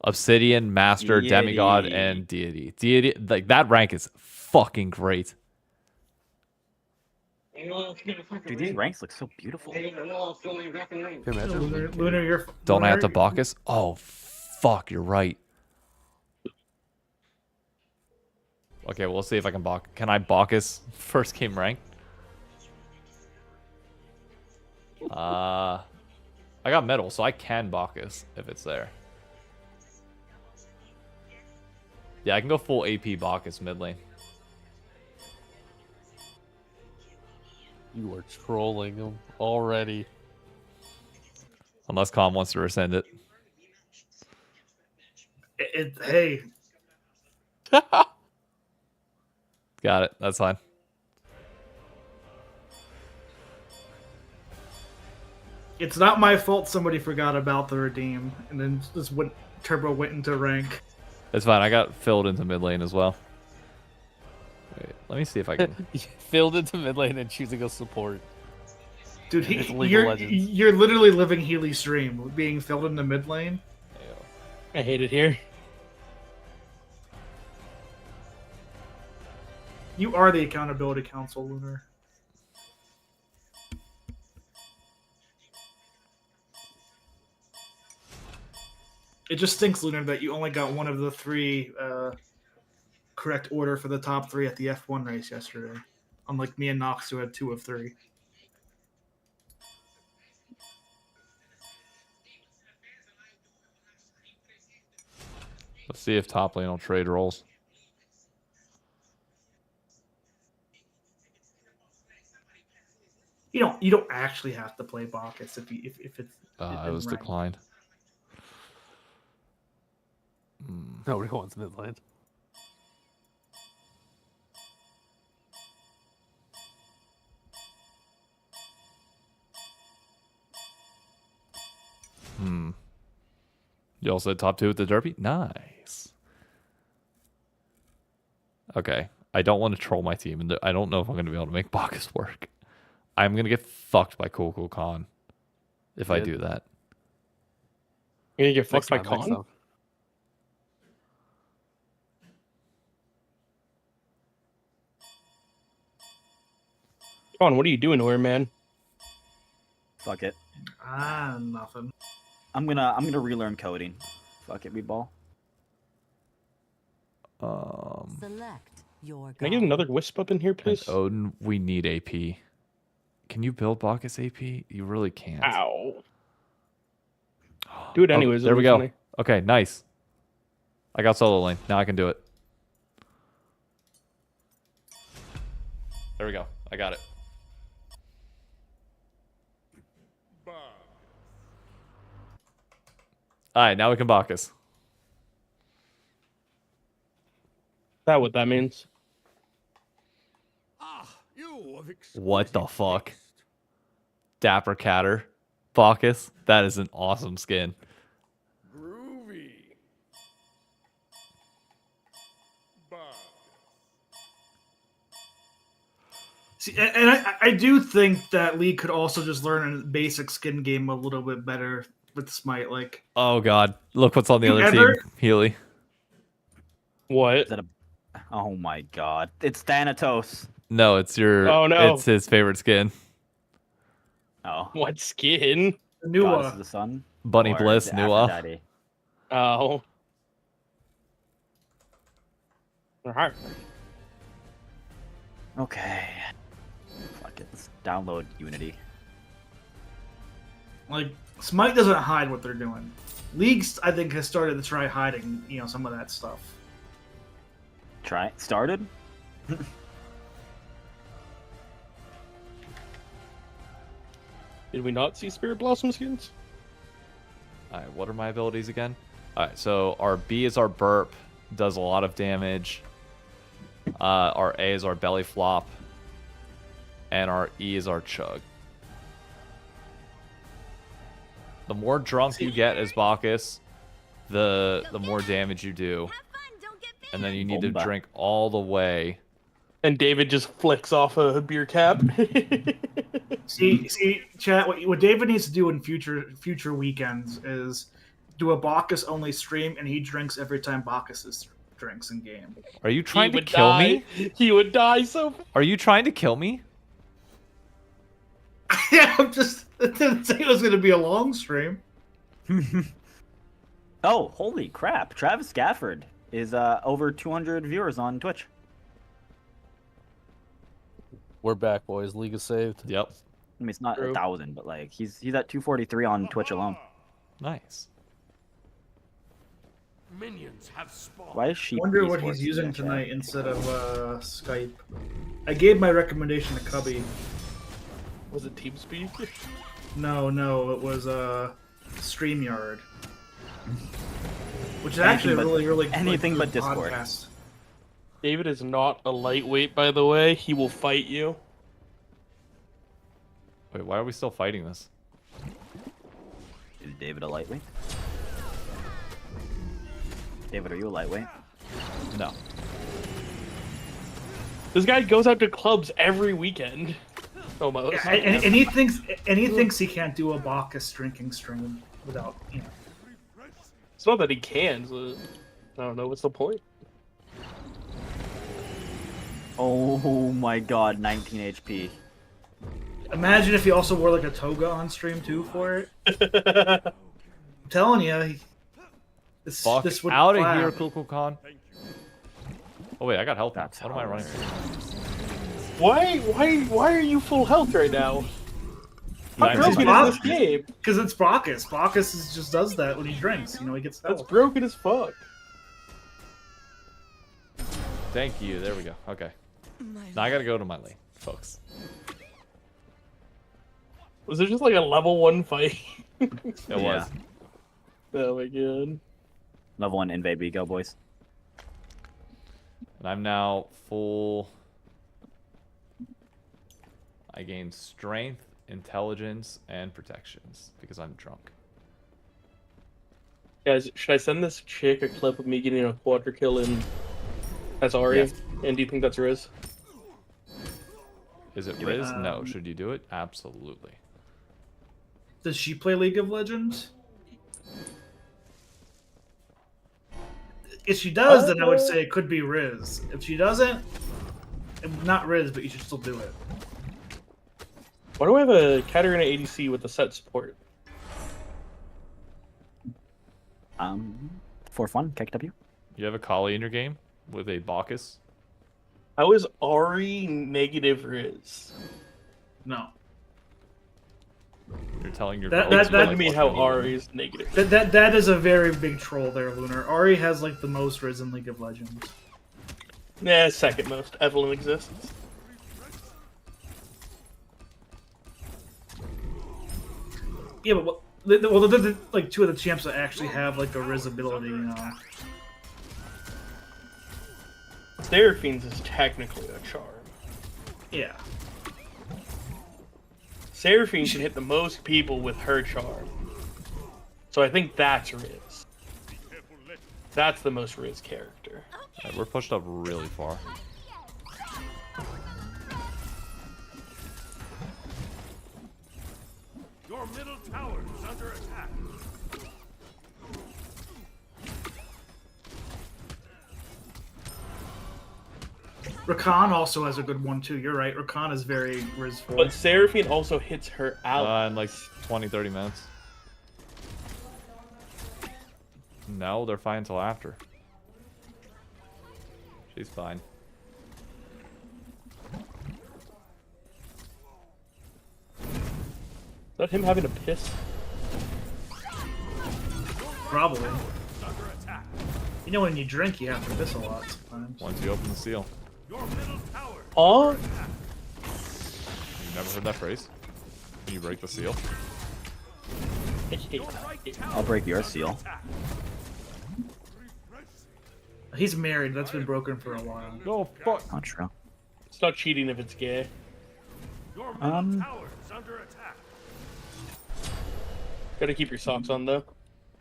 Obsidian, Master, Demigod, Deity. and Deity. Deity, like, that rank is fucking great. Dude, these ranks look so beautiful. Can you imagine? Lunar, you're Don't I have Lunar, to Bacchus? Oh, fuck, you're right. Okay, we'll see if I can Can I Bacchus first game ranked? I got medal, so I can Bacchus if it's there. Yeah, I can go full AP Bacchus mid lane. You are trolling him already. Unless Calm wants to rescind it. Hey. Got it. That's fine. It's not my fault somebody forgot about the redeem and then just Turbo went into rank. It's fine. I got filled into mid lane as well. Wait, let me see if I can. Filled into mid lane and choosing a support. Dude, It's League of Legends. you're literally living Healy's stream, being filled into mid lane. I hate it here. You are the accountability council, Lunar. It just stinks, Lunar, that you only got one of the three correct order for the top three at the F1 race yesterday. Unlike me and Nox, who had 2 of 3. Let's see if top lane will trade roles. You don't actually have to play Bacchus if it's It was ranked. declined. Nobody wants mid lane. You all said top 2 at the Derby? Nice. Okay. I don't want to troll my team, and I don't know if I'm going to be able to make Bacchus work. I'm going to get fucked by Coco Khan if I do that. You're gonna get fucked Next by time, next Khan? time. Khan, what are you doing here, man? Fuck it. Nothing. I'm gonna relearn coding. Fuck it, Meatball. Select your Can I get another wisp up in here, please? And Odin, we need AP. Can you build Bacchus AP? You really can't. Ow. Do it Oh, anyways. there we it'll go. be funny. Okay, nice. I got solo lane. Now I can do it. There we go. I got it. Alright, now we can Bacchus. That what that means? What the fuck? Dapper Catter. Bacchus. That is an awesome skin. Groovy. See, and I do think that Lee could also just learn a basic skin game a little bit better with Smite. Like, Oh god. Look what's on the You other ever- team. Healy. What? Is that a? Oh my god! It's Thanatos. No, it's your Oh, no. it's his favorite skin. Oh. What skin? New Goddess of the Sun. Bunny Or Bliss, the Nua. Aphrodite? Oh. Alright. Okay. Fuck it. Let's download Unity. like Smite doesn't hide what they're doing. Leagues, I think, has started to try hiding, some of that stuff. Started? Did we not see Spirit Blossom skins? Alright, what are my abilities again? Alright, so our B is our burp, does a lot of damage. Our A is our belly flop. And our E is our chug. The more drunk you get as Bacchus, the more damage you do. And then you need to Bomba. drink all the way. And David just flicks off a beer cap. See, chat. What David needs to do in future weekends is do a Bacchus only stream, and he drinks every time Bacchus drinks in game. Are you trying He to would kill die. me? He would die so fast. Are you trying to kill me? Yeah, I didn't say it was going to be a long stream. Oh, holy crap! Travis Gafford is over 200 viewers on Twitch. We're back, boys. League is saved. Yep. I mean, it's not True. 1,000, but like he's at 243 on Twitch alone. Nice. Minions have spawned. Why is she? I wonder what he's using tonight instead of Skype. I gave my recommendation to Cubby. Was it TeamSpeak? No, it was StreamYard. Which is actually but- really anything good but Discord. podcast. David is not a lightweight, by the way. He will fight you. Wait, why are we still fighting this? Is David a lightweight? David, are you a lightweight? No. This guy goes out to clubs every weekend. Almost. Yeah, and he thinks he can't do a Bacchus drinking stream without, you know. It's not that he can. So I don't know. What's the point? Oh my god, 19 HP. Imagine if he also wore like a toga on stream too for it. I'm telling you, this Fuck would out of clap. here, Kukulkan. Oh wait, I got health. That's What am I running? Why are you full health right now? How Nine broken seconds. is this game? Because it's Bacchus. Bacchus just does that when he drinks. You know, he gets That's health. broken as fuck. Thank you. There we go. Okay. Now I gotta go to my lane, folks. Was it just like a level 1 fight? It was. Oh my god. Level 1 invade B, go boys. And I'm now full. I gained strength, intelligence, and protections because I'm drunk. Guys, should I send this chick a clip of me getting a quadra kill in as Ari? Yes. And do you think that's Riz? Is it Riz? No. Should you do it? Absolutely. Does she play League of Legends? If she does, then I would say it could be Riz. If she doesn't, not Riz, but you should still do it. Why do I have a Katarina ADC with a set support? For fun, KW. You have a Kali in your game with a Bacchus? How is Ari negative Riz? No. You're telling your That- girl that- to that- play To me, Bacchus how game? Ari is negative. That is a very big troll there, Lunar. Ari has like the most Riz in League of Legends. Nah, second most. Evelyn exists. Yeah, but they're like two of the champs that actually have like a Riz ability, you know. Seraphine's is technically a charm. Yeah. Seraphine can hit the most people with her charm. So I think that's Riz. That's the most Riz character. Alright, we're pushed up really far. Your middle tower is under attack. Rakan also has a good one too. You're right. Rakan is very Riz for. But Seraphine also hits her out. In like 20-30 minutes. No, they're fine until after. She's fine. Is that him having a piss? Probably. You know, when you drink, you have to piss a lot sometimes. Once you open the seal. Your middle tower. Oh? You never heard that phrase? When you break the seal? I'll break your seal. He's married. That's been broken for a while. No, fuck. Not true. It's not cheating if it's gay. Your middle tower is under attack. Gotta keep your socks on though.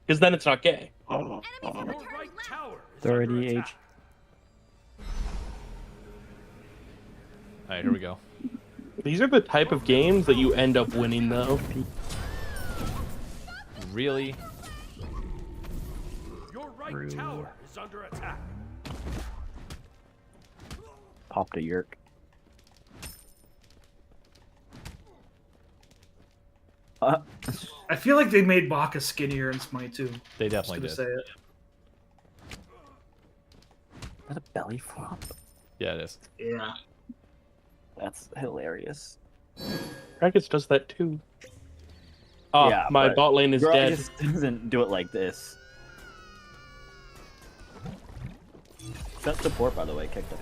Because then it's not gay. Your right tower is 30 under H. attack. Alright, here we go. These are the type of games that you end up winning though. Really? Your right tower is under attack. Popped a yerk. I feel like they made Bacchus skinnier in Smite too. They Just definitely gonna did. say it. Is that a belly flop? Yeah, it is. Yeah. That's hilarious. Rackets does that too. Oh, Yeah, my but bot lane is dead. Gragas doesn't do it like this. That support, by the way, kicked up.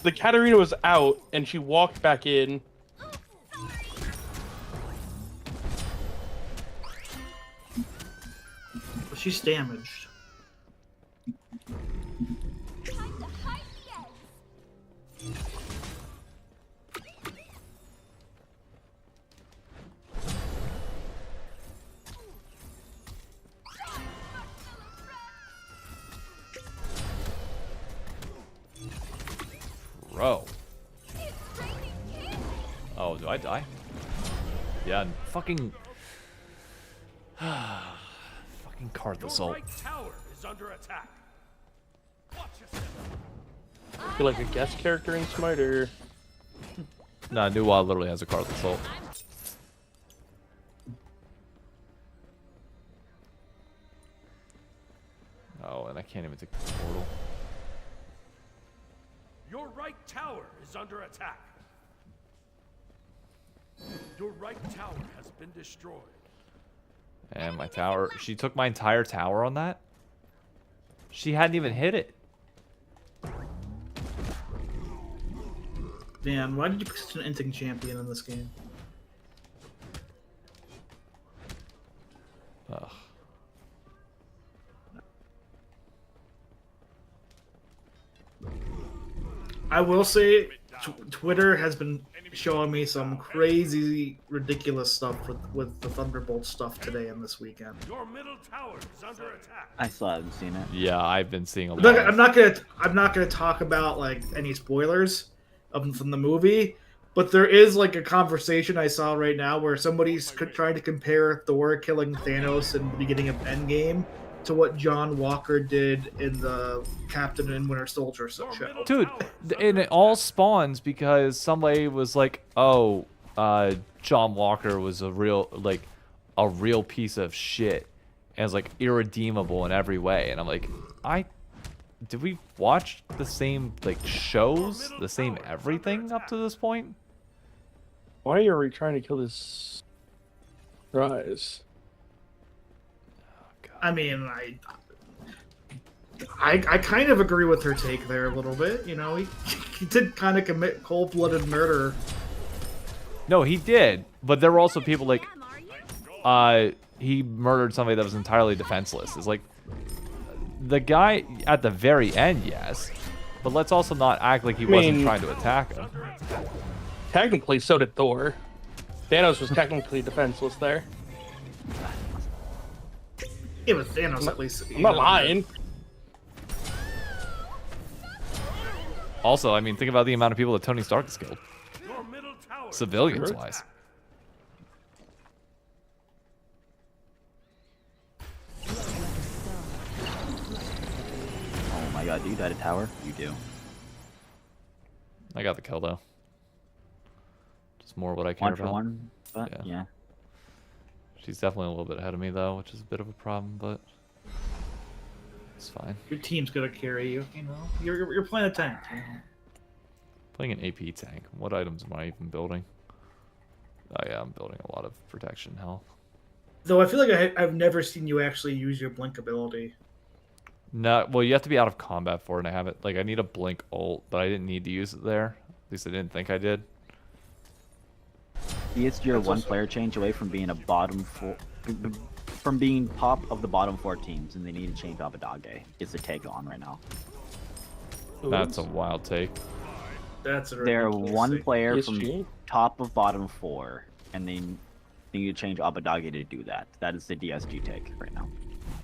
The Katarina was out, and she walked back in. But she's damaged. Time to hide the eggs. Bro. It's raining candy. Oh, do I die? Yeah, fucking... fucking card Your assault. right tower is under attack. Watch yourself. I feel like a guest character in Smite, or... Nah, New Wild literally has a card assault. Oh, and I can't even take the portal. Your right tower is under attack. Your right tower has been destroyed. And my tower... She took my entire tower on that? She hadn't even hit it. Dan, why did you put such an instinct champion in this game? Ugh. I will say, Twitter has been showing me some crazy, ridiculous stuff with the Thunderbolt stuff today and this weekend. Your middle tower is under attack. I still haven't seen it. Yeah, I've been seeing a lot. I'm not gonna talk about like any spoilers from the movie, but there is like a conversation I saw right now where somebody's trying to compare Thor killing Thanos in the beginning of Endgame to what John Walker did in the Captain and Winter Soldier show. Dude, and it all spawns because somebody was like, "Oh, John Walker was a real piece of shit, and is like irredeemable in every way." And I'm like, did we watch the same like shows, the same everything up to this point? Why are we trying to kill this Rise? I mean, I kind of agree with her take there a little bit. You know, he did kind of commit cold-blooded murder. No, he did, but there were also people like, he murdered somebody that was entirely defenseless. It's like, the guy at the very end, yes, but let's also not act like he wasn't trying to attack him. Technically, so did Thor. Thanos was technically defenseless there. Yeah, but Thanos at least. I'm not lying. Also, I mean, think about the amount of people that Tony Stark has killed. Civilians-wise. Oh my god, do you die to tower? You do. I got the kill, though. Just more what I care One for about. one, but yeah. She's definitely a little bit ahead of me, though, which is a bit of a problem, but it's fine. Your team's gonna carry you. You know, you're playing a tank. You know? Playing an AP tank. What items am I even building? Oh yeah, I'm building a lot of protection health. Though I feel like I've never seen you actually use your blink ability. No, well, you have to be out of combat for it, and I have it. Like, I need a blink ult, but I didn't need to use it there. At least I didn't think I did. You're one player change away from being a bottom four, from being top of the bottom four teams, and they need to change Abadage. It's a take on right now. That's a wild take. That's a They're one take. player from top of bottom four, and they need to change Abadage to do that. That is the DSG take right now.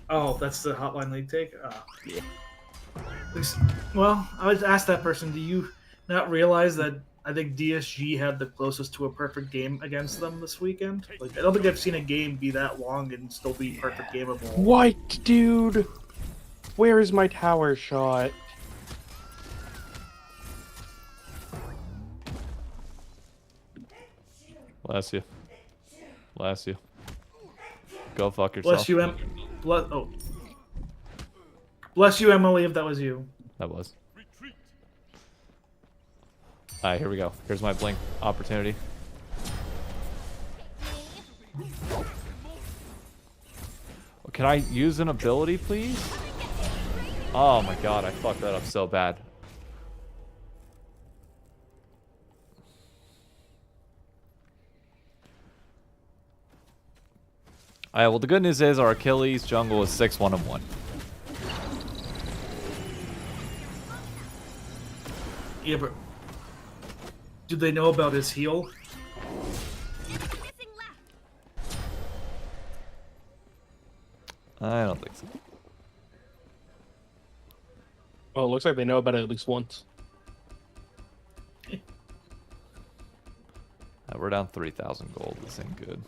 Oh, that's the Hotline League take? Yeah. Well, I would ask that person, do you not realize that I think DSG had the closest to a perfect game against them this weekend? Like, I don't think I've seen a game be that long and still be perfect gameable. What, dude? Where is my tower shot? Bless you. Bless you. Go fuck yourself. Bless you, oh. Bless you, Emily, if that was you. That was. Alright, here we go. Here's my blink opportunity. Can I use an ability, please? Oh my god, I fucked that up so bad. Alright, well the good news is our Achilles jungle is 6-1-1. Yeah, but do they know about his heal? I don't think so. Well, it looks like they know about it at least once. We're down 3,000 gold. This ain't good.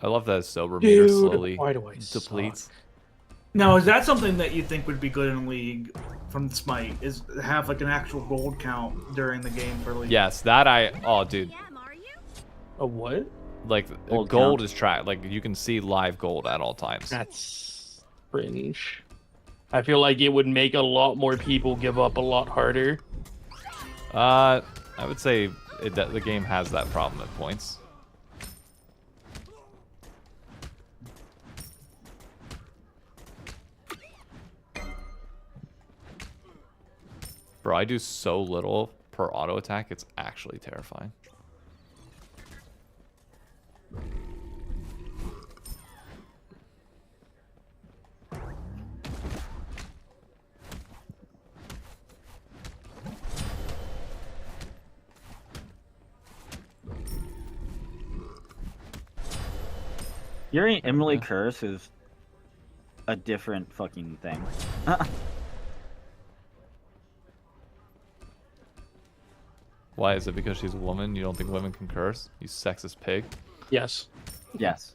I love that his sober meter Dude, slowly why do I depletes. suck? Now, is that something that you think would be good in League from Smite? Is have like an actual gold count during the game for League? Yes, that oh dude. A what? Like gold is tracked. Like you can see live gold at all times. That's cringe. I feel like it would make a lot more people give up a lot harder. I would say that the game has that problem at points. Bro, I do so little per auto attack, it's actually terrifying. Hearing Emily curse is a different fucking thing. Why is it because she's a woman? You don't think women can curse? You sexist pig. Yes. Yes.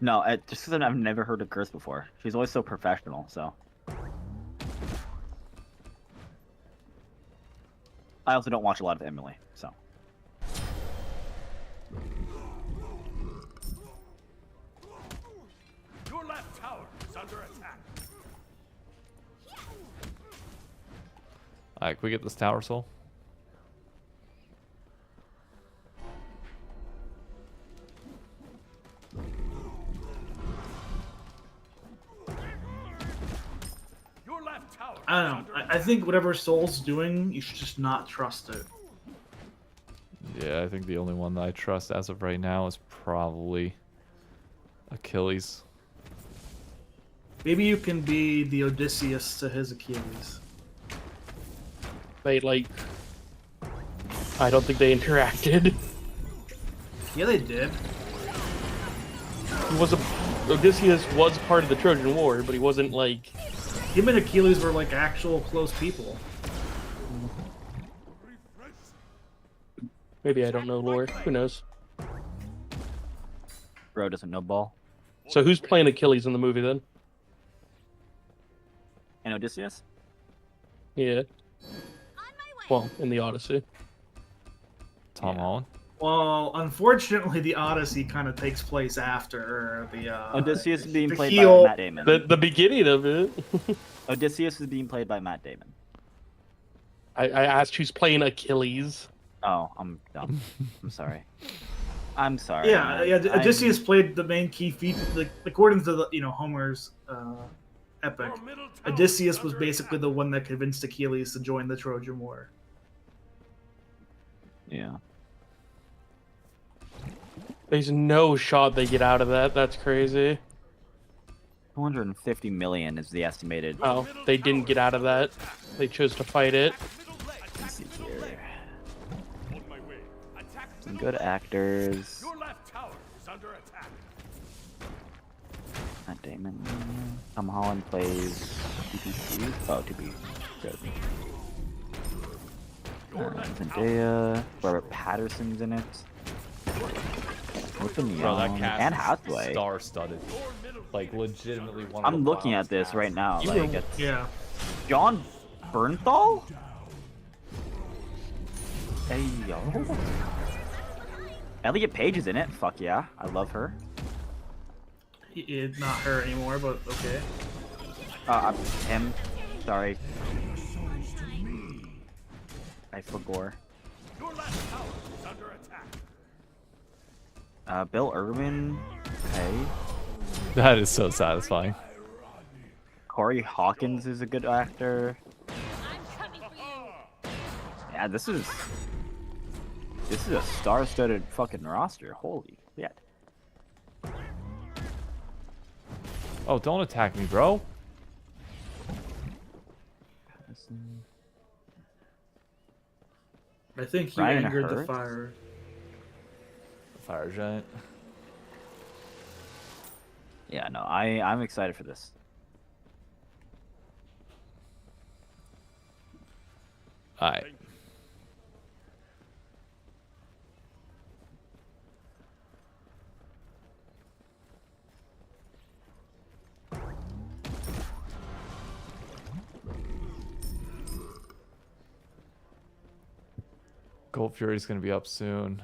No, just because I've never heard her curse before. She's always so professional, so. I also don't watch a lot of Emily, so. Your left tower is under attack. Alright, can we get this tower soul? Your left tower. I don't know. I think whatever Soul's doing, you should just not trust it. Yeah, I think the only one that I trust as of right now is probably Achilles. Maybe you can be the Odysseus to his Achilles. They like. I don't think they interacted. Yeah, they did. He was Odysseus was part of the Trojan War, but he wasn't like. Him and Achilles were like actual close people. Maybe I don't know lore. Who knows? Bro doesn't know ball. So who's playing Achilles in the movie then? And Odysseus? Yeah. Well, in the Odyssey. Tom Holland? Well, unfortunately, the Odyssey kind of takes place after the. Odysseus is being the played heel... by Matt Damon. The beginning of it. Odysseus is being played by Matt Damon. I asked who's playing Achilles. Oh, I'm dumb. I'm sorry. I'm sorry. Yeah, yeah. Odysseus played the main key feat. Like, according to the Homer's epic, Odysseus was basically the one that convinced Achilles to join the Trojan War. Yeah. There's no shot they get out of that. That's crazy. 250 million is the estimated. Oh, they didn't get out of that. They chose to fight it. Let's see here. Some good actors. Your left tower is under attack. Matt Damon. Tom Holland plays TPC. Oh, to be good. Zendaya. Robert Patterson's in it. Nathan Bro, that Young. cast Anne is Hathaway. star-studded. Like, legitimately one of the I'm looking at wildest this right now. casts. Like, it's Yeah. John Bernthal? Hey, yo. Elliot Page is in it. Fuck yeah. I love her. Not her anymore, but okay. Him. Sorry. I forgot. Your last tower is under attack. Bill Irwin. Okay. That is so satisfying. Corey Hawkins is a good actor. Yeah, this is a star-studded fucking roster. Holy shit. Oh, don't attack me, bro. I think you Ryan angered the Hurst? fire. Fire giant. Yeah, no, I'm excited for this. Alright. Gold Fury's gonna be up soon.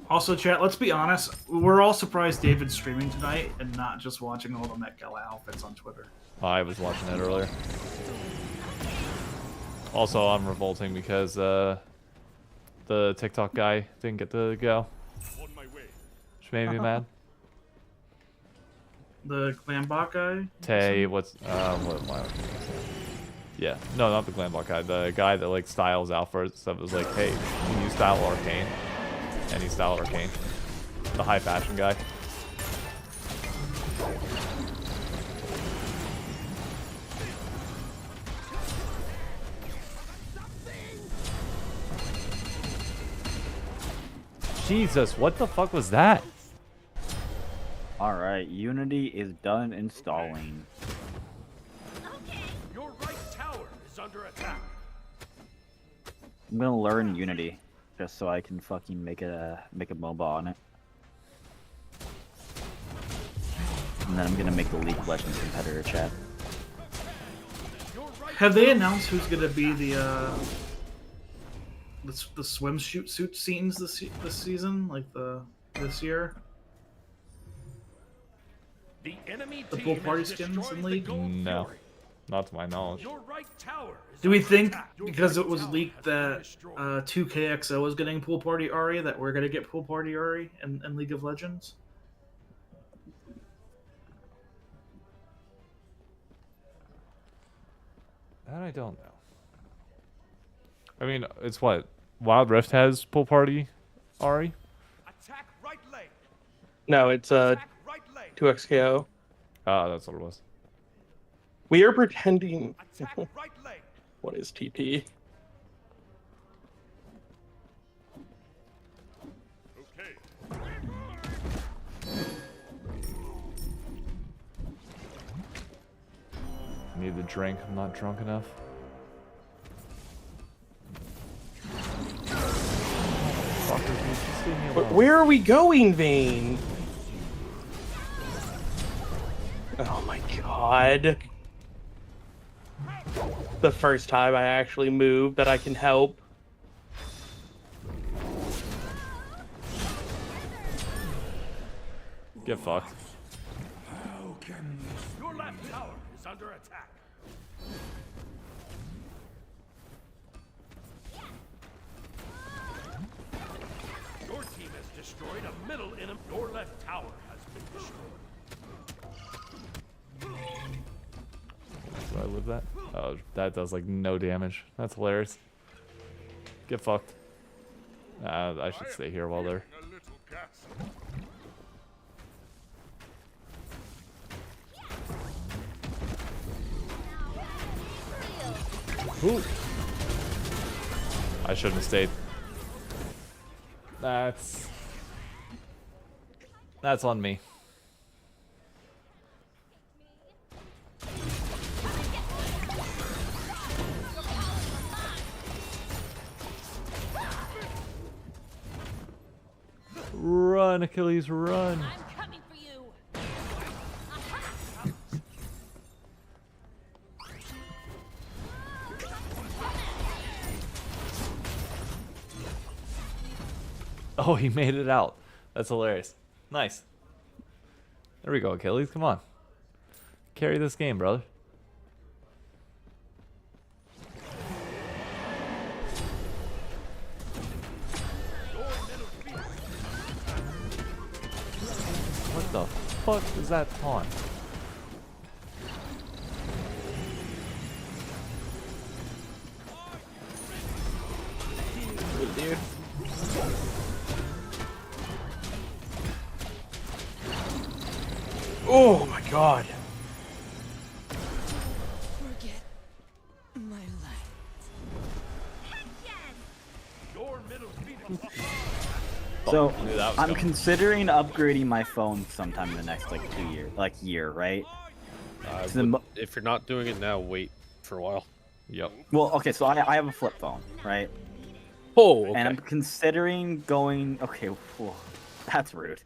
Also, chat, let's be honest. We're all surprised David's streaming tonight and not just watching all the Met Gala outfits on Twitter. I was watching that earlier. Also, I'm revolting because the TikTok guy didn't get to go. Which made me mad. The Glambot guy? Tay, what am I? Yeah, no, not the Glambot guy. The guy that like styles Alpha stuff was like, hey, can you style Arcane? And he styled Arcane. The high fashion guy. Jesus, what the fuck was that? Alright, Unity is done installing. Your right tower is under attack. I'm gonna learn Unity just so I can fucking make a MOBA on it. And then I'm gonna make the League of Legends competitor chat. Have they announced who's gonna be the swimsuit suit scenes this season? Like this year? The enemy The team pool party has skins destroyed in the League? Gold No, Fury. not to my knowledge. Your right tower is Do we under think attack. Your because right it was tower leaked has been that destroyed. 2KXO is getting pool party Ari that we're gonna get pool party Ari in League of Legends? That I don't know. I mean, it's what? Wild Rift has pool party, Ari? Attack right lane. No, it's Attack right lane. 2XKO. Ah, that's what it was. We are pretending. Attack right lane. What is TP? Okay. I need the drink. I'm not drunk enough. Fucker, dude, just leave me alone. Where are we going, Vayne? Oh my god. The first time I actually moved that I can help. Get fucked. Your left tower is under attack. Your team has destroyed a middle enemy. Your left tower has been destroyed. Do I live that? Oh, that does like no damage. That's hilarious. Get fucked. I should stay here while they're... Ooh. I shouldn't have stayed. That's on me. Run, Achilles, run. I'm coming for you. Oh, he made it out. That's hilarious. Nice. There we go, Achilles. Come on. Carry this game, brother. What the fuck is that taunt? Dude. Oh my god. Forget my life. Your middle Phoenix. So knew that was I'm coming. considering upgrading my phone sometime in the next like 2 years, year, right? So the If you're not doing it now, wait for a while. Yep. Well, okay, so I have a flip phone, right? Oh, okay. And I'm considering going. Okay, whew, that's rude.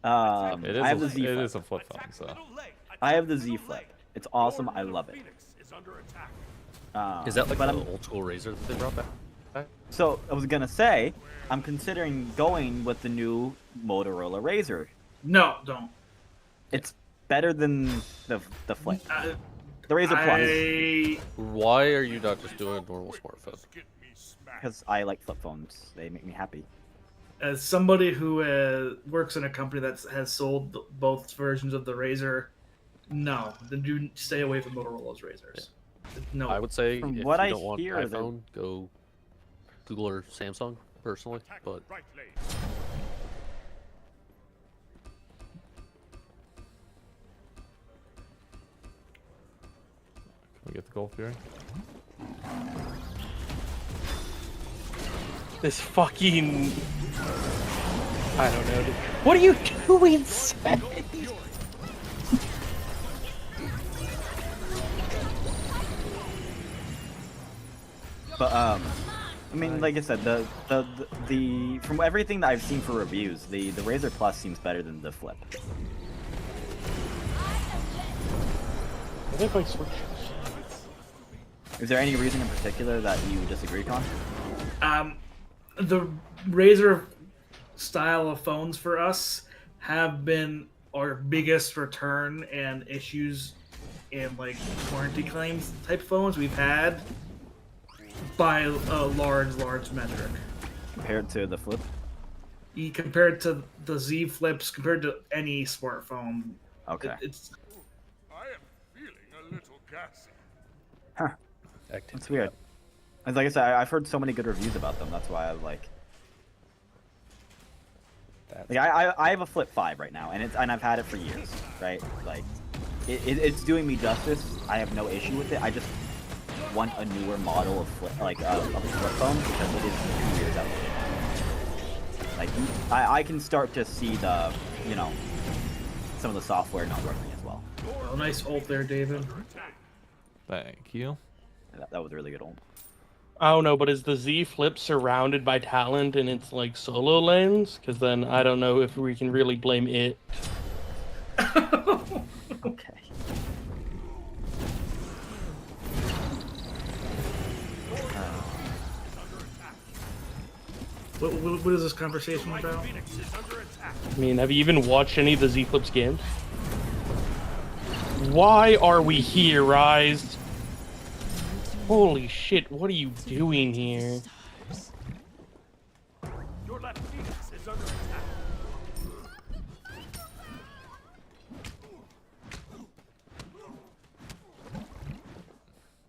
It is, I have the Z it Flip. is a flip phone, so. I have the Z Flip. It's awesome. I love it. Is under attack. Is that like but the I'm- old school Razor that they brought back? So I was gonna say, I'm considering going with the new Motorola Razr. No, don't. It's better than the Flip. The Razr Plus. Why are you not just doing a normal smartphone? Because I like flip phones. They make me happy. As somebody who works in a company that has sold both versions of the Razr, no, then do stay away from Motorola's Razrs. No, I would say From if what you I don't want hear, they're- iPhone, go Google or Samsung, personally. But Right lane. Can we get the Gold Fury? This fucking... I don't know, dude. What are you doing, Seth? But I mean, like I said, the from everything that I've seen for reviews, the Razr Plus seems better than the Flip. I think I switched. Is there any reason in particular that you disagree, Con? The Razr style of phones for us have been our biggest return and issues in like warranty claims type phones we've had by a large metric. Compared to the Flip? Compared to the Z Flips, compared to any smartphone. Okay. It's I am feeling a little gassy. Huh. That's weird. And like I said, I've heard so many good reviews about them. That's why I like. I have a Flip 5 right now, and I've had it for years, right? Like, it's doing me justice. I have no issue with it. I just want a newer model of flip, of a flip phone because it is 2 years outdated. Like, I can start to see the, some of the software not working as well. a nice ult there, David. Thank you. That was a really good ult. I don't know, but is the Z Flip surrounded by talent in its like solo lanes? Because then I don't know if we can really blame it. Okay. What is this conversation about? I mean, have you even watched any of the Z Flip's games? Why are we here, Rise? Holy shit, what are you doing here? Your left Phoenix is under attack.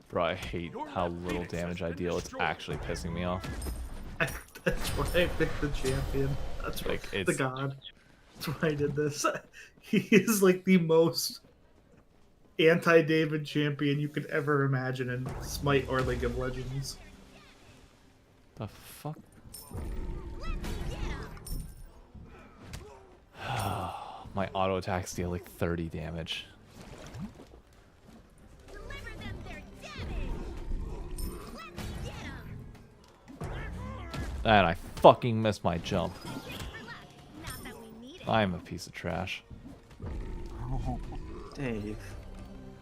Bro, I hate how little damage I deal. It's actually pissing me off. That's why I picked the champion. That's Like, the it's- god. That's why I did this. He is like the most anti-David champion you could ever imagine in Smite or League of Legends. The fuck? My auto attacks deal like 30 damage. And I fucking missed my jump. I'm a piece of trash. Oh, Dave.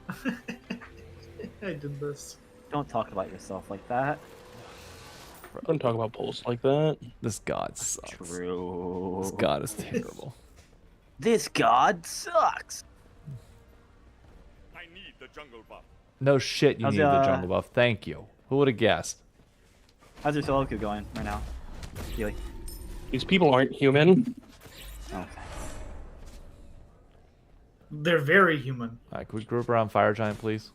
I did this. Don't talk about yourself like that. Don't talk about polls like that. This god sucks. True. This god is terrible. This god sucks. I need the jungle buff. No shit, you How's need the your, jungle buff. Thank you. Who would have guessed? How's your solo queue going right now, Keely? These people aren't human. Okay. They're very human. Alright, can we group around Fire Giant, please?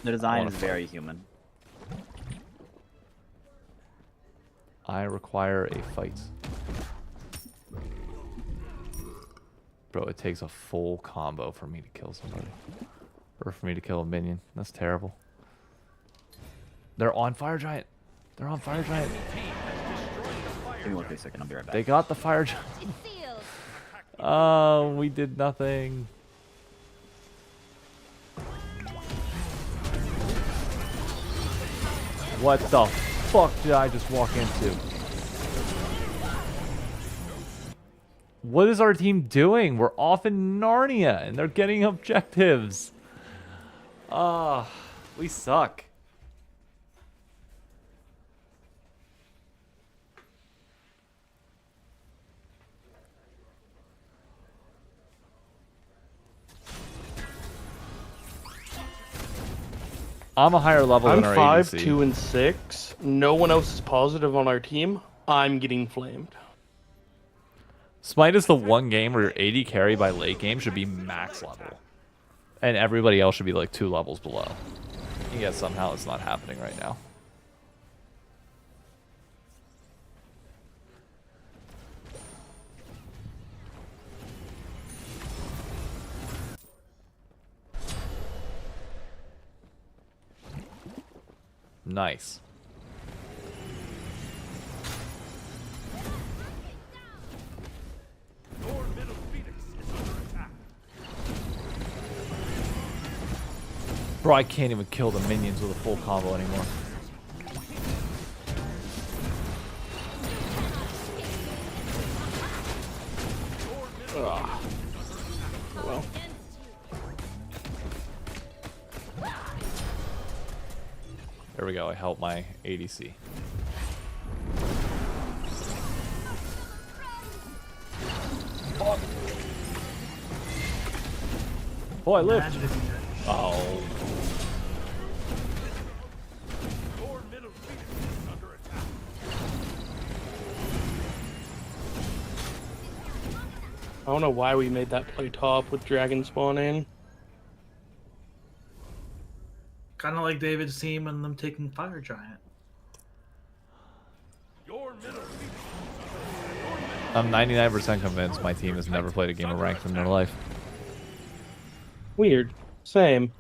The design wanna is very human. I require a fight. Bro, it takes a full combo for me to kill somebody. Or for me to kill a minion. That's terrible. They're on Fire Giant. They're on Fire Giant. Give me 1 second, I'll be right back. They got the Fire Giant. Oh, we did nothing. What the fuck did I just walk into? What is our team doing? We're off in Narnia and they're getting objectives. Ah, we suck. I'm a higher level I'm than our 5, ADC. 2, and 6. No one else is positive on our team. I'm getting flamed. Smite is the one game where your AD carry by late game should be max level. And everybody else should be like 2 levels below. And yet somehow it's not happening right now. Nice. Your middle phoenix is under attack. Bro, I can't even kill the minions with a full combo anymore. Ugh. Well. There we go, I helped my ADC. Oh, I live. Imagine if you did. Oh. Your middle phoenix is under attack. I don't know why we made that play top with Dragon spawning. Kind of like David's team and them taking Fire Giant. Your middle phoenix. I'm 99% convinced my team has never played a game of ranked in their life. Weird. Same.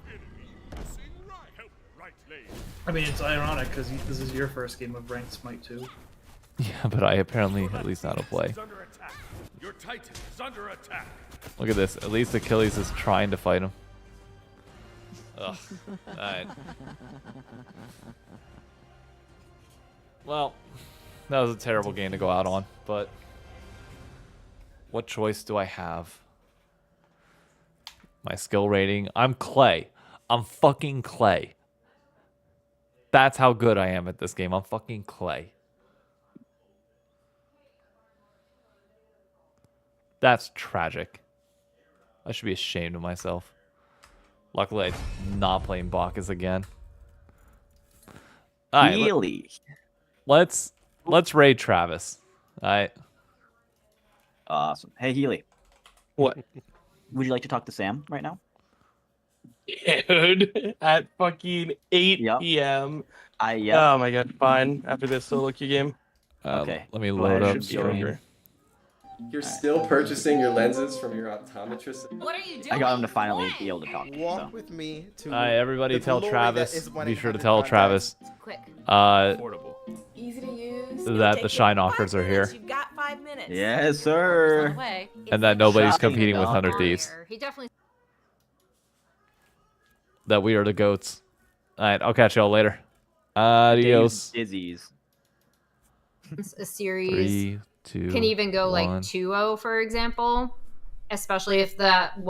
I mean, it's ironic because this is your first game of ranked Smite too. Yeah, but I apparently at least know how to play. Is under attack. Your titan is under attack. Look at this. At least Achilles is trying to fight him. Ugh. Alright. Well, that was a terrible game to go out on, but what choice do I have? My skill rating. I'm Clay. I'm fucking Clay. That's how good I am at this game. I'm fucking Clay. That's tragic. I should be ashamed of myself. Luckily, I'm not playing Bacchus again. All right, Really? let's raid Travis. All right. Awesome. Hey, Healy. What? Would you like to talk to Sam right now? Dude, at fucking 8 p.m. Yeah. Oh my god, fine. After this solo queue game. Okay. Let me Go load ahead. up Should be over. stream. You're still purchasing your lenses from your optometrist? What are you doing? I got him to finally be able to talk. Walk with me to All right, everybody the tell glory Travis. that is Be winning sure to 100 tell contacts. Travis. Quick. Easy to use. That the Shine Knockers are here. You've got 5 minutes. Yes, sir. And that nobody's Shocking competing with enough. 100 Thieves. He definitely. That we are the goats. Alright, I'll catch y'all later. Adios. Dizzies. A series 3, 2, can even go like 1. 2-0, for example, especially if that one.